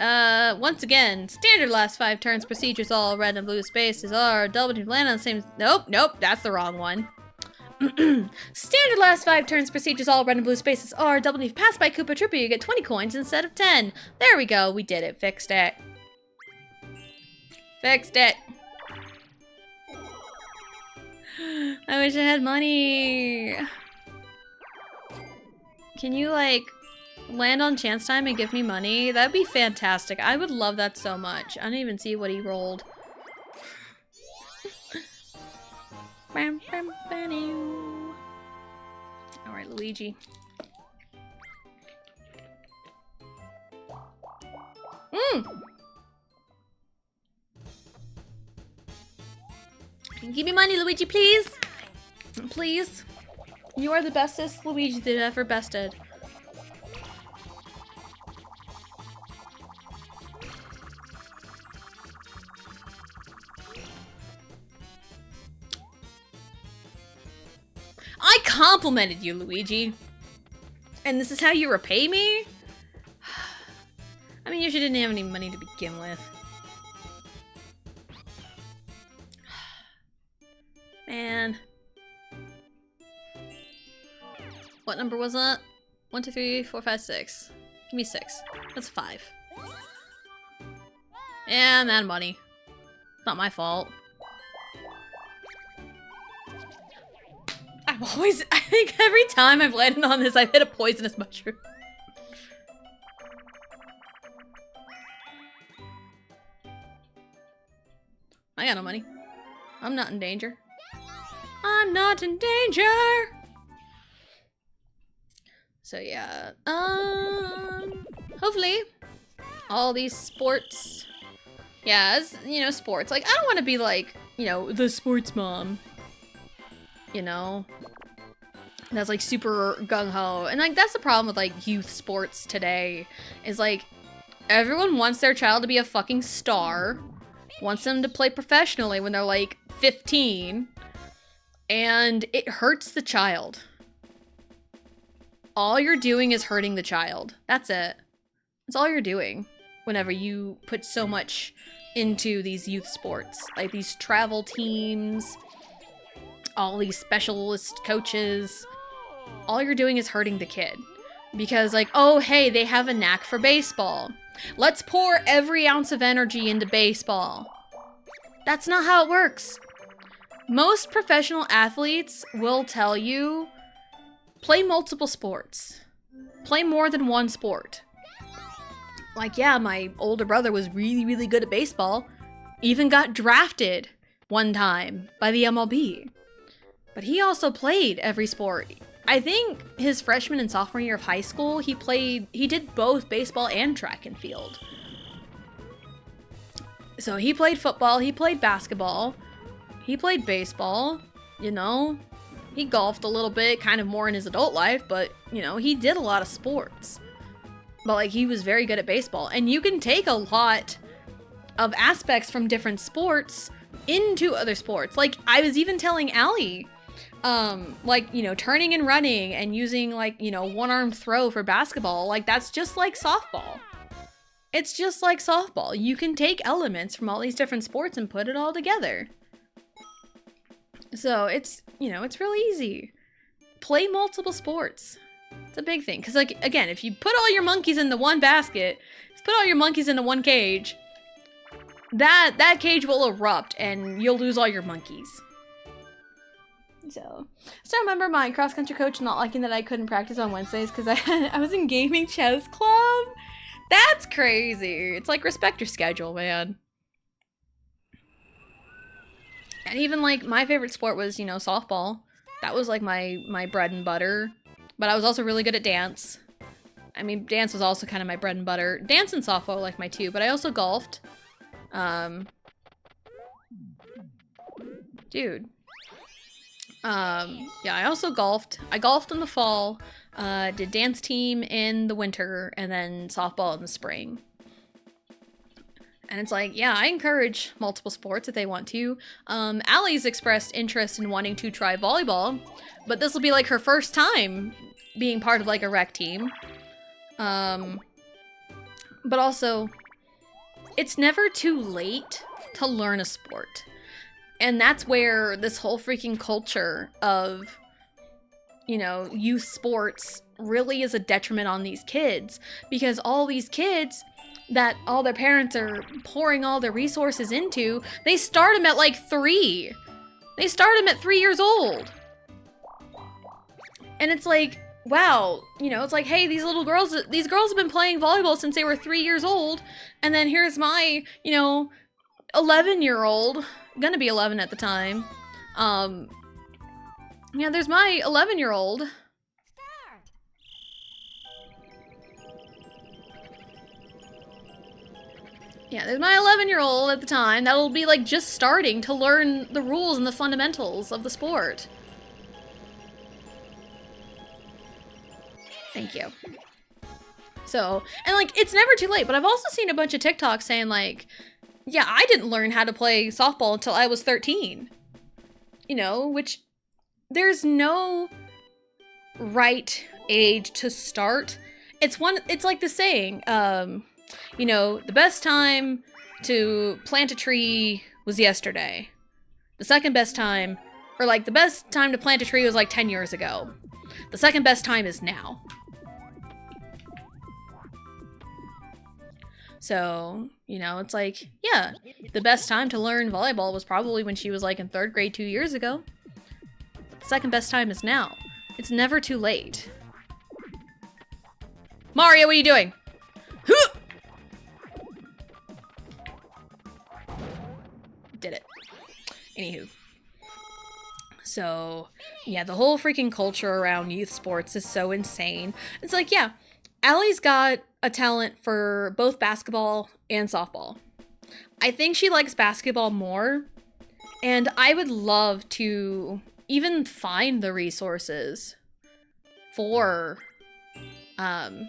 once again, standard last 5 turns procedures, all red and blue spaces are double to land on the same— Nope, that's the wrong one. Standard last 5 turns procedures, all red and blue spaces are double if passed by Koopa Troopa, you get 20 coins instead of 10. There we go, we did it, fixed it. Fixed it. I wish I had money. Can you, like, land on chance time and give me money? That'd be fantastic. I would love that so much. I don't even see what he rolled. Alright, Luigi. Give me money, Luigi, please! Please. You are the bestest Luigi that ever bested. I complimented you, Luigi. And this is how you repay me? I mean, you usually didn't have any money to begin with. Man. What number was that? 1, 2, 3, 4, 5, 6. Give me 6. That's 5. Yeah, I'm out of money. It's not my fault. I think every time I've landed on this, I've hit a poisonous mushroom. I got no money. I'm not in danger. I'm not in danger! So yeah, hopefully all these sports, yeah, as, you know, sports, like, I don't want to be like, you know, the sports mom, you know, that's like super gung-ho, and like, that's the problem with like youth sports today, is like, everyone wants their child to be a fucking star, wants them to play professionally when they're like 15, and it hurts the child. all you're doing is hurting the child. That's it. That's all you're doing whenever you put so much into these youth sports. Like these travel teams, all these specialist coaches. All you're doing is hurting the kid. Because like, oh, hey, they have a knack for baseball. Let's pour every ounce of energy into baseball. That's not how it works. Most professional athletes will tell you, play multiple sports. Play more than one sport. Like, yeah, my older brother was really, really good at baseball. Even got drafted one time by the MLB. But he also played every sport. I think his freshman and sophomore year of high school, he did both baseball and track and field. So he played football, he played basketball, he played baseball, you know. He golfed a little bit, kind of more in his adult life, but, you know, he did a lot of sports. But, like, he was very good at baseball. And you can take a lot of aspects from different sports into other sports. Like, I was even telling Allie, like, you know, turning and running and using, like, you know, one-arm throw for basketball. Like, that's just like softball. It's just like softball. You can take elements from all these different sports and put it all together. So it's, you know, it's really easy. Play multiple sports. It's a big thing. Because, like, again, if you put all your monkeys into one basket, if you put all your monkeys into one cage, that cage will erupt and you'll lose all your monkeys. So, I still remember my cross-country coach not liking that I couldn't practice on Wednesdays because I was in gaming chess club. That's crazy. It's like, respect your schedule, man. And even, like, my favorite sport was, you know, softball. That was, like, my bread and butter. But I was also really good at dance. I mean, dance was also kind of my bread and butter. Dance and softball were, like, my two. But I also golfed. Dude. Yeah, I also golfed. I golfed in the fall. Did dance team in the winter. And then softball in the spring. And it's like, yeah, I encourage multiple sports if they want to. Allie's expressed interest in wanting to try volleyball, but this will be like her first time being part of like a rec team. But also, it's never too late to learn a sport. And that's where this whole freaking culture of, you know, youth sports really is a detriment on these kids. Because all these kids that all their parents are pouring all their resources into, they start them at like 3. They start them at 3 years old. And it's like, wow, you know, it's like, hey, these girls have been playing volleyball since they were 3 years old. And then here's my, you know, 11-year-old, gonna be 11 at the time. Yeah, there's my 11-year-old. Yeah, there's my 11-year-old at the time that'll be like just starting to learn the rules and the fundamentals of the sport. Thank you. So, and like, it's never too late, but I've also seen a bunch of TikToks saying like, yeah, I didn't learn how to play softball until I was 13. You know, which there's no right age to start. It's like the saying, you know, the best time to plant a tree was yesterday. The second best time, or like the best time to plant a tree was like 10 years ago. The second best time is now. So, you know, it's like, yeah, the best time to learn volleyball was probably when she was like in 3rd grade 2 years ago. But the second best time is now. It's never too late. Mario, what are you doing? Did it. Anywho. So, yeah, the whole freaking culture around youth sports is so insane. It's like, yeah, Allie's got a talent for both basketball and softball. I think she likes basketball more, and I would love to even find the resources for, to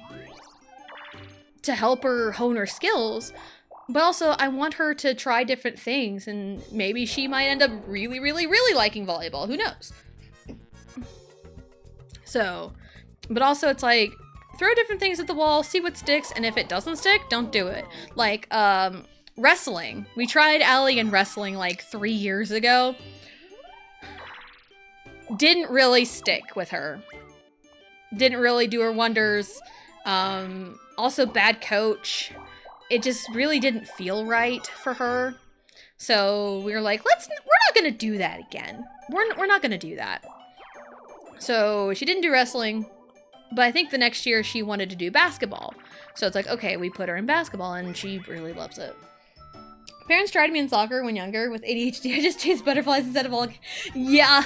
help her hone her skills. But also, I want her to try different things, and maybe she might end up really, really, really liking volleyball. Who knows? So, But also it's like, throw different things at the wall, see what sticks, and if it doesn't stick, don't do it. Like, wrestling. We tried Allie in wrestling like 3 years ago. Didn't really stick with her. Didn't really do her wonders. Also bad coach. It just really didn't feel right for her. So we were like, we're not gonna do that again. We're not gonna do that. So she didn't do wrestling, but I think the next year she wanted to do basketball. So it's like, okay, we put her in basketball and she really loves it. Parents tried me in soccer when younger. With ADHD, I just chased butterflies instead of all. Yeah.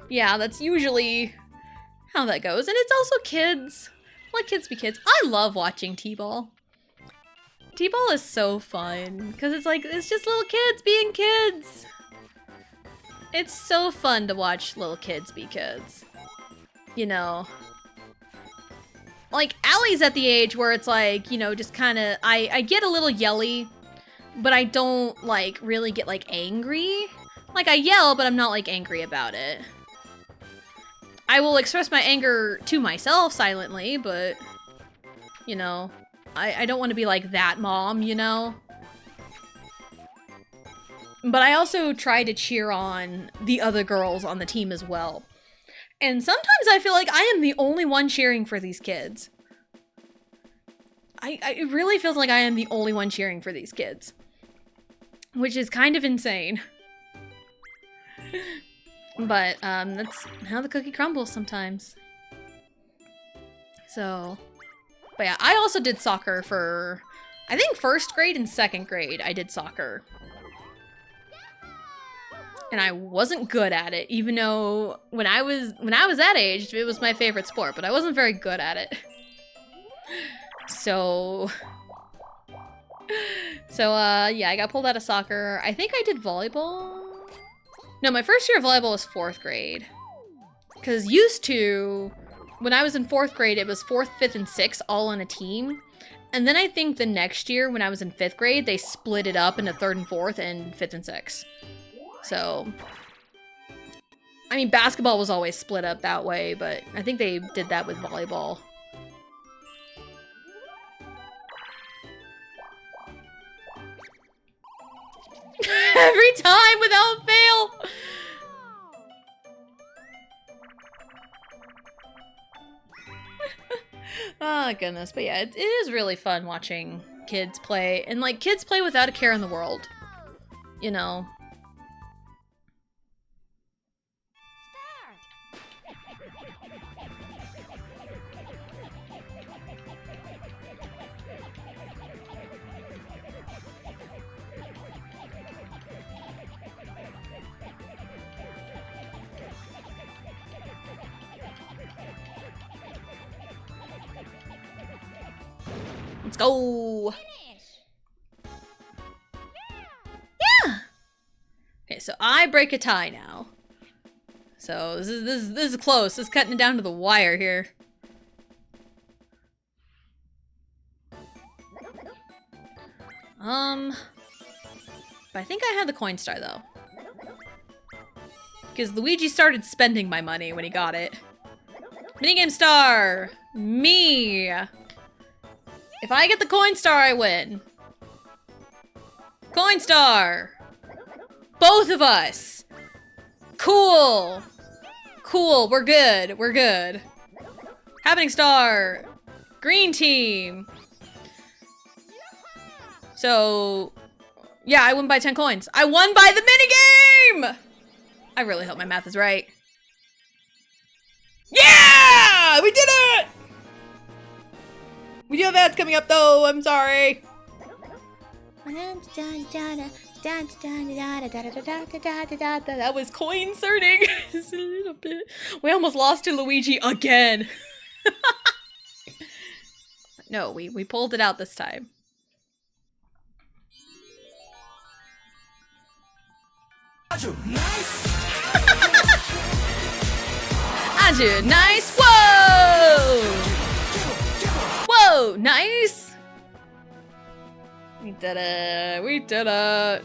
Yeah, that's usually how that goes. And it's also kids. Let kids be kids. I love watching T-ball. T-ball is so fun because it's like, it's just little kids being kids. It's so fun to watch little kids be kids. You know, like Allie's at the age where it's like, you know, just kind of, I get a little yelly, but I don't like really get like angry. Like I yell, but I'm not like angry about it. I will express my anger to myself silently, but you know, I don't want to be like that mom, you know? But I also try to cheer on the other girls on the team as well. And sometimes I feel like I am the only one cheering for these kids. It really feels like I am the only one cheering for these kids. Which is kind of insane. But, that's how the cookie crumbles sometimes. So, but yeah, I also did soccer for, I think 1st grade and 2nd grade I did soccer. And I wasn't good at it, even though when I was that age, it was my favorite sport, but I wasn't very good at it. So yeah, I got pulled out of soccer. I think I did volleyball. No, my first year of volleyball was 4th grade. Because used to, when I was in 4th grade, it was 4th, 5th, and 6th all on a team. And then I think the next year, when I was in 5th grade, they split it up into 3rd and 4th and 5th and 6th. So, I mean, basketball was always split up that way, but I think they did that with volleyball. Every time without fail! Oh, goodness. But yeah, it is really fun watching kids play. And, like, kids play without a care in the world. You know? Let's go! Yeah! Okay, so I break a tie now. So this is close. This is cutting it down to the wire here. But I think I had the coin star though. Because Luigi started spending my money when he got it. Minigame star! Me! If I get the coin star, I win. Coin star! Both of us! Cool! Cool, we're good, we're good. Happening star! Green team! So, yeah, I won by 10 coins. I won by the minigame! I really hope my math is right. Yeah! We did it! We do have ads coming up though, I'm sorry. That was coincerting just a little bit. We almost lost to Luigi again. No, we pulled it out this time. Aju, nice! Whoa! Whoa, nice! We did it! We did it!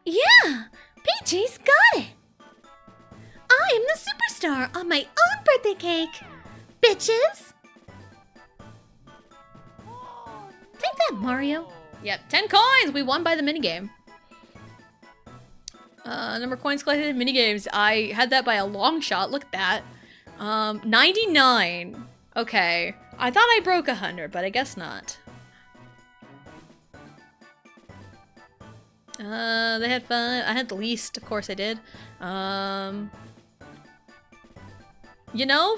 Yeah, Peachy's got it. I am the superstar on my own birthday cake, bitches. Take that, Mario. Yep, 10 coins. We won by the minigame. Number of coins collected in minigames. I had that by a long shot. Look at that. 99. Okay. I thought I broke 100, but I guess not. They had fun. I had the least, of course I did. You know,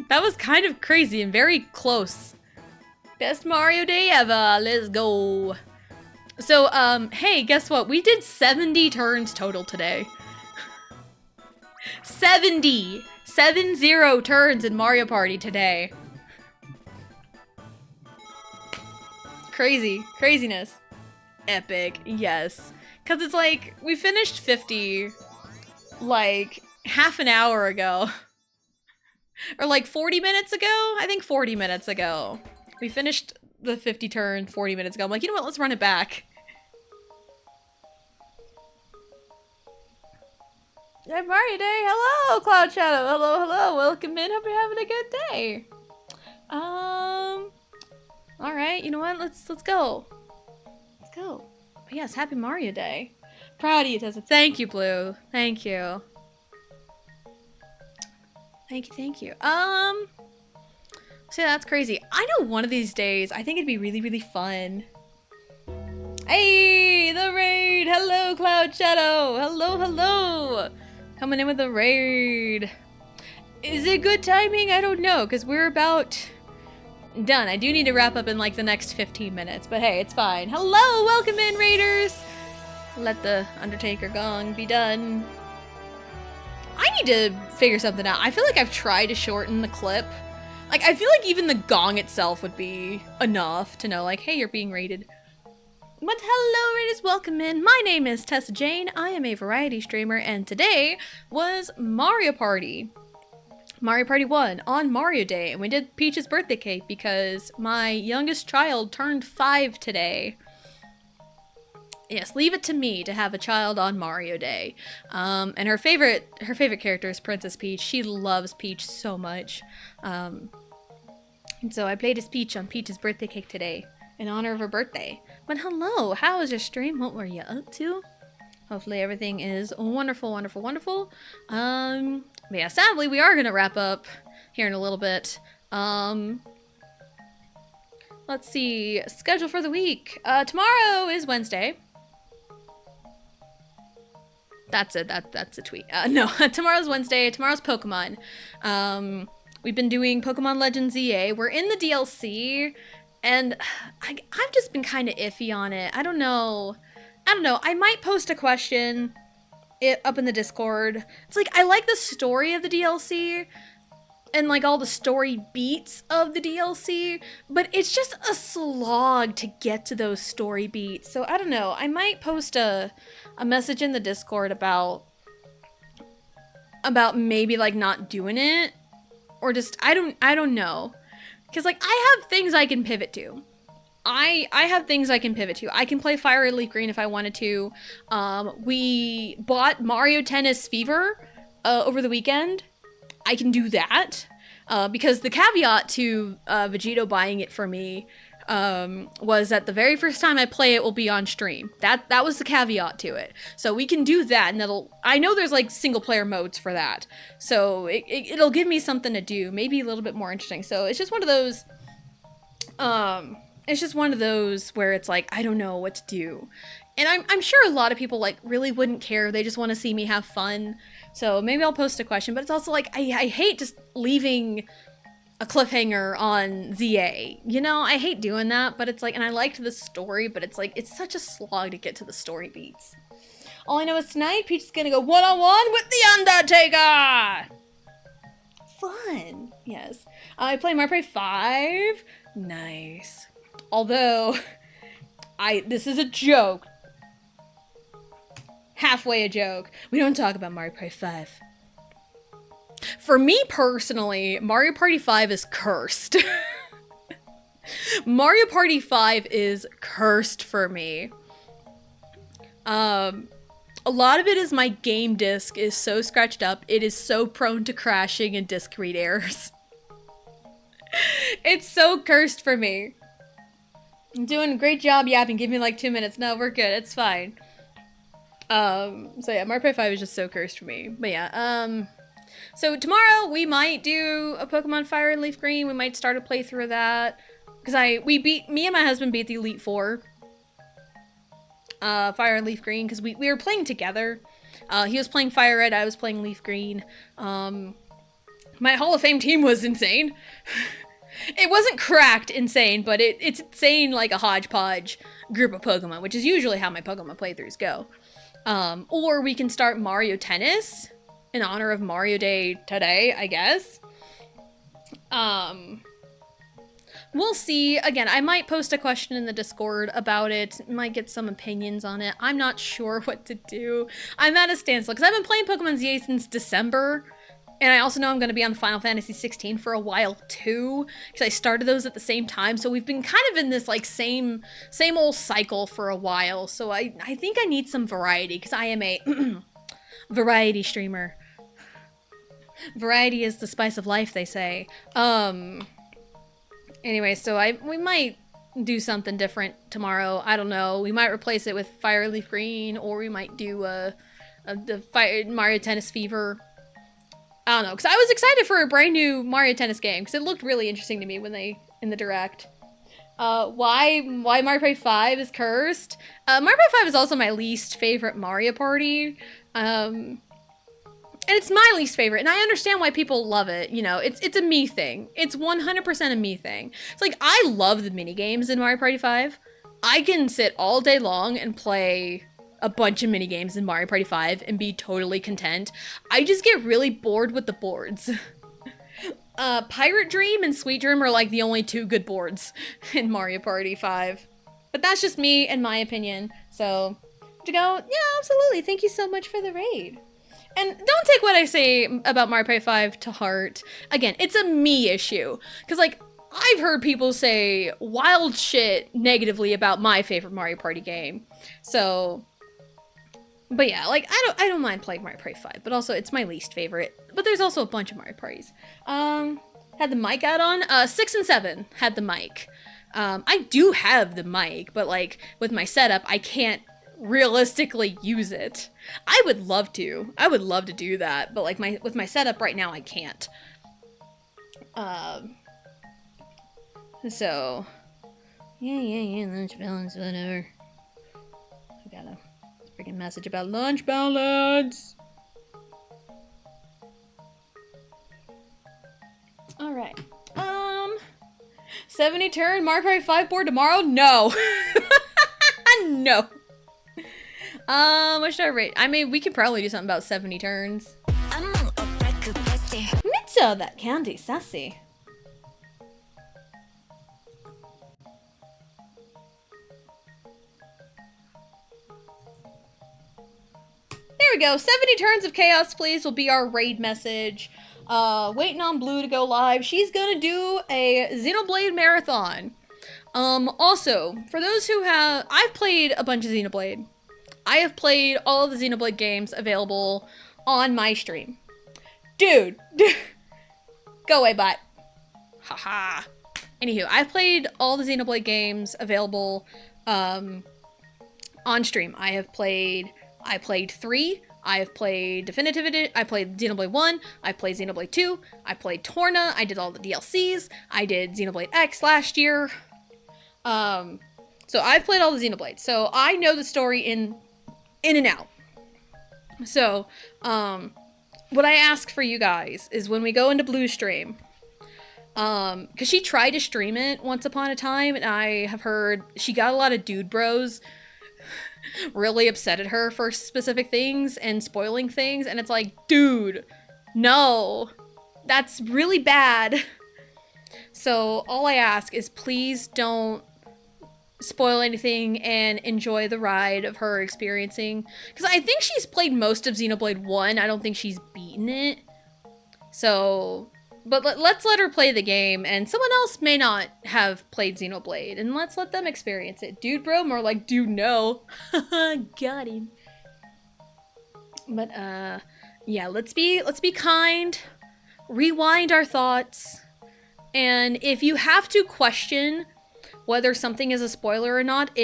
that was kind of crazy and very close. Best Mario day ever. Let's go. So, hey, guess what? We did 70 turns total today. 70 turns in Mario Party today. Craziness. Epic, yes. Cause it's like, we finished 50, like, half an hour ago. Or like 40 minutes ago? I think 40 minutes ago. We finished the 50 turn 40 minutes ago. I'm like, you know what, let's run it back. Hi, Mario Day. Hello, Cloud Shadow. Hello. Welcome in. Hope you're having a good day. All right. You know what? Let's go. Let's go. But yes, happy Mario Day. Proud of you, Tessa. Thank you, Blue. Thank you. Thank you. So that's crazy. I know one of these days, I think it'd be really fun. Hey, the raid. Hello, Cloud Shadow. Hello. Coming in with the raid. Is it good timing? I don't know, because we're about done. I do need to wrap up in like the next 15 minutes, but hey, it's fine. Hello, welcome in, raiders. Let the Undertaker gong be done. I need to figure something out. I feel like I've tried to shorten the clip. Like, I feel like even the gong itself would be enough to know, like, hey, you're being raided. But hello, raiders, welcome in. My name is Tessa Jane. I am a variety streamer, and today was Mario Party. Mario Party 1 on Mario Day, and we did Peach's birthday cake because my youngest child turned 5 today. Yes, leave it to me to have a child on Mario Day. And her favorite character is Princess Peach. She loves Peach so much. And so I played as Peach on Peach's birthday cake today in honor of her birthday. But hello, how was your stream? What were you up to? Hopefully everything is wonderful. But yeah, sadly, we are going to wrap up here in a little bit. Let's see. Schedule for the week. Tomorrow is Wednesday. That's it. That's a tweet. No, tomorrow's Wednesday. Tomorrow's Pokemon. We've been doing Pokemon Legends EA. We're in the DLC, and I've just been kind of iffy on it. I don't know. I might post a question up in the Discord. It's like, I like the story of the DLC and like all the story beats of the DLC, but it's just a slog to get to those story beats. So I don't know. I might post a message in the Discord about maybe like not doing it, or just I don't know. Cause like I have things I can pivot to. I have things I can pivot to. I can play Fire Red Leaf Green if I wanted to. We bought Mario Tennis Fever over the weekend. I can do that. Because the caveat to Vegito buying it for me was that the very first time I play it will be on stream. That was the caveat to it. So we can do that, and I know there's like single player modes for that. So it'll give me something to do, maybe a little bit more interesting. So it's just one of those where it's like, I don't know what to do. And I'm sure a lot of people like really wouldn't care. They just want to see me have fun. So maybe I'll post a question, but it's also like, I hate just leaving a cliffhanger on ZA. You know, I hate doing that, but it's like, and I liked the story, but it's like, it's such a slog to get to the story beats. All I know is tonight, Peach is gonna go one-on-one with the Undertaker! Fun. Yes. I play Mario Party 5. Nice. Although, this is a joke. Halfway a joke. We don't talk about Mario Party 5. For me personally, Mario Party 5 is cursed. Mario Party 5 is cursed for me. A lot of it is my game disc is so scratched up. It is so prone to crashing and disc read errors. It's so cursed for me. I'm doing a great job yapping. Give me like 2 minutes. No, we're good. It's fine. So yeah, Mario Party 5 is just so cursed for me. But yeah, so tomorrow we might do a Pokemon Fire and Leaf Green. We might start a playthrough of that. Because me and my husband beat the Elite Four. Fire and Leaf Green, because we were playing together. He was playing Fire Red, I was playing Leaf Green. My Hall of Fame team was insane. It wasn't cracked insane, but it's insane like a hodgepodge group of Pokemon, which is usually how my Pokemon playthroughs go. Or we can start Mario Tennis in honor of Mario Day today, I guess. We'll see. Again, I might post a question in the Discord about it. Might get some opinions on it. I'm not sure what to do. I'm at a standstill because I've been playing Pokemon ZA since December. And I also know I'm going to be on Final Fantasy 16 for a while too, because I started those at the same time. So we've been kind of in this like same old cycle for a while. So I think I need some variety because I am a variety streamer. Variety is the spice of life, they say. Anyway, so we might do something different tomorrow. I don't know. We might replace it with Fire Leaf Green, or we might do the Mario Tennis Fever. I don't know, because I was excited for a brand new Mario Tennis game, because it looked really interesting to me when in the Direct. Why Mario Party 5 is cursed? Mario Party 5 is also my least favorite Mario Party. And it's my least favorite, and I understand why people love it. You know, it's a me thing. It's 100% a me thing. It's like, I love the minigames in Mario Party 5. I can sit all day long and play a bunch of minigames in Mario Party 5 and be totally content. I just get really bored with the boards. Pirate Dream and Sweet Dream are like the only two good boards in Mario Party 5. But that's just me and my opinion. So, to go, yeah, absolutely. Thank you so much for the raid. And don't take what I say about Mario Party 5 to heart. Again, it's a me issue. Because, like, I've heard people say wild shit negatively about my favorite Mario Party game. So, but yeah, like, I don't mind playing Mario Party 5, but also it's my least favorite. But there's also a bunch of Mario Parties. Had the mic add-on? 6 and 7 had the mic. I do have the mic, but, like, with my setup, I can't realistically use it. I would love to. I would love to do that, but like with my setup right now, I can't. So yeah, lunch balance, whatever. I got a freaking message about lunch balance. All right. 70 turn Mario Party 5 board tomorrow? No. No. What should I rate? I mean, we could probably do something about 70 turns. Mitcha, that candy, sassy. There we go. 70 turns of chaos, please, will be our raid message. Waiting on Blue to go live. She's gonna do a Xenoblade marathon. Also, for those who I've played a bunch of Xenoblade. I have played all of the Xenoblade games available on my stream. Dude. Go away, bot. Haha. Anywho, I've played all the Xenoblade games available on stream. I played 3. I have played Definitive Edition. I played Xenoblade 1. I played Xenoblade 2. I played Torna. I did all the DLCs. I did Xenoblade X last year. So I've played all the Xenoblades. So I know the story in and out. So, what I ask for you guys is when we go into Blue stream, because she tried to stream it once upon a time, and I have heard she got a lot of dude bros really upset at her for specific things and spoiling things, and it's like, dude, no, that's really bad. So all I ask is please don't spoil anything and enjoy the ride of her experiencing, because I think she's played most of Xenoblade 1. I don't think she's beaten it. So But let's let her play the game, and someone else may not have played Xenoblade, and let's let them experience it. Dude bro, more like dude no. Got him. But yeah, let's be kind, rewind our thoughts, and if you have to question whether something is a spoiler or not,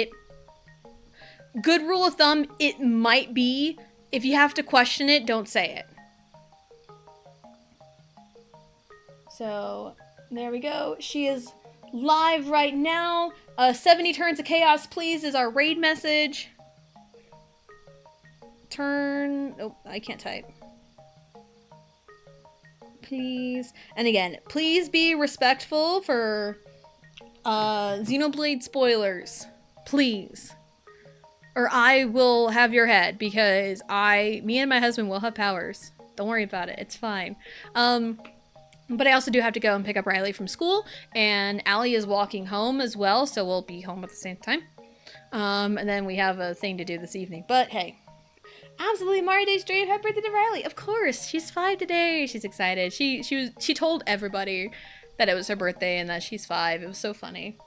good rule of thumb, it might be. If you have to question it, don't say it. So, there we go. She is live right now. 70 turns of chaos, please, is our raid message. Oh, I can't type. Please. And again, please be respectful for Xenoblade spoilers. Please. Or I will have your head, because me and my husband will have powers. Don't worry about it. It's fine. But I also do have to go and pick up Riley from school, and Allie is walking home as well, so we'll be home at the same time. And then we have a thing to do this evening. But hey, absolutely, Mario Day straight. Happy birthday to Riley. Of course, she's 5 today. She's excited. She told everybody that it was her birthday and that she's 5. It was so funny.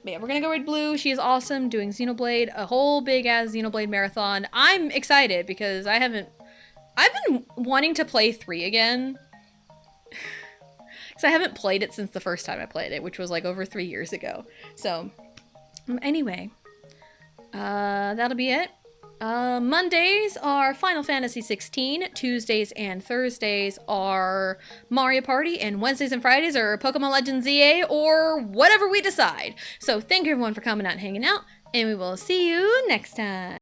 But yeah, we're gonna go raid Blue. She is awesome, doing Xenoblade, a whole big ass Xenoblade marathon. I'm excited because I've been wanting to play 3 again. Because I haven't played it since the first time I played it, which was like over 3 years ago. So, anyway, that'll be it. Mondays are Final Fantasy 16, Tuesdays and Thursdays are Mario Party, and Wednesdays and Fridays are Pokemon Legends ZA, or whatever we decide. So thank you everyone for coming out and hanging out, and we will see you next time.